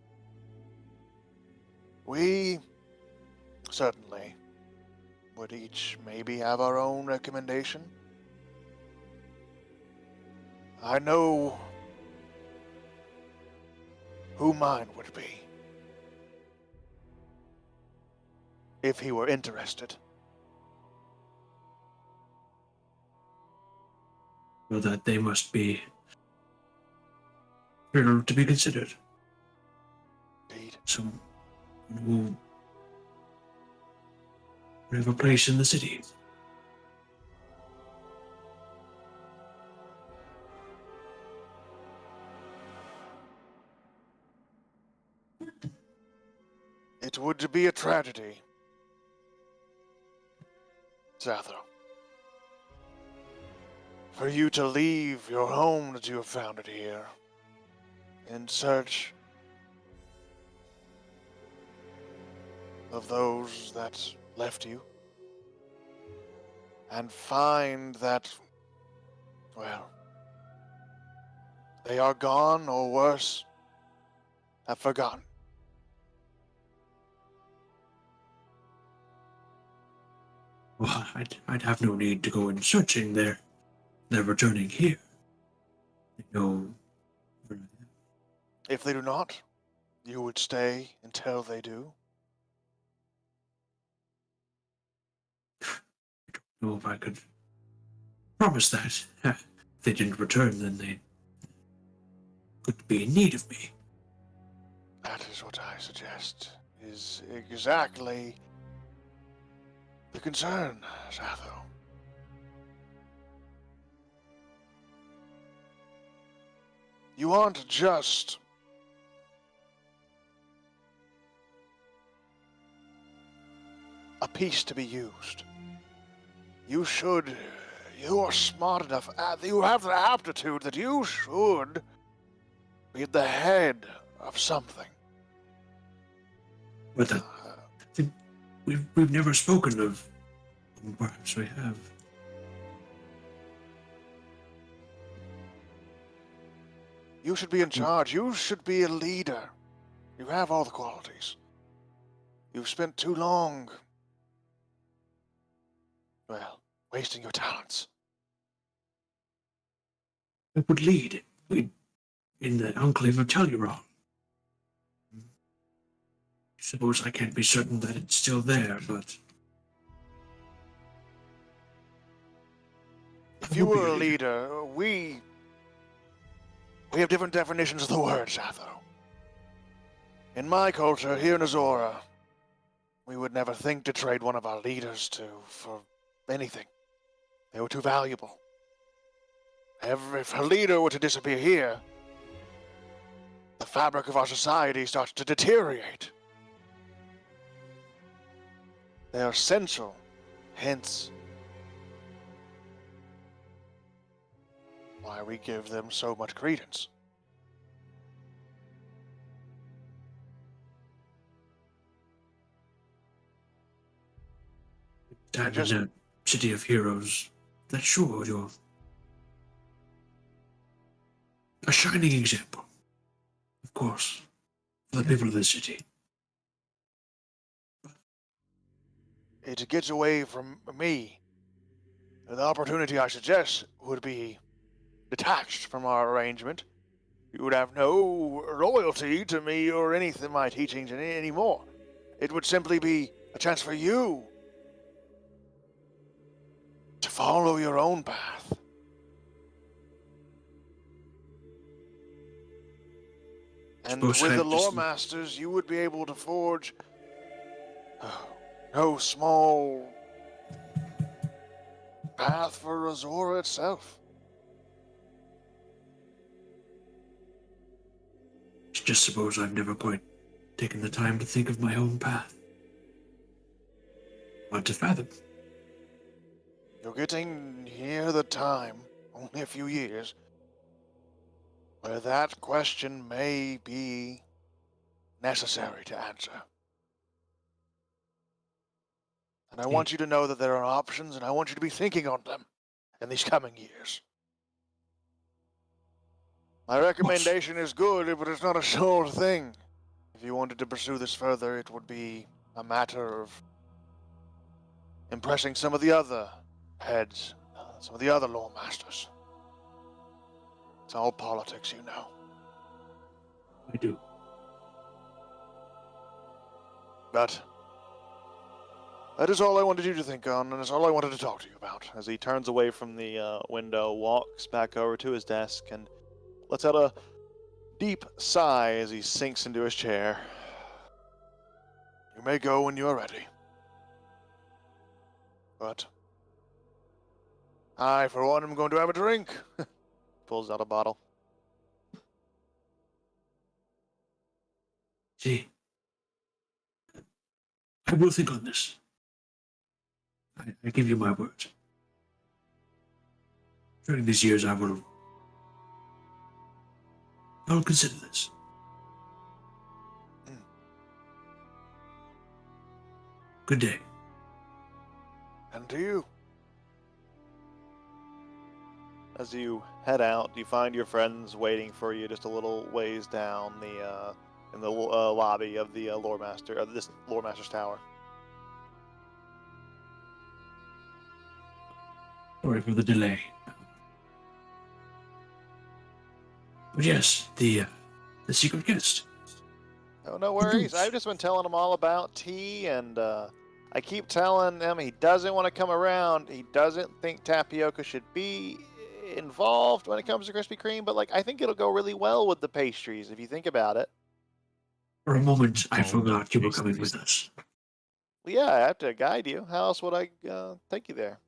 we certainly would each maybe have our own recommendation. I know who mine would be, if he were interested. So that they must be thrilled to be considered. Indeed. Someone who would have a place in the city. It would be a tragedy, Satho, for you to leave your home that you have founded here in search of those that left you, and find that, well, they are gone, or worse, have forgotten. Well, I'd have no need to go in searching. They're returning here. They know where I am. If they do not, you would stay until they do. Know if I could promise that. If they didn't return, then they could be in need of me. That is what I suggest, is exactly the concern, Satho. You aren't just a piece to be used. You are smart enough, you have the aptitude that you should be at the head of something. But we've never spoken of. Perhaps we have. You should be in charge. You should be a leader. You have all the qualities. You've spent too long, well, wasting your talents. It would lead. In the enclave of Taluron. I suppose I can't be certain that it's still there, but If you were a leader, we have different definitions of the word, Satho. In my culture, here in Azora, we would never think to trade one of our leaders for anything. They were too valuable. If a leader were to disappear here, the fabric of our society starts to deteriorate. They are essential, hence why we give them so much credence. that in a city of heroes, that's sure you're a shining example, of course, for the people of the city. It gets away from me. The opportunity I suggest would be detached from our arrangement. You would have no loyalty to me or anything, my teachings anymore. It would simply be a chance for you to follow your own path. And with Suppose I the just- lore masters, you would be able to forge no small path for Azora itself. Just suppose I've never quite taken the time to think of my own path. Hard to fathom. You're getting near the time, only a few years, where that question may be necessary to answer. And I want you to know that there are options, and I want you to be thinking on them in these coming years. My recommendation is good, but it's not a sure thing. If you wanted to pursue this further, it would be a matter of impressing some of the other heads, some of the other lore masters. It's all politics, you know. I do. But that is all I wanted you to think on, and it's all I wanted to talk to you about. As he turns away from the window, walks back over to his desk, and lets out a deep sigh as he sinks into his chair. You may go when you are ready. But I, for one, am going to have a drink. Pulls out a bottle. See, I will think on this. I give you my word. During these years, I will consider this. Good day. And to you. As you head out, you find your friends waiting for you just a little ways down the in the lobby of the lore master of this lore master's tower. Sorry for the delay. But yes, the secret guest. Oh, no worries. I've just been telling him all about tea, and I keep telling him he doesn't want to come around. He doesn't think tapioca should be involved when it comes to Krispy Kreme, but like I think it'll go really well with the pastries if you think about it. For a moment, I Oh, forgot you were coming pastries. with us. Well, yeah, I have to guide you. How else would I take you there?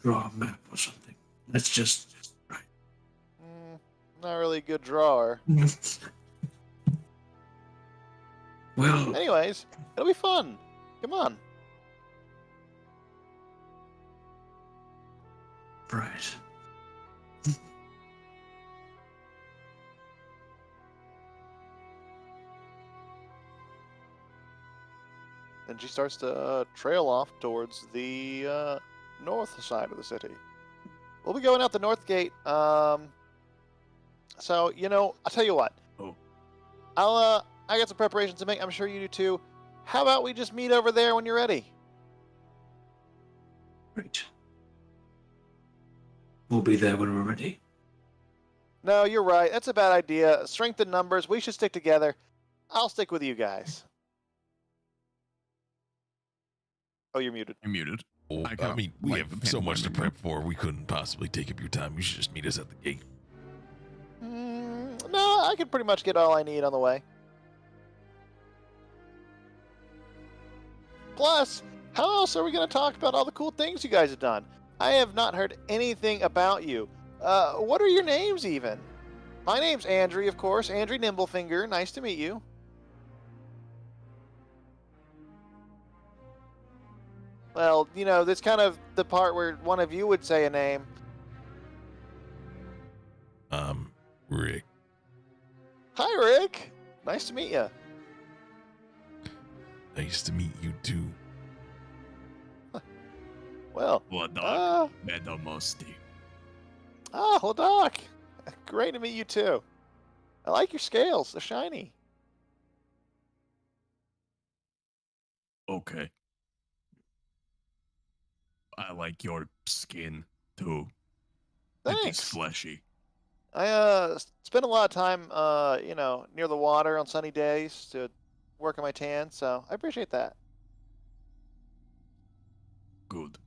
Draw a map or something. Let's just. Not really a good drawer. Well, Anyways, it'll be fun. Come on. right. And she starts to trail off towards the north side of the city. We'll be going out the north gate. So I'll tell you what. Oh. I got some preparations to make. I'm sure you do too. How about we just meet over there when you're ready? Great. We'll be there when we're ready. No, you're right. That's a bad idea. Strength in numbers. We should stick together. I'll stick with you guys. Oh, you're muted. You're muted. Oh, I I can't mean, we light have the so much to pandemonium. prep for. We couldn't possibly take up your time. You should just meet us at the gate. No, I can pretty much get all I need on the way. Plus, how else are we going to talk about all the cool things you guys have done? I have not heard anything about you. What are your names even? My name's Andrew, of course. Andrew Nimblefinger. Nice to meet you. Well, that's kind of the part where one of you would say a name. Rick. Hi, Rick. Nice to meet you. Nice to meet you too. Well, What dog? ah, Meadow Musty. well, Doc. Great to meet you too. I like your scales. They're shiny. Okay. I like your skin too. It is Thanks. fleshy. I spend a lot of time, near the water on sunny days to work on my tan, so I appreciate that. Good.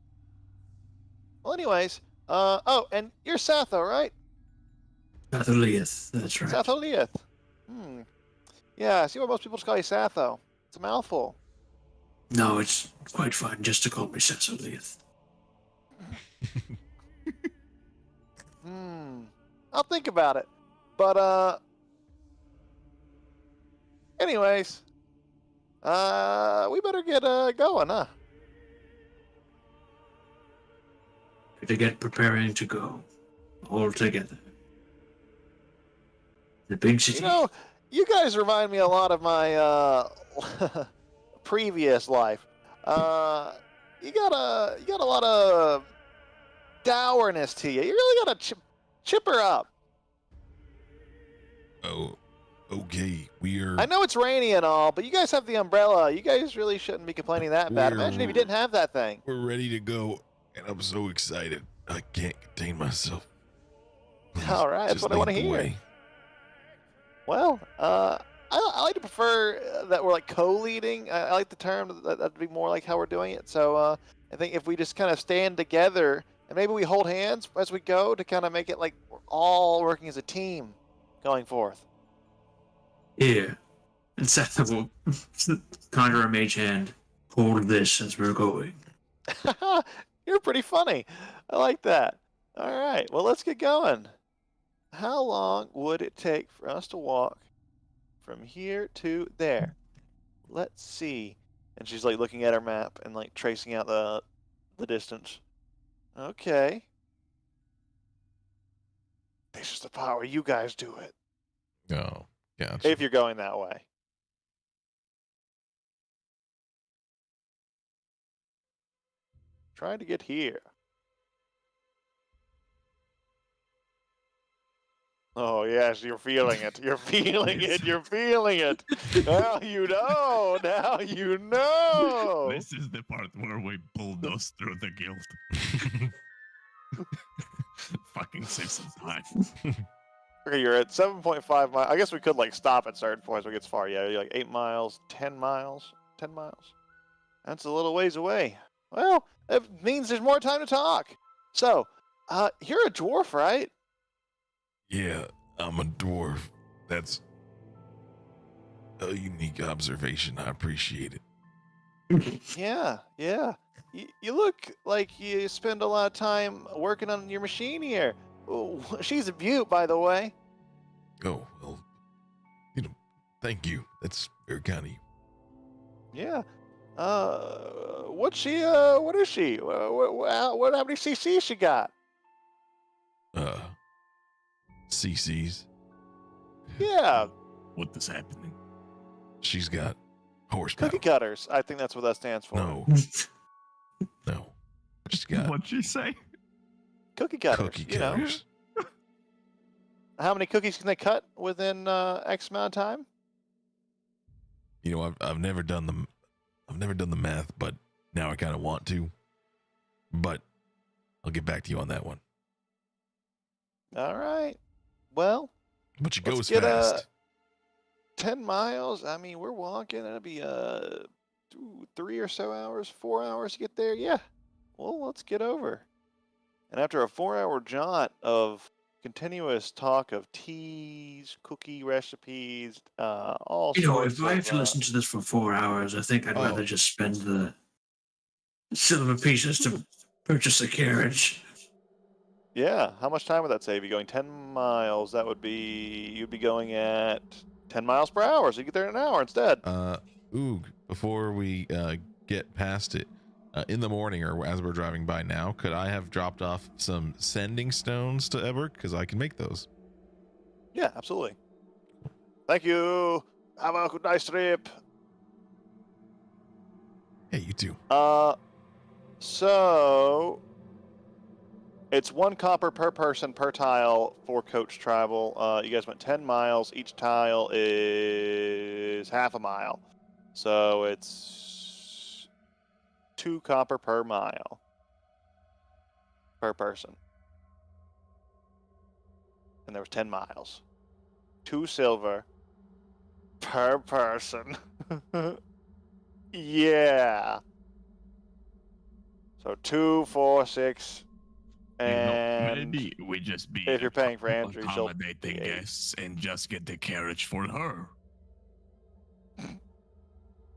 Well, anyways, oh, and you're Satho, right? Atholiath, that's right. Satho Leith. Yeah, I see why most people just call you Satho. It's a mouthful. No, it's quite fine just to call me Atholiath. I'll think about it. But, anyways, we better get, going, huh? To get preparing to go. All together. The big city. You guys remind me a lot of my, previous life. You got a lot of dourness to you. You really gotta chip her up. Oh, okay. We're I know it's rainy and all, but you guys have the umbrella. You guys really shouldn't be complaining that bad. We're- Imagine if you didn't have that thing. we're ready to go, and I'm so excited. I can't contain myself. Please, All right, that's just what I want to lead the hear. way. Well, I like to prefer that we're like co-leading. I like the term that'd be more like how we're doing it. So I think if we just kind of stand together and maybe we hold hands as we go to kind of make it like we're all working as a team going forth. Here. And Seth will conjure a mage hand. Hold this as we're going. You're pretty funny. I like that. All right, well, let's get going. How long would it take for us to walk from here to there? Let's see. And she's like looking at her map and like tracing out the distance. Okay. This is the part where you guys do it. Oh, gotcha. If you're going that way. Trying to get here. Oh yes, you're feeling it. You're feeling it. You're feeling it. Now you know. Now you know. This is the part where we bulldoze through the guild. Fucking save some time. Okay, you're at 7.5 miles. I guess we could like stop at certain points when it gets far. Yeah, you're like 8 miles, 10 miles, 10 miles. That's a little ways away. Well, it means there's more time to talk. So, you're a dwarf, right? Yeah, I'm a dwarf. That's a unique observation. I appreciate it. Yeah, yeah. You look like you spend a lot of time working on your machine here. Ooh, she's a beaut, by the way. Oh, well, thank you. That's very kind of you. Yeah. What's she? What is she? What? How many CCs she got? CC's. Yeah, What is happening? She's got horsepower. cookie cutters. I think that's what that stands for. No. No. She's got What'd she say? Cookie cutters. cookie You know, cutters. how many cookies can they cut within X amount of time? I've never done the math, but now I kind of want to. But I'll get back to you on that one. All right. Well, But she let's goes get, fast. 10 miles. I mean, we're walking. It'll be 3 or so hours, 4 hours to get there. Yeah. Well, let's get over. And after a 4-hour jaunt of continuous talk of teas, cookie recipes, all You know, sorts if I have of, to listen to this for 4 hours, I think I'd Oh. rather just spend the silver pieces to purchase a carriage. Yeah, how much time would that save you going 10 miles? That would be, you'd be going at 10 miles per hour, so you get there in an hour instead. Oog, before we get past it, in the morning or as we're driving by now, could I have dropped off some sending stones to Eberk? Because I can make those. Yeah, absolutely. Thank you. Have a nice trip. Hey, you too. So it's 1 copper per person per tile for coach travel. You guys went 10 miles. Each tile is half a mile. So it's 2 copper per mile per person. And there was 10 miles. 2 silver per person. Yeah. So 2, 4, 6, and maybe we just be if you're paying for entry, she'll accommodating be 8. guests and just get the carriage for her.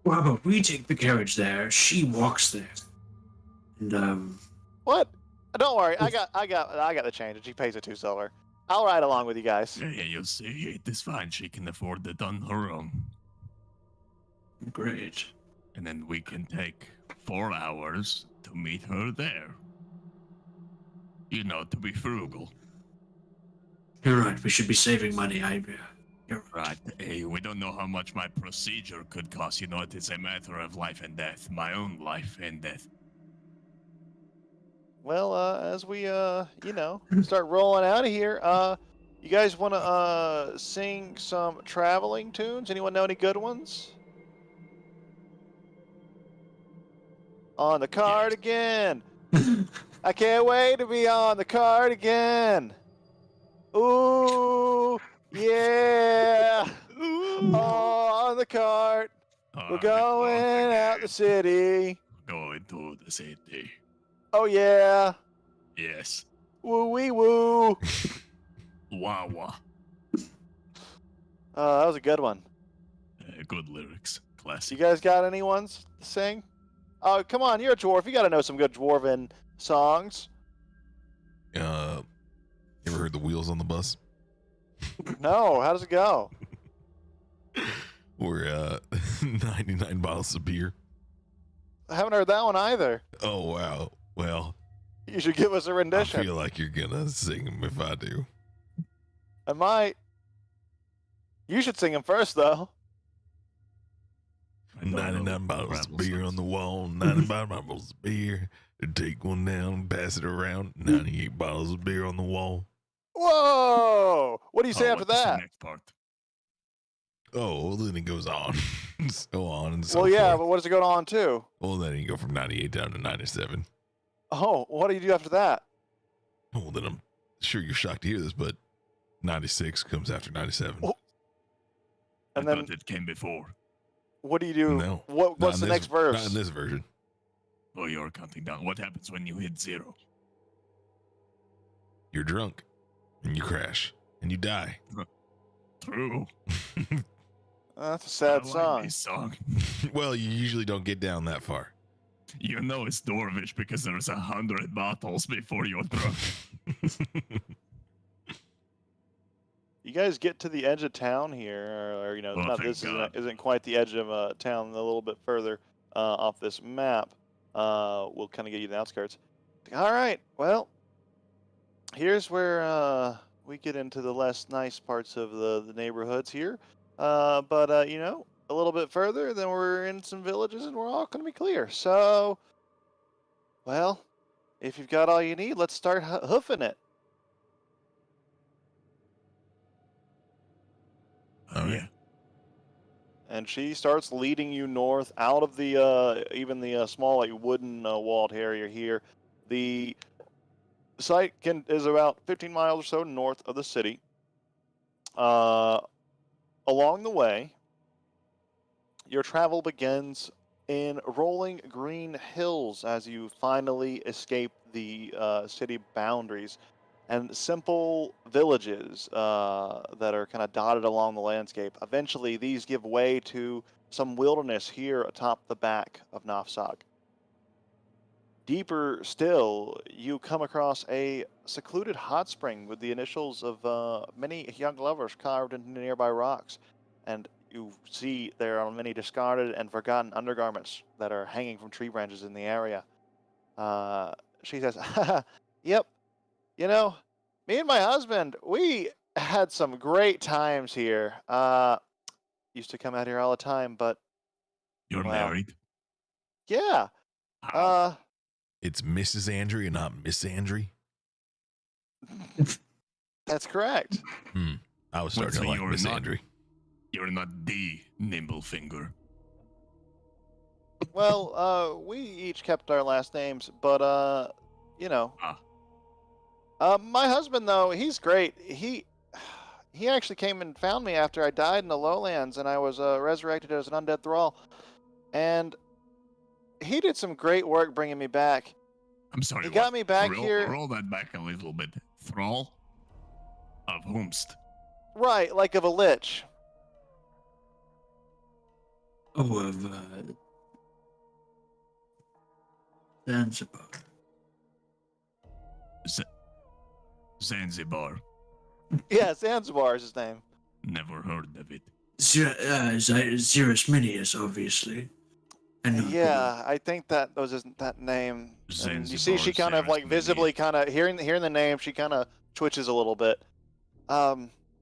Well, how about we take the carriage there? She walks there, and What? Don't worry, I got the change, and she pays it 2 silver. I'll ride along with you guys. Yeah, you see, it is fine. She can afford it on her own. great. And then we can take 4 hours to meet her there. You know, to be frugal. You're right. We should be saving money. You're right. Right. Hey, we don't know how much my procedure could cost. You know, it is a matter of life and death. My own life and death. Well, as we start rolling out of here, you guys want to sing some traveling tunes? Anyone know any good ones? On the cardigan. I can't wait to be on the cardigan. Ooh, yeah. Oh, on the cart. We're going out the city. Going to the city. Oh, yeah. Yes. Woo wee woo. Wawa. That was a good one. Good lyrics. You Classic. guys got any ones to sing? Oh, come on, you're a dwarf. You got to know some good dwarven songs. You ever heard the wheels on the bus? No, how does it go? Or 99 bottles of beer? I haven't heard that one either. Oh, wow. Well, You should give us a I rendition. feel like you're gonna sing them if I do. I might. You should sing them first, though. I don't know 99 bottles of Ramble beer songs. on the wall, 99 bottles of beer. Take one down, pass it around. 98 bottles of beer on the wall. Whoa! What do you say Oh, after what is the that? next part? Oh, well, then it goes on. So on and so Well, yeah, forth. but what does it go on to? Well, then you go from 98 down to 97. Oh, what do you do after that? Well, then I'm sure you're shocked to hear this, but 96 comes after 97. Oh, I And then thought it came before. what do you do? No. What's Not the in next this- Not verse? in this version. Oh, you're counting down. What happens when you hit 0? You're drunk and you crash and you die. True. That's a sad I like song. this song. Well, you usually don't get down that far. You know it's Dorvish because there's 100 bottles before you're drunk. You guys get to the edge of town here, or you know, Oh, not thank this God. isn't quite the edge of town. A little bit further off this map, we'll kind of get you the outskirts. All right, well, here's where we get into the less nice parts of the neighborhoods here. But you know, a little bit further, then we're in some villages, and we're all going to be clear. So, well, if you've got all you need, let's start hoofing it. Oh, yeah. And she starts leading you north out of the even the small like wooden walled area here. The site is about 15 miles or so north of the city. Along the way, your travel begins in rolling green hills as you finally escape the city boundaries, and simple villages that are kind of dotted along the landscape. Eventually, these give way to some wilderness here atop the back of Nafsag. Deeper still, you come across a secluded hot spring with the initials of many young lovers carved into nearby rocks, and you see there are many discarded and forgotten undergarments that are hanging from tree branches in the area. She says, "Yep, you know, me and my husband, we had some great times here. Used to come out here all the time, but You're Wow. married? yeah, How? It's Mrs. Andry, not Miss Andry. that's correct. I was Wait, starting to so like you're Miss not- Andry. You're not the nimble finger. Well, we each kept our last names, but you know. My husband though, he's great. He actually came and found me after I died in the lowlands, and I was resurrected as an undead thrall, and he did some great work bringing me back. I'm sorry. He got what? me back roll, here. Roll that back a little bit. Thrall? Of whomst? Right, like of a lich. Oh, of Zanzibar. Zanzibar. Yeah, Zanzibar is his name. Never heard of it. Xerus Minius, obviously. And Yeah, I think that was that name. And you see, she Zanzibar, kind of like Xerus visibly, kind of hearing the name, she kind of twitches a little bit.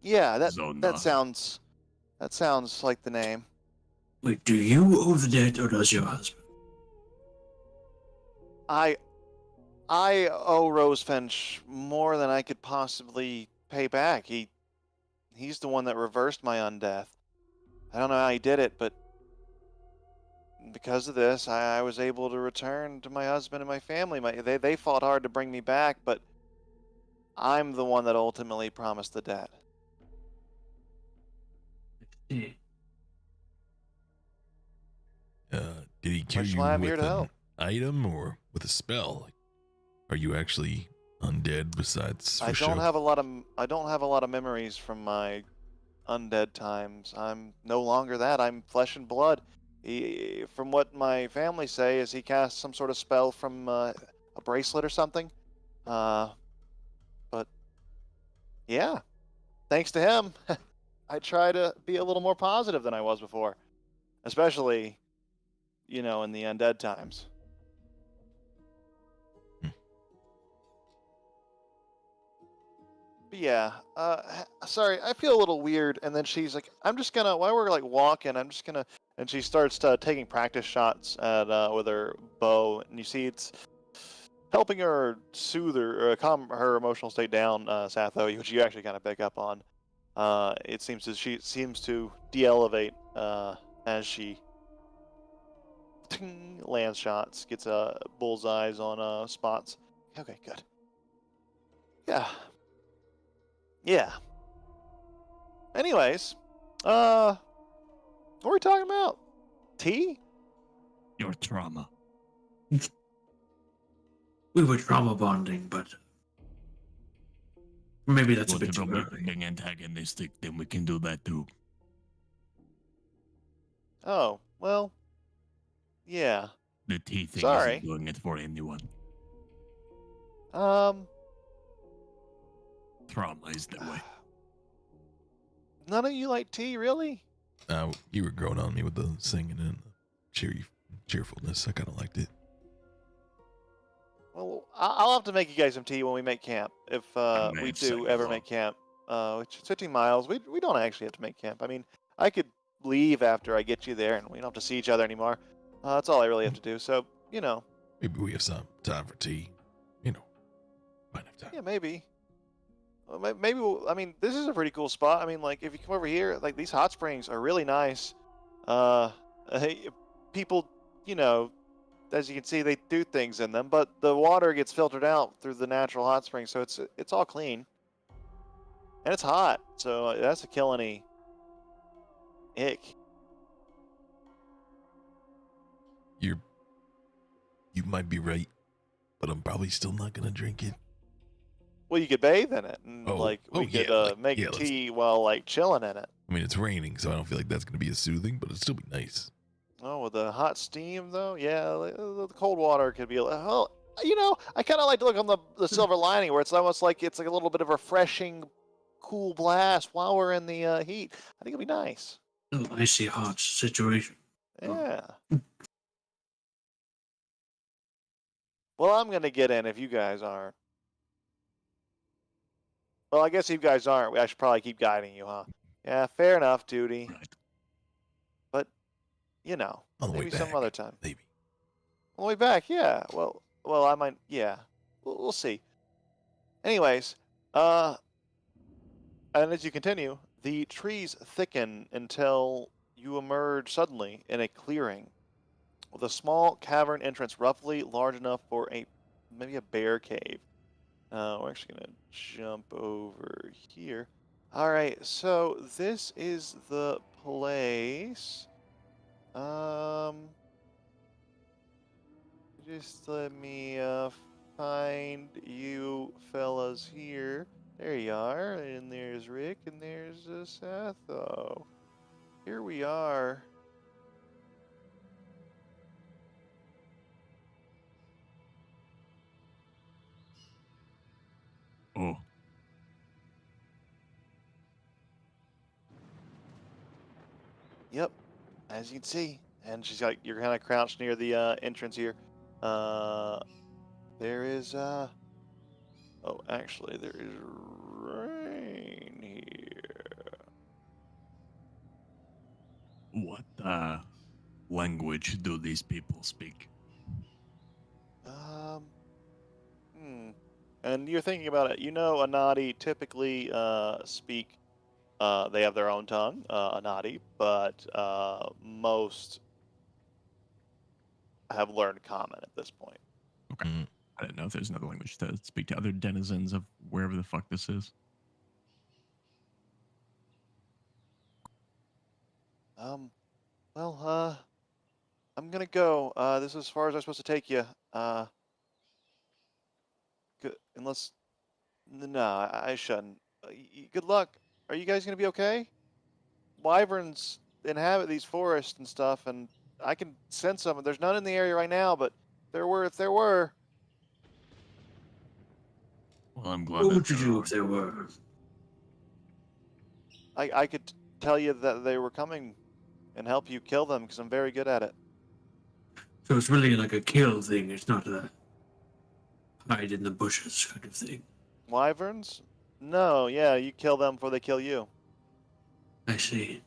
Yeah, that Zona. sounds like the name. wait, do you owe the debt, or does your husband? I owe Rosefinch more than I could possibly pay back. He's the one that reversed my undeath. I don't know how he did it, but because of this, I was able to return to my husband and my family. They fought hard to bring me back, but I'm the one that ultimately promised the debt. Yeah. Did he cure Which is you why I'm with here to an help. item or with a spell? Like, are you actually undead besides for I show? don't have a lot of memories from my undead times. I'm no longer that. I'm flesh and blood. From what my family say, is he cast some sort of spell from a bracelet or something. But yeah, thanks to him, I try to be a little more positive than I was before, especially, you know, in the undead times. But yeah, sorry, I feel a little weird. And then she's like, I'm just gonna, while we're like walking, I'm just gonna, and she starts taking practice shots at with her bow, and you see it's helping her soothe her, calm her emotional state down, Satho, which you actually kind of pick up on. It seems as she seems to de-elevate as she lands shots, gets bullseyes on spots. Okay, good. Yeah. Yeah. Anyways, what are we talking about? Tea? Your trauma. We were trauma bonding, but maybe that's a Want bit to too be early. being antagonistic, then we can do that too. Oh, well, yeah. The tea thing Sorry. isn't doing it for anyone. Um, Trauma is the way. none of you like tea, really? You were growing on me with the singing and the cheerfulness. I kind of liked it. Well, I'll have to make you guys some tea when we make camp, if may we have sang do ever along. make camp. Which is 15 miles. We don't actually have to make camp. I mean, I could leave after I get you there, and we don't have to see each other anymore. That's all I really have to do. So, you know, Maybe we have some time for tea. You know, might have time. yeah, maybe. Maybe I mean, this is a pretty cool spot. I mean, like, if you come over here, like, these hot springs are really nice. Hey, people, you know, as you can see, they do things in them, but the water gets filtered out through the natural hot spring, so it's all clean. And it's hot, so that's a kill any ick. You might be right, but I'm probably still not gonna drink it. Well, you could bathe in it, and Oh, like we yeah, could like, make yeah, let's- tea while like chilling in it. I mean, it's raining, so I don't feel like that's gonna be as soothing, but it'd still be nice. Oh, with the hot steam though, yeah, the cold water could be. Well, you know, I kind of like to look on the silver lining, where it's almost like it's like a little bit of refreshing, cool blast while we're in the heat. I think it'd be nice. Little icy hot situation. Yeah. Well, I'm gonna get in if you guys aren't. Well, I guess if you guys aren't, I should probably keep guiding you, huh? Yeah, fair enough, duty. Right. But, you know, On the way maybe back, some other time. maybe. On the way back, yeah. Well, I might. Yeah, we'll see. Anyways, and as you continue, the trees thicken until you emerge suddenly in a clearing with a small cavern entrance, roughly large enough for maybe a bear cave. We're actually gonna jump over here. All right, so this is the place. Just let me find you fellas here. There you are, and there's Rick, and there's Satho. Here we are. Oh, Yep, as you can see, and you're kind of crouched near the entrance here. There is oh, actually, there is rain here. what language do these people speak? And you're thinking about it. You know, Anadi typically speak. They have their own tongue, Anadi, but most have learned Common at this point. Okay. Mm. I didn't know if there's another language to speak to other denizens of wherever the fuck this is. Well, I'm gonna go. This is as far as I'm supposed to take you. Unless, no, I shouldn't. Good luck. Are you guys gonna be okay? Wyverns inhabit these forests and stuff, and I can sense them. There's none in the area right now, but if there were. Well, I'm glad What that would you do if there were? I could tell you that they were coming and help you kill them because I'm very good at it. So it's really like a kill thing. It's not a hide in the bushes kind of thing. Wyverns? No, yeah, you kill them before they kill you. I see.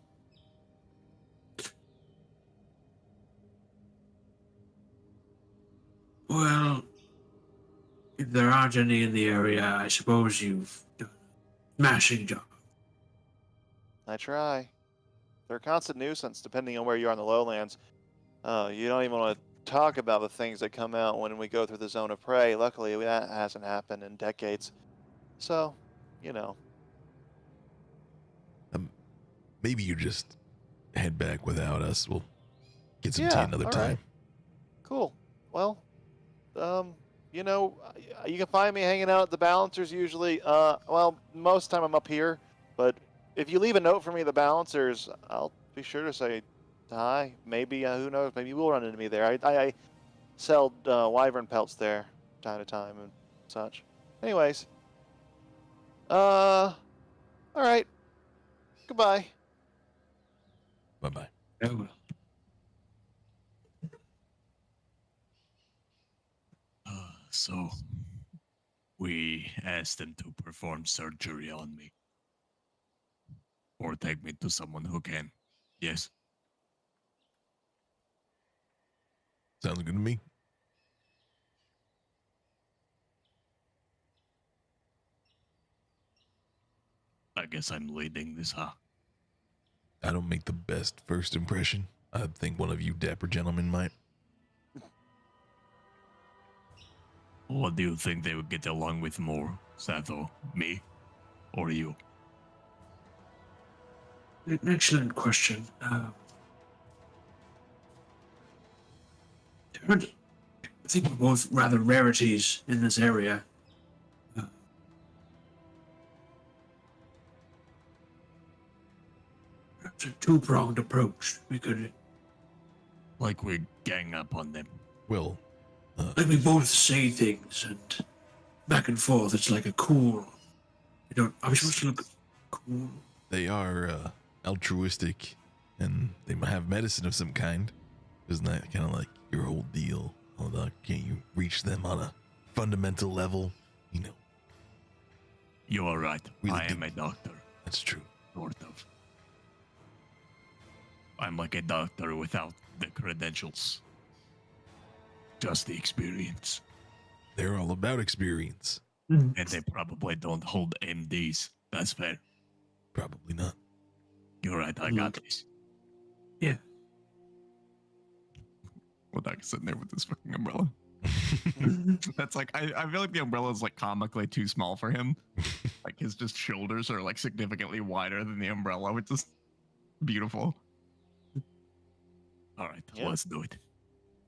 Well, if there aren't any in the area, I suppose you've done a smashing job. I try. They're a constant nuisance depending on where you are in the lowlands. You don't even want to talk about the things that come out when we go through the zone of prey. Luckily, that hasn't happened in decades. So, you know. Maybe you just head back without us. We'll get some tea Yeah, another all time. right. Cool. Well, you know, you can find me hanging out at the Balancers usually. Well, most of the time I'm up here, but if you leave a note for me at the Balancers, I'll be sure to say hi. Maybe, who knows, maybe you will run into me there. I sell wyvern pelts there time to time and such. Anyways, all right. Goodbye. Bye-bye. Oh, well. So, we asked them to perform surgery on me. Or take me to someone who can. Yes? Sounds good to me. I guess I'm leading this, huh? I don't make the best first impression. I think one of you dapper gentlemen might. What do you think they would get along with more, Satho? Me? Or you? An excellent question. I think we're both rather rarities in this area. Perhaps a two-pronged approach. We could, Like we gang up on them. Well, like, we both say things and back and forth. It's like a cool. You don't. Are we supposed to look cool? they are altruistic, and they might have medicine of some kind. Isn't that kind of like your whole deal? Although, can't you reach them on a fundamental level? You know, You are right. Really I am do. a doctor, that's true. sort of. I'm like a doctor without the credentials. Just the experience. They're all about experience. And they probably don't hold MDs. That's fair. Probably not. You're right, I got this. Yeah. Well, Doc is sitting there with this fucking umbrella. That's like I feel like the umbrella is like comically too small for him. Like his just shoulders are like significantly wider than the umbrella, which is beautiful. All right, Yeah. let's do it.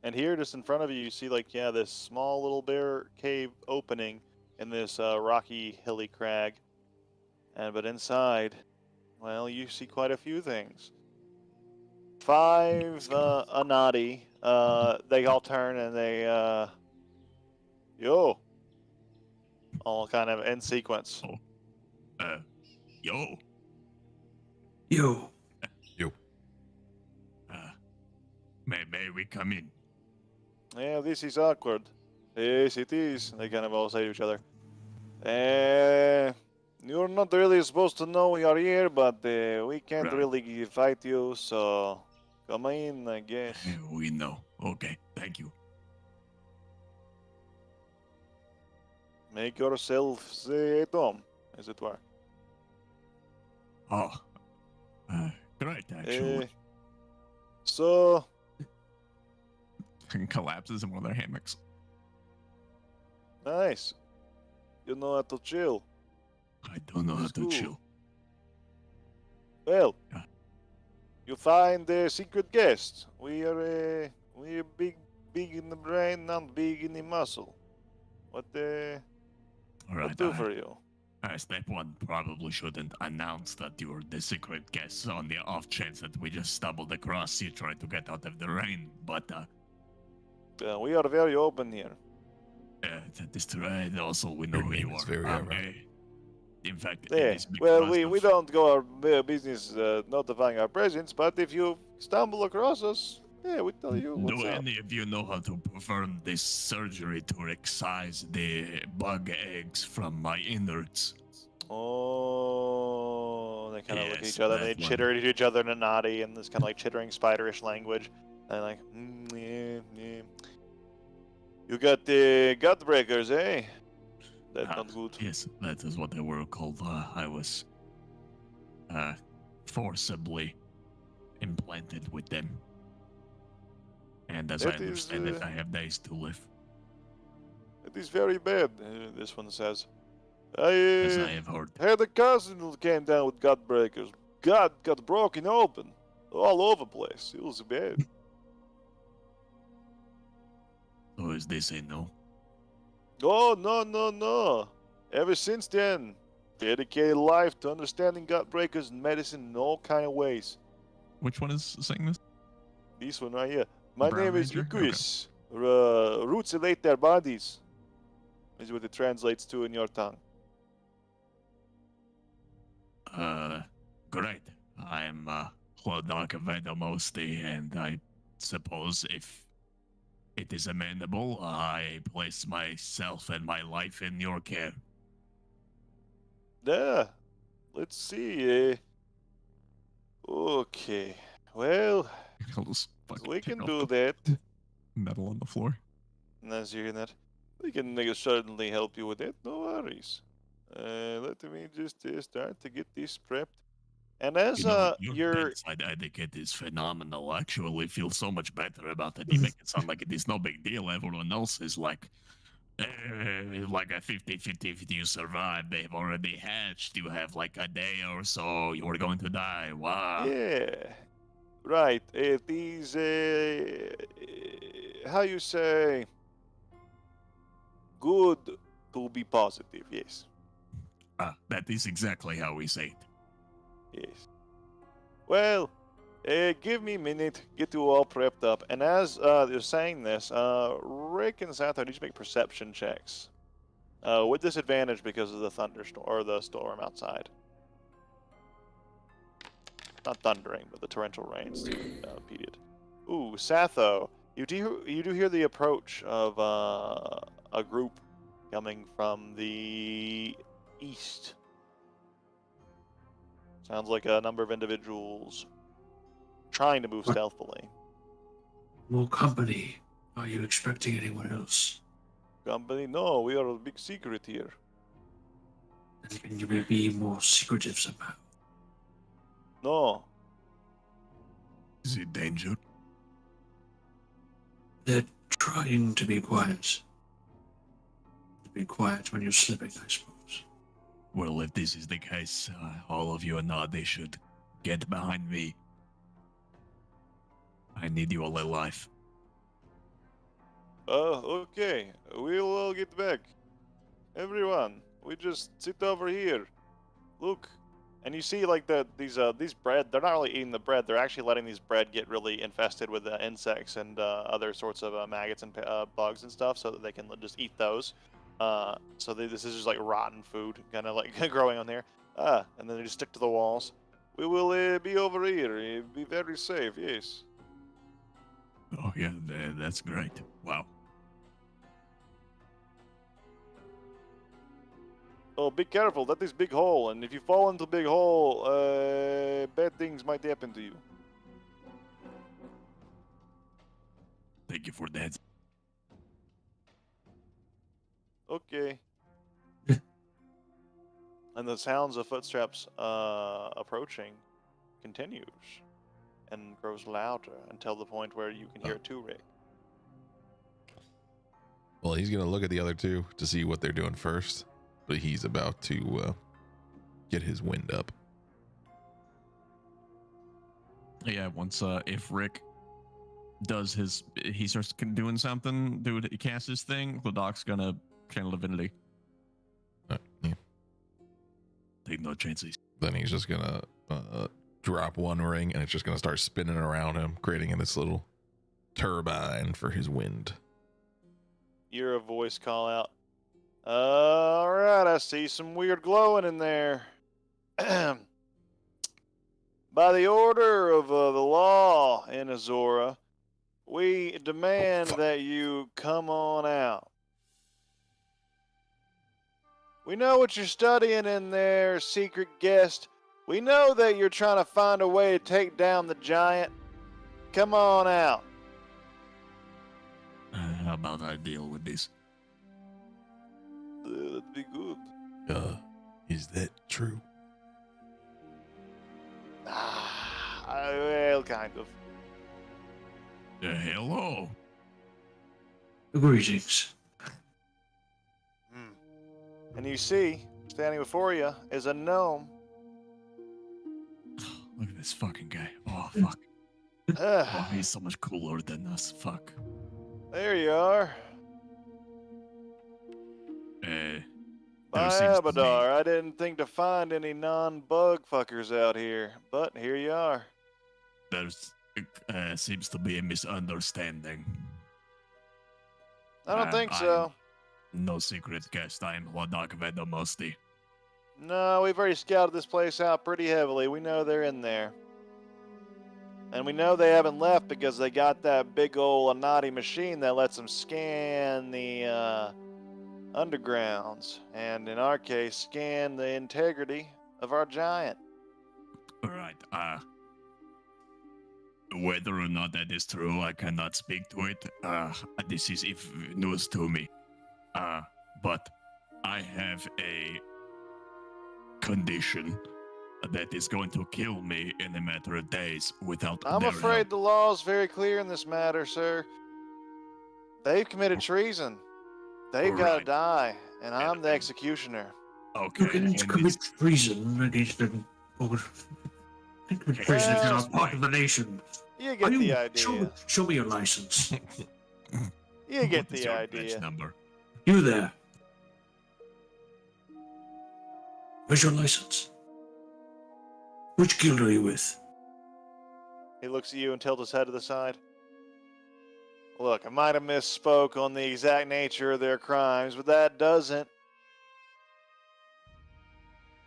And here, just in front of you, you see like this small little bear cave opening in this rocky, hilly crag. But inside, well, you see quite a few things. 5 Anati. They all turn and they yo, all kind of in sequence. Yo. Yo. May we come in? Yeah, this is awkward. Yes, it is. They kind of all say to each other. You're not really supposed to know you're here, but we can't Right. really fight you, so come in, I guess. We know. Okay, thank you. Make yourselves at home, as it were. Oh. Great, actually. So, And collapses in one of their hammocks. nice. You know how to chill. I don't know how That's to cool. chill. Well, Yeah. you find a secret guest. We are big in the brain, not big in the muscle. What All right, do for you? step one, probably shouldn't announce that you're the secret guest on the off chance that we just stumbled across you trying to get out of the rain. But We are very open here. that is right. Also, we know Your who name you is are. very ironic. In fact, it Yeah. is Well, because we of- don't go our business notifying our presence, but if you stumble across us, yeah, we tell you what's Do up. any of you know how to perform this surgery to excise the bug eggs from my innards? Oh, they kind of look at Yes, each other. They that one. chitter at each other in a naughty in this kind of like chittering spiderish language. And like, yeah. You got the gut breakers, eh? That's not good. Yes, that is what they were called. I was forcibly implanted with them. And as I That is, understand it, I have days to live. It is very bad, this one says. As I have heard. Had a cousin who came down with gut breakers. Gut got broken open. All over the place. It was bad. So is this a no? Oh, no. Ever since then, dedicated life to understanding gut breakers and medicine in all kind of ways. Which one is saying this? This one right here. My Brown name is Ranger? Ikuis. Roots elate their bodies. Is what it translates to in your tongue. Great. I'm Hlodok Vedomosti, and I suppose if it is amenable, I place myself and my life in your care. Yeah. Let's see. Okay. Well, I'll just fucking we take can off do the that. metal on the floor. As you're that, we can certainly help you with that. No worries. Let me just start to get this prepped. And as Your you're bedside etiquette is phenomenal. Actually, feel so much better about it. You make it sound like it is no big deal. Everyone else is like a 50-50 if you survive. They've already hatched. You have like a day or so. You're going to die. Wow. yeah, right. These how you say, good to be positive. Yes. That is exactly how we say it. Yes. Well, give me a minute, get you all prepped up. And as they're saying this, Rick and Satho need to make perception checks. With disadvantage because of the thunderstorm or the storm outside. Not thundering, but the torrential rains repeated. Ooh, Satho, you do hear the approach of a group coming from the east. Sounds like a number of individuals trying to move stealthily. More company. Are you expecting anyone else? Company? No, we are a big secret here. And can you be more secretive somehow? No. Is it danger? They're trying to be quiet. Be quiet when you're sleeping, I suppose. Well, if this is the case, all of you and they should get behind me. I need you all alive. Okay. We'll all get back. Everyone, we just sit over here. Look. And you see, like, these bread, they're not really eating the bread. They're actually letting these bread get really infested with insects and other sorts of maggots and bugs and stuff so that they can just eat those. This is just like rotten food, kind of like growing on there. And then they just stick to the walls. We will be over here. Be very safe, yes. Oh, yeah, that's great. Wow. Oh, be careful. That is big hole. And if you fall into a big hole, bad things might happen to you. Thank you for that. Okay. And the sounds of footsteps approaching continues and grows louder until the point where you can hear it too, Rick. Well, he's gonna look at the other two to see what they're doing first, but he's about to get his wind up. Yeah, once if Rick does he starts doing something, he casts his thing, Hlodok's gonna channel divinity. Yeah. Take no chances. Then he's just gonna drop one ring, and it's just gonna start spinning around him, creating this little turbine for his wind. You hear a voice call out, "Alright, I see some weird glowing in there. By the order of the law in Azora, we demand that you come on out. We know what you're studying in there, secret guest. We know that you're trying to find a way to take down the giant. Come on out." How about I deal with this? that'd be good. Is that true? Well, kind of. Hello. Greetings. And you see, standing before you is a gnome. Look at this fucking guy. Oh, fuck. Oh, he's so much cooler than us. Fuck. There you are. There By seems to be- Abadar, I didn't think to find any non-bug fuckers out here, but here you are. There's seems to be a misunderstanding. I don't think so. No secret guest. I'm Ladakh Vedomosti. No, we've already scouted this place out pretty heavily. We know they're in there. And we know they haven't left because they got that big old Anati machine that lets them scan the undergrounds. And in our case, scan the integrity of our giant. Right. Whether or not that is true, I cannot speak to it. This is news to me. But I have a condition that is going to kill me in a matter of days without I'm their afraid help. the law is very clear in this matter, sir. They've committed treason. They've got to Right. die, and I'm the And- executioner. Okay. You can and commit it's- treason against the. You can commit treason if you're not part of the nation. You get the Show, idea. show me your license. You get what is the your badge idea. number? You there. Where's your license? Which guild are you with? He looks at you and tilts his head to the side. Look, I might have misspoke on the exact nature of their crimes, but that doesn't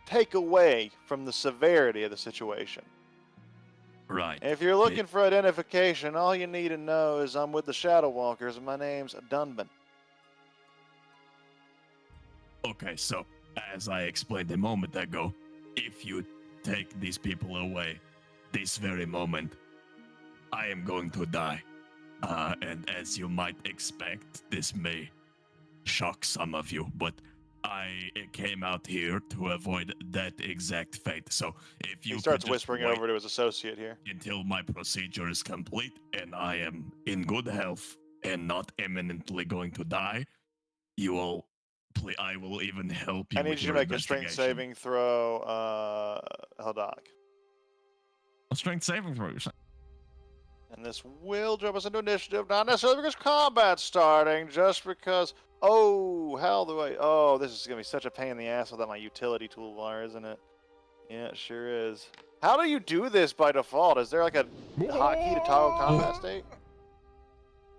take away from the severity of the situation. Right. And if you're looking for identification, all you need to know is I'm with the Shadow Walkers and my name's Dunban. Okay, so as I explained a moment ago, if you take these people away this very moment, I am going to die. And as you might expect, this may shock some of you, but I came out here to avoid that exact fate. So if you He starts could just whispering wait over to his associate here. until my procedure is complete and I am in good health and not imminently going to die, you will. I will even help you. I need with you to your make a strength investigation. saving throw, Heldak. A strength saving throw. You're saying? And this will drop us into initiative, not necessarily because combat's starting, just because. Oh, how do I? Oh, this is gonna be such a pain in the ass without my utility toolbar, isn't it? Yeah, it sure is. How do you do this by default? Is there like a hotkey to toggle combat state?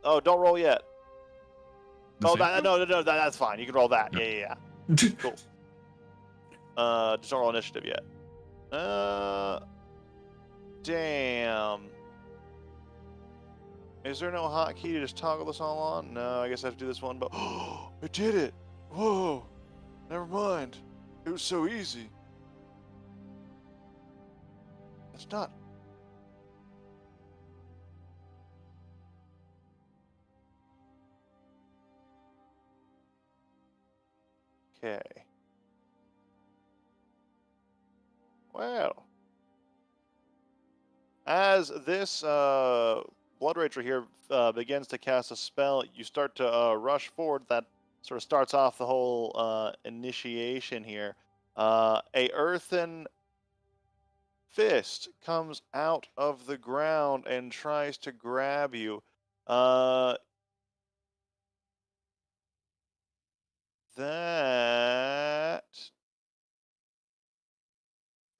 Oh, don't roll yet. The Oh, save? no, that's fine. You can roll that. Yeah. Cool. Just don't roll initiative yet. Damn. Is there no hotkey to just toggle this all on? No, I guess I have to do this one, but it did it. Whoa. Never mind. It was so easy. It's not. Okay. Well. As this Blood Rager here begins to cast a spell, you start to rush forward. That sort of starts off the whole initiation here. A earthen fist comes out of the ground and tries to grab you. That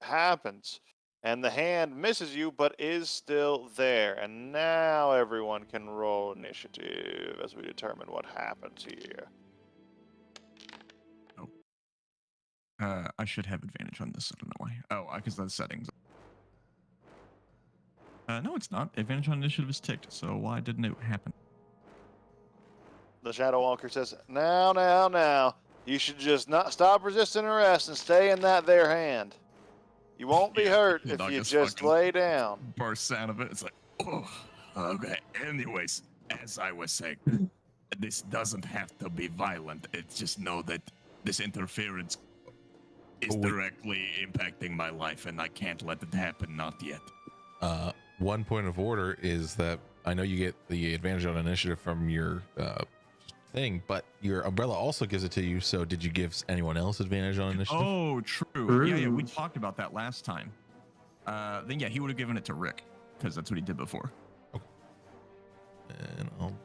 happens. And the hand misses you, but is still there. And now everyone can roll initiative as we determine what happens here. I should have advantage on this. I don't know why. Oh, because the settings. No, it's not. Advantage on initiative is ticked. So why didn't it happen? The Shadow Walker says, now. You should just not stop resisting arrest and stay in that there hand. You won't be Yeah, hurt the if dog you is just fucking- lay down. Bursts out of it. It's like, oh, okay. Anyways, as I was saying, this doesn't have to be violent. It's just know that This interference is Oh, wait. directly impacting my life, and I can't let it happen. Not yet. One point of order is that I know you get the advantage on initiative from your thing, but your umbrella also gives it to you. So did you give anyone else advantage on initiative? Oh, true. Yeah, we True. talked about that last time. Then yeah, he would have given it to Rick because that's what he did before. And I'll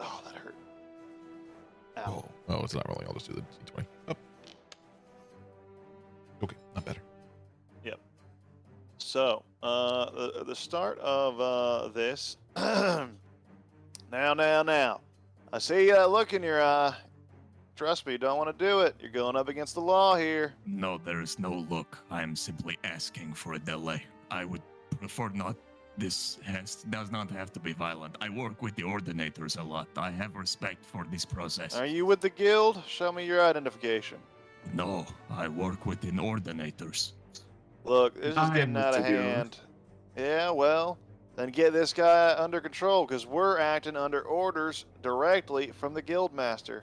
Oh, that hurt. Ow. oh, it's not rolling. I'll just do the d20. Oh. Okay, not better. So, the start of this. Now. I see that look in your eye. Trust me, you don't want to do it. You're going up against the law here. No, there is no look. I am simply asking for a delay. I would prefer not. This does not have to be violent. I work with the Ordinators a lot. I have respect for this process. Are you with the guild? Show me your identification. No, I work with the Ordinators. Look, this is I am getting with out of the guild. hand. Yeah, well, then get this guy under control, because we're acting under orders directly from the guildmaster.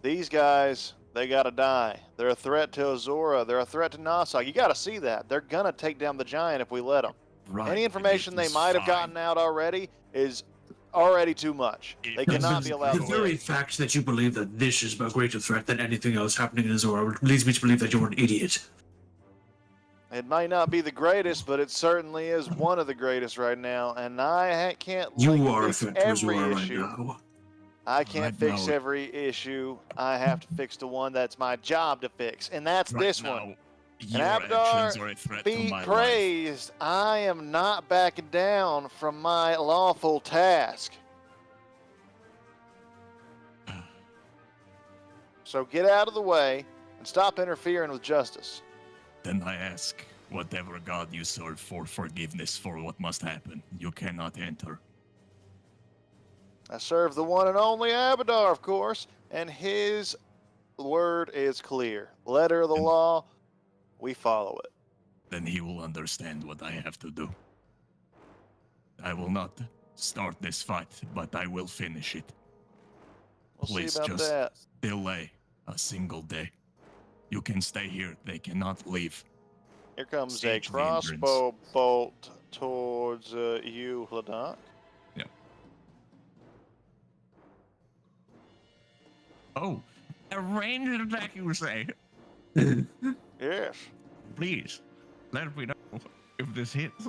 These guys, they gotta die. They're a threat to Azora. They're a threat to Nassau. You gotta see that. They're gonna take down the giant if we let them. Right. Any information it they is might have fine. gotten out already is already too much. They If cannot this be is allowed The to very live. fact that you believe that this is a greater threat than anything else happening in Azora leads me to believe that you're an idiot. It might not be the greatest, but it certainly is one of the greatest right now, and I can't You are a fix threat to every Azora right issue. now. I can't Right fix now- every issue. I have to fix the one that's my job to fix, and that's Right this now, one. Your Abdar, actions are a threat to Be my life. praised. I am not backing down from my lawful task. So get out of the way and stop interfering with justice. Then I ask, whatever God you serve for forgiveness for what must happen. You cannot enter. I serve the one and only Abadar, of course, and his word is clear. Letter of the law, we follow it. Then he will understand what I have to do. I will not start this fight, but I will finish it. We'll Please see about just that. delay a single day. You can stay here. They cannot leave. Here comes a Siege the crossbow bolt towards you, Hladak. Oh, a ranged attack, you say? Yes. Please, let me know if this hits.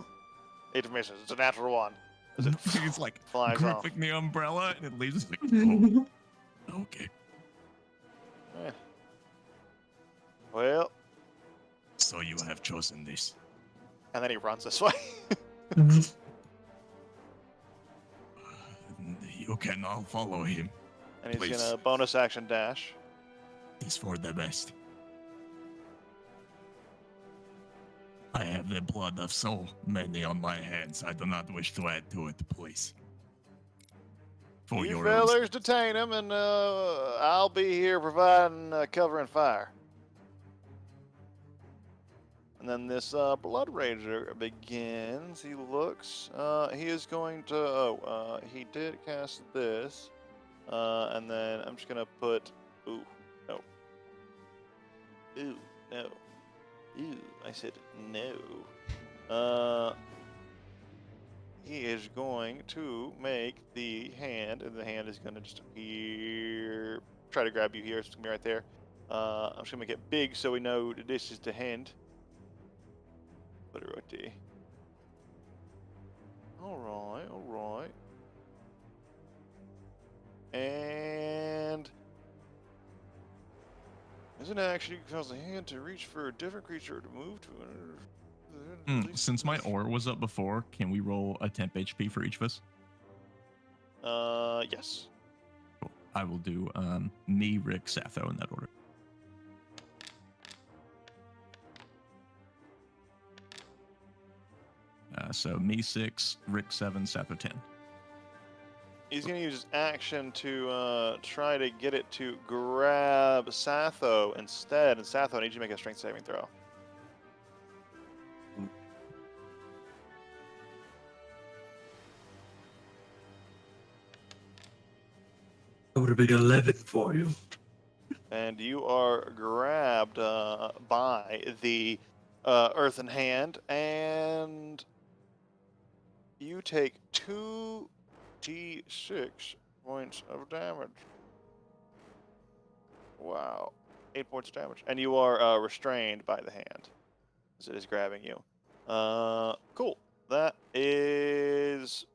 It misses. It's a natural one. As it It's like flies off. gripping the umbrella and it leaves like, oh, Okay. Eh. Well, So you have chosen this. and then he runs this way. You can all follow him. And he's Please. gonna bonus action dash. It's for the best. I have the blood of so many on my hands. I do not wish to add to it, please. For You your own fellers detain him, and I'll be here providing cover and fire. And then this Blood Ranger begins. He looks. He is going to. He did cast this. And then I'm just gonna put. Ooh, no. Ooh, no. Ooh, I said no. He is going to make the hand, and the hand is gonna just appear. Try to grab you here. It's gonna be right there. I'm just gonna make it big so we know that this is the hand. Put it right there. Alright, alright. And as an action, you can cause the hand to reach for a different creature or to move to another. since my aura was up before, can we roll a temp HP for each of us? Yes. Cool. I will do me, Rick, Satho in that order. So me 6, Rick 7, Satho 10. He's gonna use his action to try to get it to grab Satho instead. And Satho, I need you to make a strength saving throw. That would have been 11 for you. And you are grabbed by the earthen hand, and you take 2d6 points of damage. Wow. 8 points of damage. And you are restrained by the hand as it is grabbing you. Cool. That is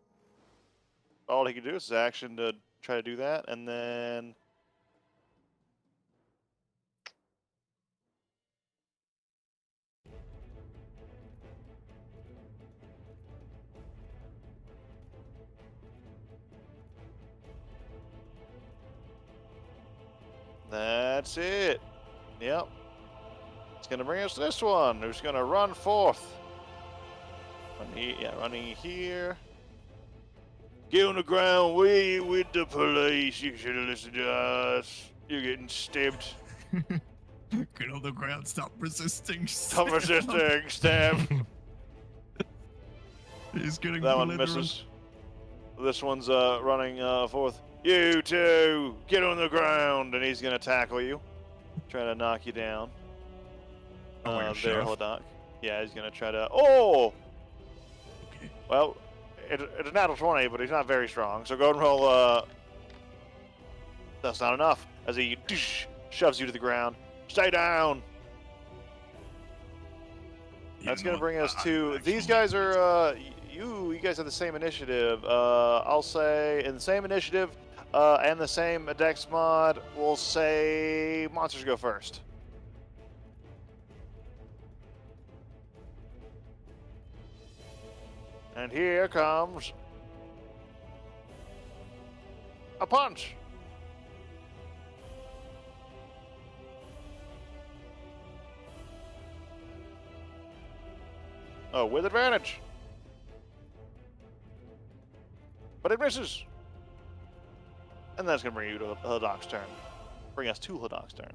all he can do. Is his action to try to do that, and then that's it. Yep. It's gonna bring us to this one. Who's gonna run forth? Running here. Get on the ground with the police. You should have listened to us. You're getting stabbed. Get on the ground. Stop resisting. Stop resisting. Stab. He's getting That one belligerent. misses. This one's running forth. You two, get on the ground, and he's gonna tackle you, trying to knock you down. Oh, like a There, shove? Hladok. Yeah, he's gonna try to. Oh, Okay. well, it's a natural 20, but he's not very strong. So go and roll. That's not enough. As he shoves you to the ground. Stay down. You That's gonna know, bring us to. I'm These actually- guys are. You guys have the same initiative. I'll say in the same initiative and the same dex mod. We'll say monsters go first. And here comes a punch. Oh, with advantage. But it misses. And that's going to bring you to Hladok's turn. Bring us to Hladok's turn.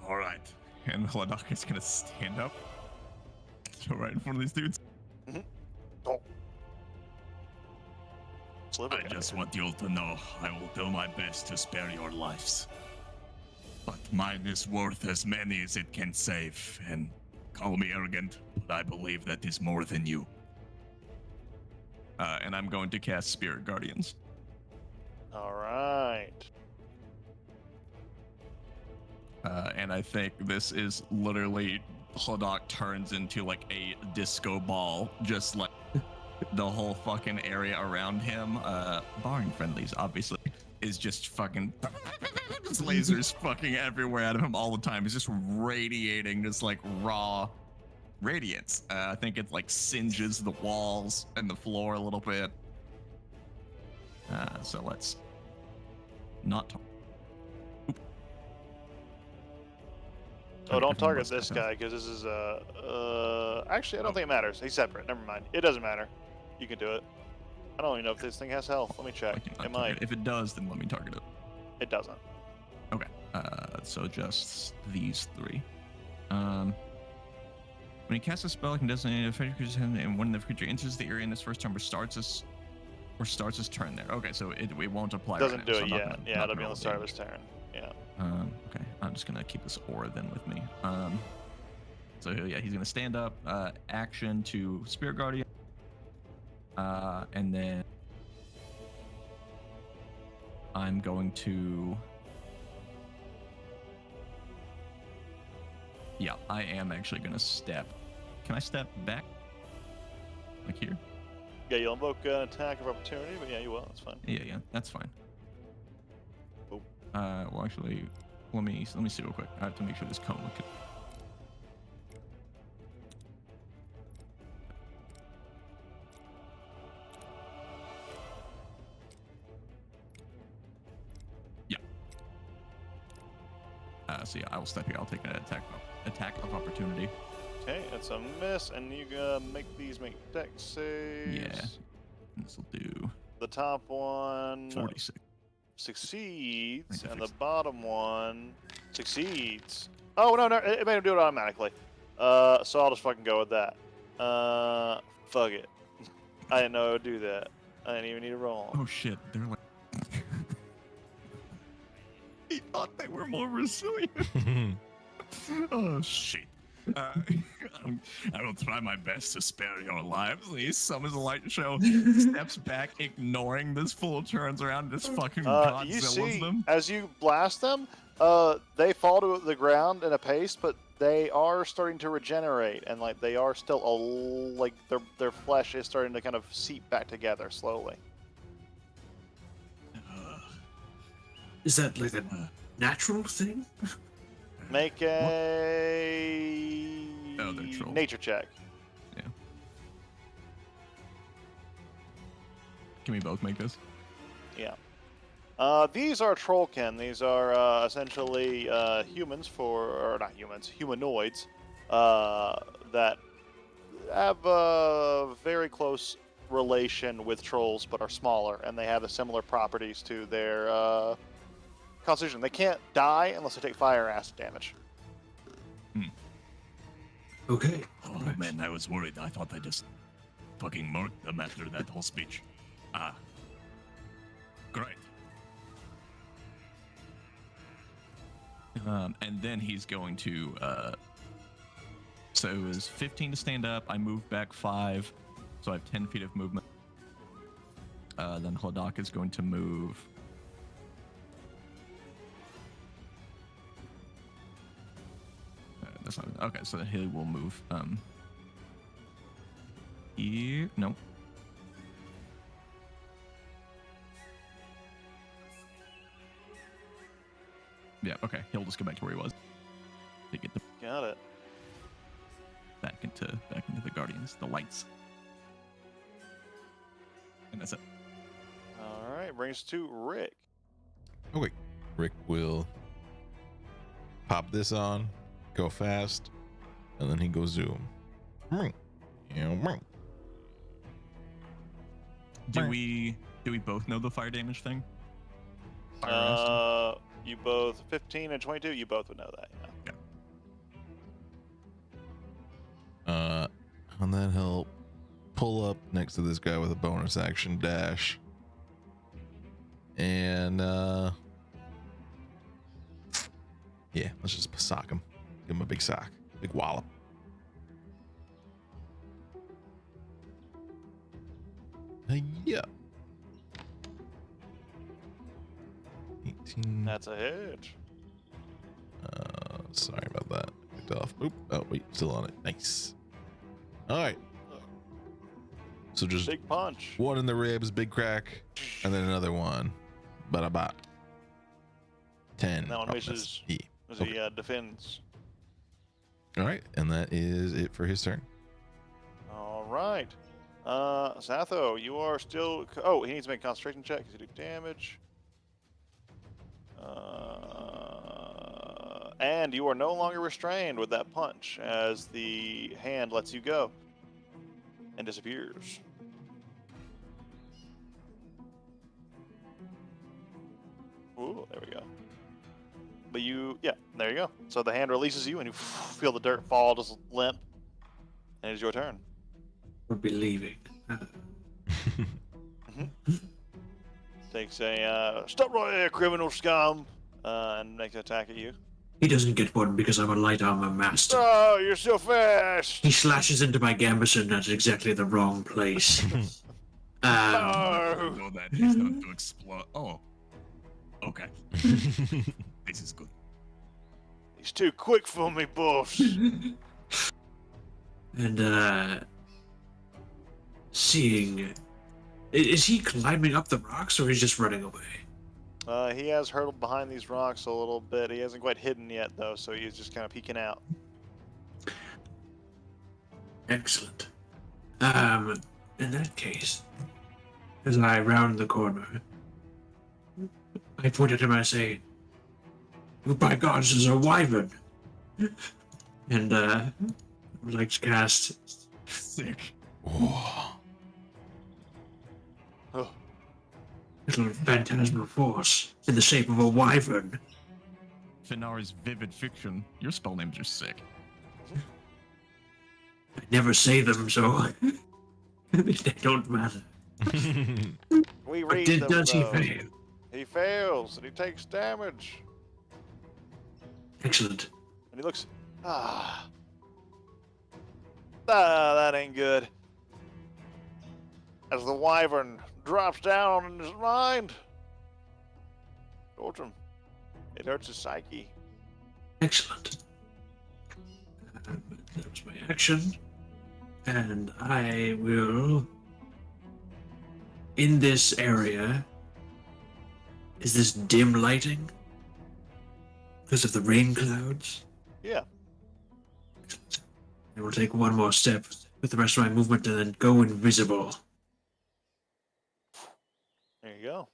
All right. And Hladok is gonna stand up. Go right in front of these dudes. Sliver I guy. just want you all to know I will do my best to spare your lives. But mine is worth as many as it can save, and call me arrogant, but I believe that is more than you. And I'm going to cast Spirit Guardians. All right. And I think this is literally Hladok turns into like a disco ball, just like the whole fucking area around him, barring friendlies, obviously, is just fucking just lasers fucking everywhere out of him all the time. He's just radiating just like raw radiance. I think it like singes the walls and the floor a little bit. So let's not talk. Oh, don't target Let's this go. guy because this is actually, I don't think it matters. He's separate. Never mind. It doesn't matter. You can do it. I don't even know if this thing has health. Let me check. I cannot It target might. it. If it does, then let me target it. It doesn't. Okay. So just these three. When he casts a spell, he can designate a creature's hand, and when the creature enters the area in this first turn, or starts his turn there. Okay, so it won't apply. Doesn't right do now, so it I'm not yet. gonna- Yeah, not it'll be gonna on the start of roll his turn. Yeah. Okay, I'm just gonna keep this aura then with me. So yeah, he's gonna stand up, action to Spirit Guardian, and then I'm going to. Yeah, I am actually gonna step. Can I step back? Like here? Yeah, you'll invoke an attack of opportunity, but yeah, you will. That's fine. Yeah, that's fine. Cool. Well, actually, let me see real quick. I have to make sure this cone can. Yeah. So yeah, I will step here. I'll take an attack of opportunity. Okay, it's a miss, and you make dex saves. Yeah. This will do The top one 46. succeeds, I can and the fix it. bottom one succeeds. Oh no, it made him do it automatically. So I'll just fucking go with that. Fuck it. I didn't know it would do that. I didn't even need to roll. Oh shit, they're like. He thought they were more resilient. Oh shit. I will try my best to spare your lives. He summons a light show, steps back, ignoring this fool, turns around, and just fucking You Godzilla's see, them. as you blast them, they fall to the ground in a pace, but they are starting to regenerate, and like they are still like their flesh is starting to kind of seep back together slowly. Is that like a natural thing? Make a Oh, they're trolls. nature check. Can we both make this? Yeah. These are trollkin. These are essentially humans or not humans, humanoids that have a very close relation with trolls, but are smaller, and they have the similar properties to their constitution. They can't die unless they take fire or acid damage. Okay. Oh man, I was worried. I thought I just fucking murked them after that whole speech. Great. And then he's going to. So it was 15 to stand up. I moved back 5, so I have 10 feet of movement. Then Hladak is going to move. That's not okay. So he will move. Here, no. Yeah. Okay. He'll just go back to where he was. To get the Got it. back into the Guardians, the lights. And that's it. All right, brings us to Rick. Okay. Rick will pop this on, go fast, and then he goes zoom. Do we both know the fire damage thing? Fire arrest? You both 15 and 22. You both would know that. Yeah. And then he'll pull up next to this guy with a bonus action dash. And yeah, let's just sock him. Give him a big sock. Big wallop. Yeah. 18. That's a hit. Sorry about that. Picked off. Oop. Oh, wait. Still on it. Nice. All right. So just Big punch. one in the ribs, big crack, and then another one. But about 10. That one roughness. misses. Yeah. As Okay. he defends. All right. And that is it for his turn. All right. Satho, you are still. Oh, he needs to make a concentration check because he do damage. And you are no longer restrained with that punch as the hand lets you go and disappears. Ooh, there we go. But yeah, there you go. So the hand releases you and you feel the dirt fall just limp. And it is your turn. Would be leaving. Takes a stop right there, criminal scum, and makes an attack at you. He doesn't get one because I'm a light armor master. Oh, you're so fast! He slashes into my gambeson at exactly the wrong place. I Oh, know that he's going to explode. Oh. Okay. This is good. he's too quick for me, boss. And seeing, is he climbing up the rocks or is he just running away? He has hurtled behind these rocks a little bit. He hasn't quite hidden yet, though, so he's just kind of peeking out. Excellent. In that case, as I round the corner, I point at him and I say, "By God, this is a wyvern!" And I would like to cast Sick. Whoa. Oh, little phantasmal force in the shape of a wyvern. Finar's vivid fiction. Your spell names are sick. I never say them, so they don't matter. We But read them, does he though. fail? He fails, and he takes damage. Excellent. And he looks, that ain't good. As the wyvern drops down in his mind. Torture him. It hurts his psyche. Excellent. That was my action. And I will. In this area, is this dim lighting? Because of the rain clouds? Yeah. I will take one more step with the rest of my movement and then go invisible. There you go.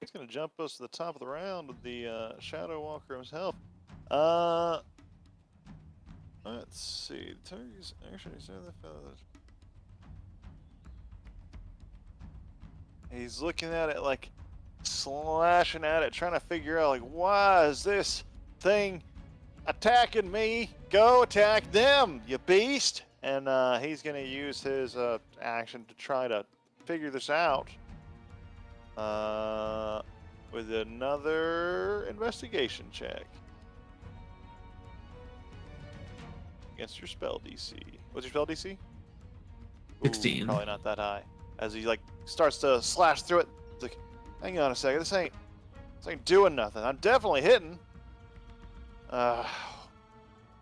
He's gonna jump us to the top of the round with the Shadow Walker himself. Let's see. Target's actually he's looking at it like slashing at it, trying to figure out like why is this thing attacking me? Go attack them, you beast! And he's gonna use his action to try to figure this out. With another investigation check against your spell DC. What's your spell DC? 16. Probably not that high. As he like starts to slash through it, it's like, hang on a second, this ain't doing nothing. I'm definitely hitting.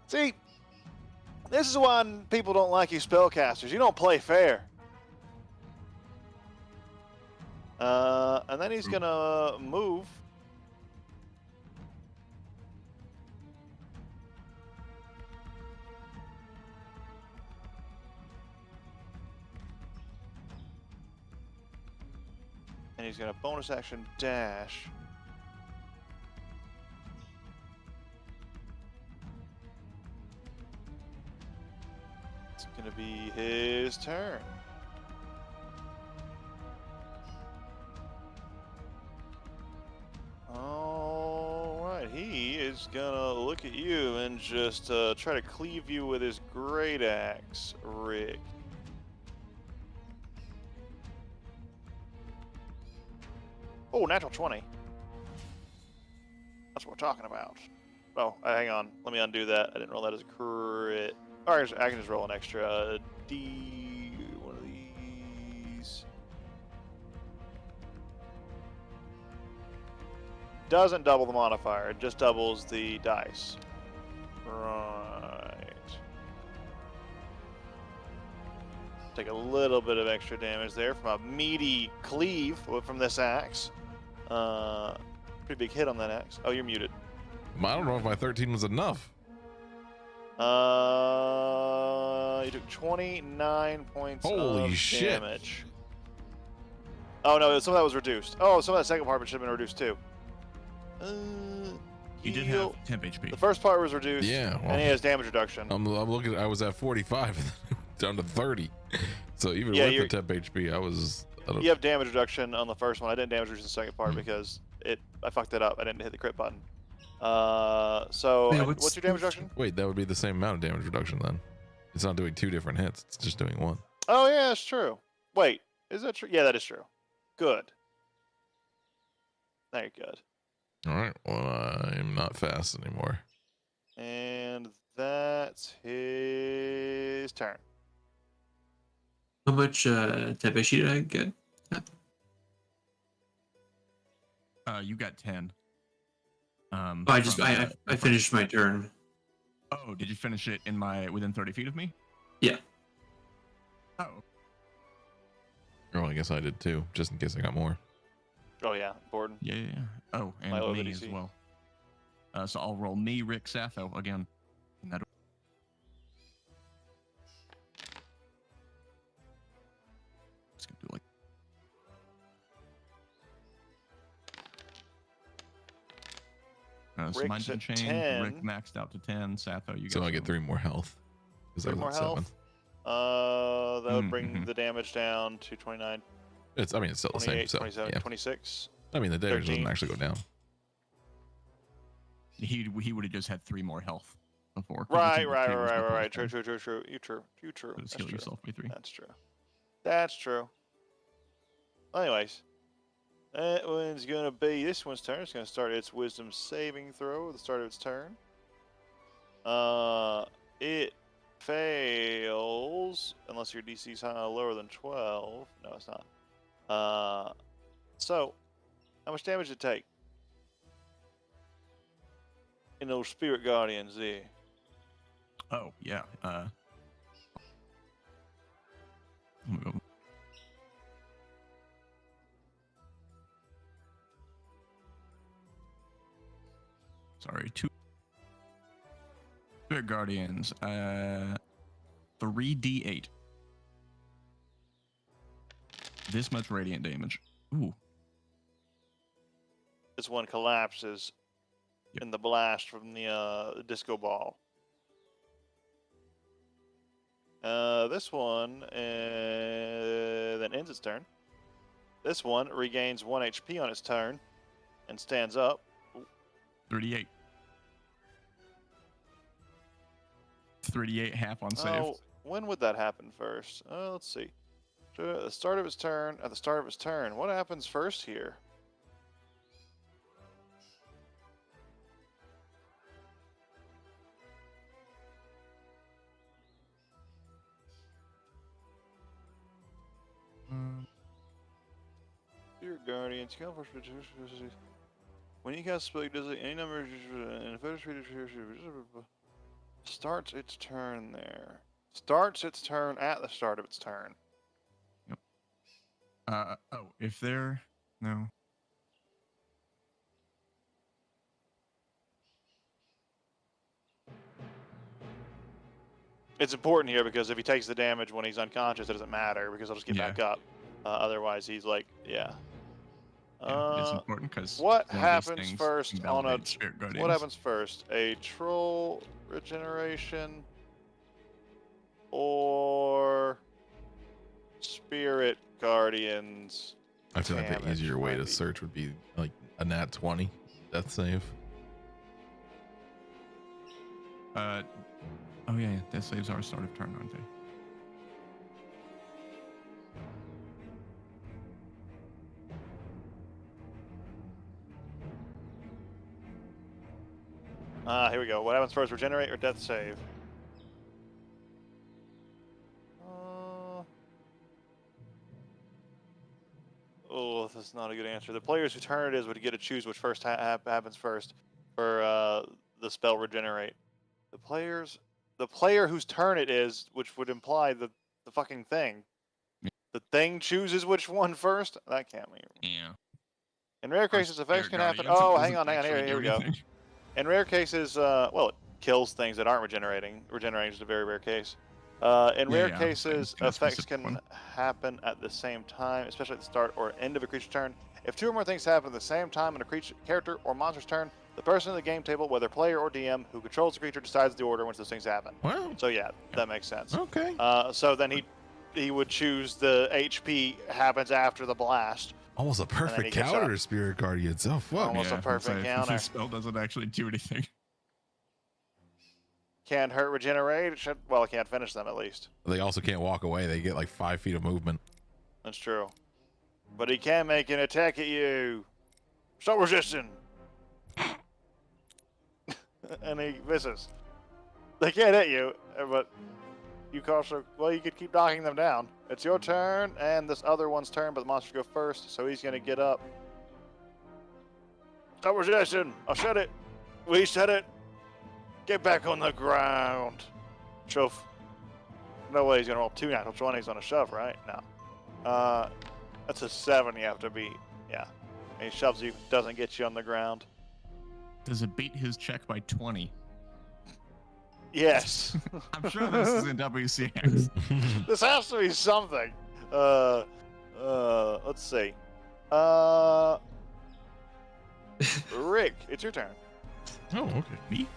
See, this is why people don't like you spellcasters. You don't play fair. And then he's gonna move. And he's gonna bonus action dash. It's gonna be his turn. Alright, he is gonna look at you and just try to cleave you with his great axe, Rick. Oh, natural 20. That's what we're talking about. Oh, hang on. Let me undo that. I didn't roll that as a crit. Alright, I can just roll an extra D. One of these. Doesn't double the modifier, it just doubles the dice. Right. Take a little bit of extra damage there from a meaty cleave from this axe. Pretty big hit on that axe. Oh, you're muted. I don't know if my 13 was enough. You took 29 points Holy of shit. damage. Oh no, some of that was reduced. Oh, some of that second part should have been reduced too. You did heal. have temp HP. The first part was reduced. Yeah, well, and he has damage reduction. I'm looking. I was at 45, down to 30. So even Yeah, with you're- the temp HP, I was. You have damage reduction on the first one. I didn't damage reduce the second part because I fucked it up. I didn't hit the crit button. So Yeah, what's your damage reduction? Wait, that would be the same amount of damage reduction then. It's not doing 2 different hits. It's just doing 1. Oh yeah, that's true. Wait, is that true? Yeah, that is true. Good. Very good. All right. Well, I'm not fast anymore. And that's his turn. How much temp HP did I get? You got 10. I from, finished my turn. Oh, did you finish it within 30 feet of me? Yeah. Oh, Oh, I guess I did too, just in case I got more. Oh yeah, Borden. yeah. Oh, and My me as ODC. well. So I'll roll me, Rick, Satho again. In that Just gonna do like. So mine's Rick's been at changed. 10. Rick maxed out to 10. Satho, you got So I get some. 3 more health. Because I 3 was more at 7. health. That would bring Mhm. the damage down to 29, It's still the same. 28, So 27, yeah. 26. I mean, the damage 13. doesn't actually go down. He would have just had 3 more health before. 'cause the Right. temp HP was the True. plus You true. one. That's Just true. heal yourself by 3. That's true. That's true. Anyways, that one's gonna be this one's turn. It's gonna start its wisdom saving throw at the start of its turn. It fails unless your DC's lower than 12. No, it's not. So how much damage did it take? In those spirit guardians there. Oh yeah. Let me go. Sorry, 2 Spirit Guardians. 3d8. This much radiant damage. Ooh. This one collapses Yep. in the blast from the disco ball. This one then ends its turn. This one regains 1 HP on its turn and stands up. 3d8. 3d8 half on save. Oh, when would that happen first? Let's see. At the start of its turn. At the start of its turn, what happens first here? Your guardians count for when you cast a spell, does it any number starts its turn there. Starts its turn at the start of its turn. Oh, if they're no. It's important here because if he takes the damage when he's unconscious, it doesn't matter because he'll just get Yeah. back up. Otherwise, he's like, yeah. Yeah, it's important because What happens first on a? Spirit Guardians. What happens first? A troll regeneration or spirit guardians? I feel like the Damage, easier way to maybe. search would be like a nat 20 death save. Oh yeah, death saves are start of turn, aren't they? Here we go. What happens first? Regenerate or death save? Oh, this is not a good answer. The players whose turn it is would get to choose which first happens first for the spell regenerate. The player whose turn it is, which would imply the fucking thing. Yeah. The thing chooses which one first. That can't be. Yeah. In rare Or cases, effects Spirit can happen. Guardians, it Oh, doesn't hang on. actually Here do we go. anything. In rare cases, well, it kills things that aren't regenerating. Regenerating is a very rare case. In Yeah, rare yeah, cases, in a effects specific can one. happen at the same time, especially at the start or end of a creature's turn. If 2 or more things happen at the same time in a creature, character, or monster's turn, the person at the game table, whether player or DM, who controls the creature decides the order in which those things happen. Well, So yeah, that makes sense. okay. So then he would choose the HP happens after the blast. Almost a he perfect gets counter, up. Spirit Guardians. Oh, fuck. Almost a I'd perfect say counter. The spell doesn't actually do anything. Can't hurt, regenerate. Well, it can't finish them at least. They also can't walk away. They get like 5 feet of movement. That's true. But he can make an attack at you. Stop resisting. And he misses. They can't hit you, but you also, well, you could keep knocking them down. It's your turn, and this other one's turn, but the monsters go first, so he's going to get up. Stop resisting. I'll shut it. We shut it. Get back on the ground. Shove. No way he's going to roll 2 natural 20s on a shove, right? No. That's a 7 you have to beat. Yeah. And he shoves you, doesn't get you on the ground. Does it beat his check by 20? Yes. I'm sure this is in WCX. This has to be something. Let's see. Rick, it's your turn. Oh, okay. Me?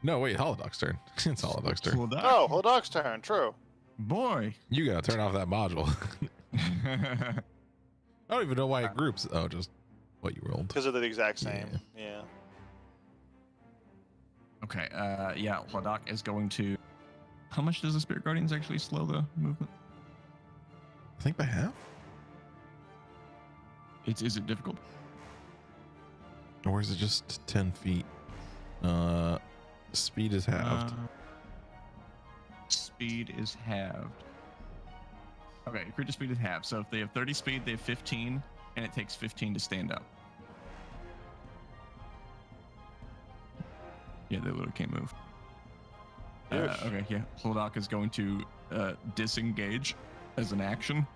No, wait. Holodoc's turn. It's Holodoc's turn. Well, that- Oh, Holdog's turn. True. Boy. You gotta turn off that module. I don't even know why it groups. Oh, just what you rolled. Because they're the exact same. Yeah. Okay, yeah, Ladok is going to... How much does the Spirit Guardians actually slow the movement? I think by half. Is it difficult? Or is it just 10 feet? Speed is halved. Speed is halved. Okay, your creature speed is halved. So if they have 30 speed, they have 15, and it takes 15 to stand up. Yeah, they literally can't move. Okay, yeah. Holdock is going to disengage as an action.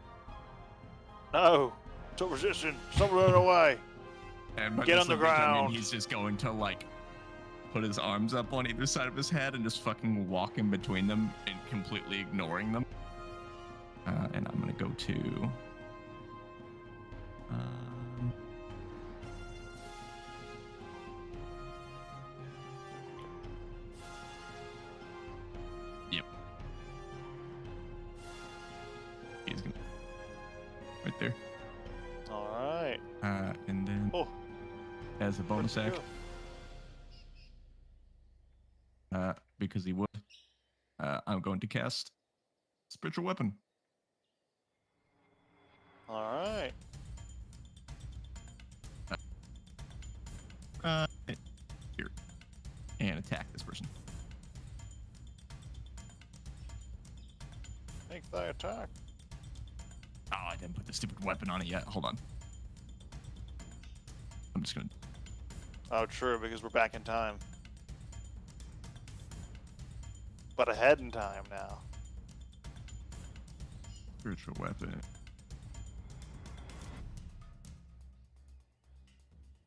No. Took position. Someone run away. And by Get on the disengage, I mean ground. he's just going to like put his arms up on either side of his head and just fucking walk in between them and completely ignoring them. And I'm gonna go to. Yep. He's gonna. Right there. All right. And then Oh. as a bonus Where'd you action, because he would, I'm going to cast Spiritual Weapon. go? All right. Here. And attack this person. Make thy attack. Oh, I didn't put the stupid weapon on it yet. Hold on. I'm just gonna. Oh, true, because we're back in time. But ahead in time now. Spiritual Weapon.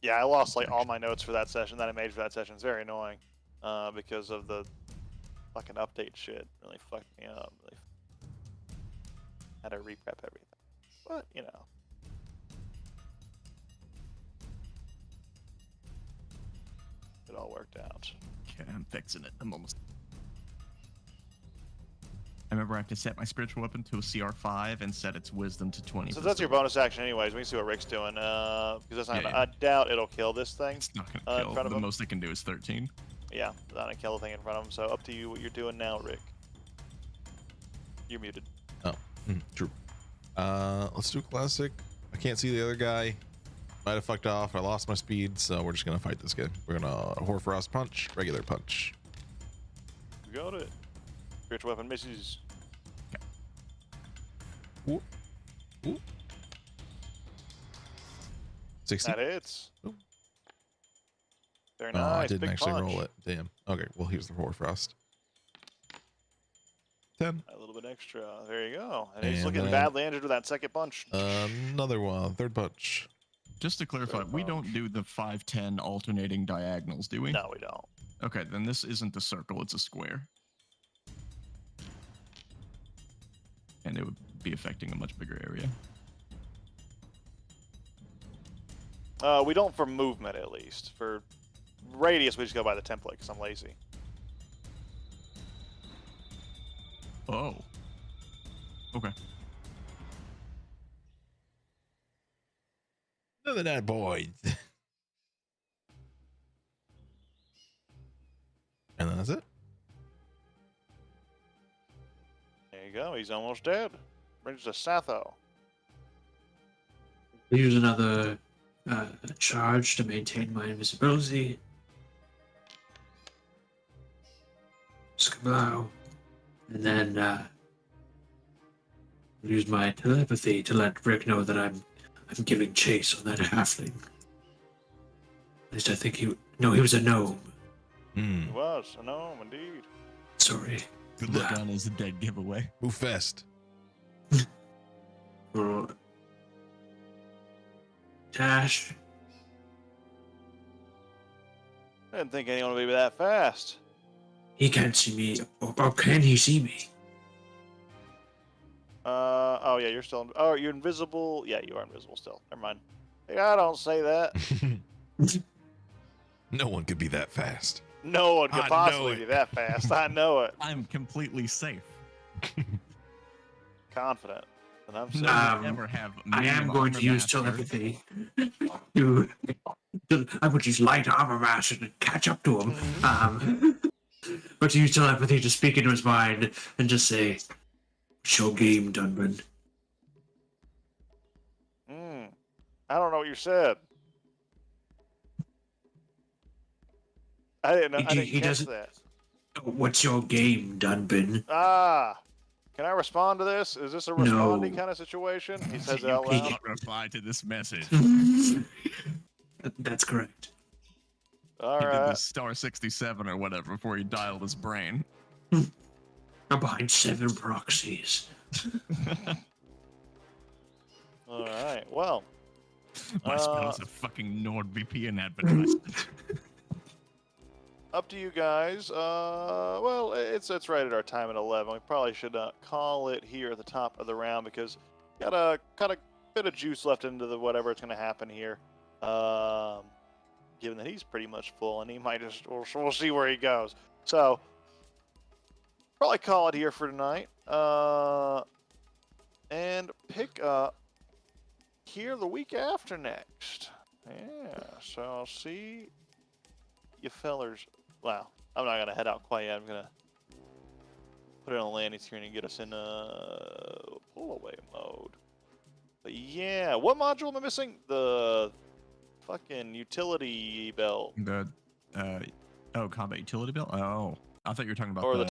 Yeah, I lost like all my notes for that session that I made for that session. It's very annoying, because of the fucking update shit. Really fucked me up. Really had to reprep everything, but you know. It all worked out. Okay, I'm fixing it. I'm almost. I remember I have to set my spiritual weapon to a CR5 and set its wisdom to 20. So that's your bonus action, anyways. We can see what Rick's doing. Because that's not. Yeah, yeah. I doubt it'll kill this thing. It's not in gonna kill. front of The him? most I can do is 13. Yeah, not gonna kill the thing in front of him. So up to you what you're doing now, Rick. You're muted. True. Let's do classic. I can't see the other guy. Might have fucked off. I lost my speed, so we're just gonna fight this guy. We're gonna Hoarfrost punch, regular punch. You got it. Spiritual weapon misses. Ooh. Ooh. 60. That hits. Ooh. Very Oh, nice. I didn't Big actually punch. roll it. Damn. Okay, well, here's the Hoarfrost. 10. A little bit extra. There you go. And he's And looking then- badly injured with that second punch. Another one. Third punch. Just to clarify, we don't do the 5-10 alternating diagonals, do we? No, we don't. Okay, then this isn't a circle, it's a square. And it would be affecting a much bigger area. We don't for movement, at least. For radius, we just go by the template because I'm lazy. Oh. Okay. Another that boy. And then that's it. There you go. He's almost dead. Brings us to Satho. Use another charge to maintain my invisibility. Skablow. And then use my telepathy to let Rick know that I'm giving chase on that halfling. At least I think he was a gnome. Hmm. He was a gnome, indeed. Sorry. Good luck on is a dead giveaway. Move fast. Dash. I didn't think anyone would be that fast. He can't see me. Or can he see me? Oh yeah, you're still. Oh, you're invisible. Yeah, you are invisible still. Never mind. Yeah, I don't say that. No one could be that fast. No one could I know possibly it. be that fast. I know it. I'm completely safe. Confident. And I'm No safe. one ever have. I am medium going to armor use master. telepathy to. I'm going to use light armor master to catch up to him. But to use telepathy to speak into his mind and just say, "Show game, Dunban." I don't know what you said. I didn't know. I didn't He catch doesn't- that. What's your game, Dunban? Ah. Can I respond to this? Is this a responding No. kind of situation? He says it You out loud. cannot reply to this message. That's correct. All He did right. the star 67 or whatever before he dialed his brain. I'm behind 7 proxies. All right. Well, My spell's a fucking NordVPN advertisement. up to you guys. Well, it's right at our time at 11. We probably should call it here at the top of the round because got a bit of juice left into the whatever it's going to happen here. Given that he's pretty much full and he might just we'll see where he goes. So probably call it here for tonight. And pick up here the week after next. Yeah. So I'll see you fellers. Wow, I'm not gonna head out quite yet. I'm gonna put it on the landing screen and get us in pull away mode. But yeah, what module am I missing? The fucking utility belt. The combat utility belt. Oh, I thought you were talking about Or the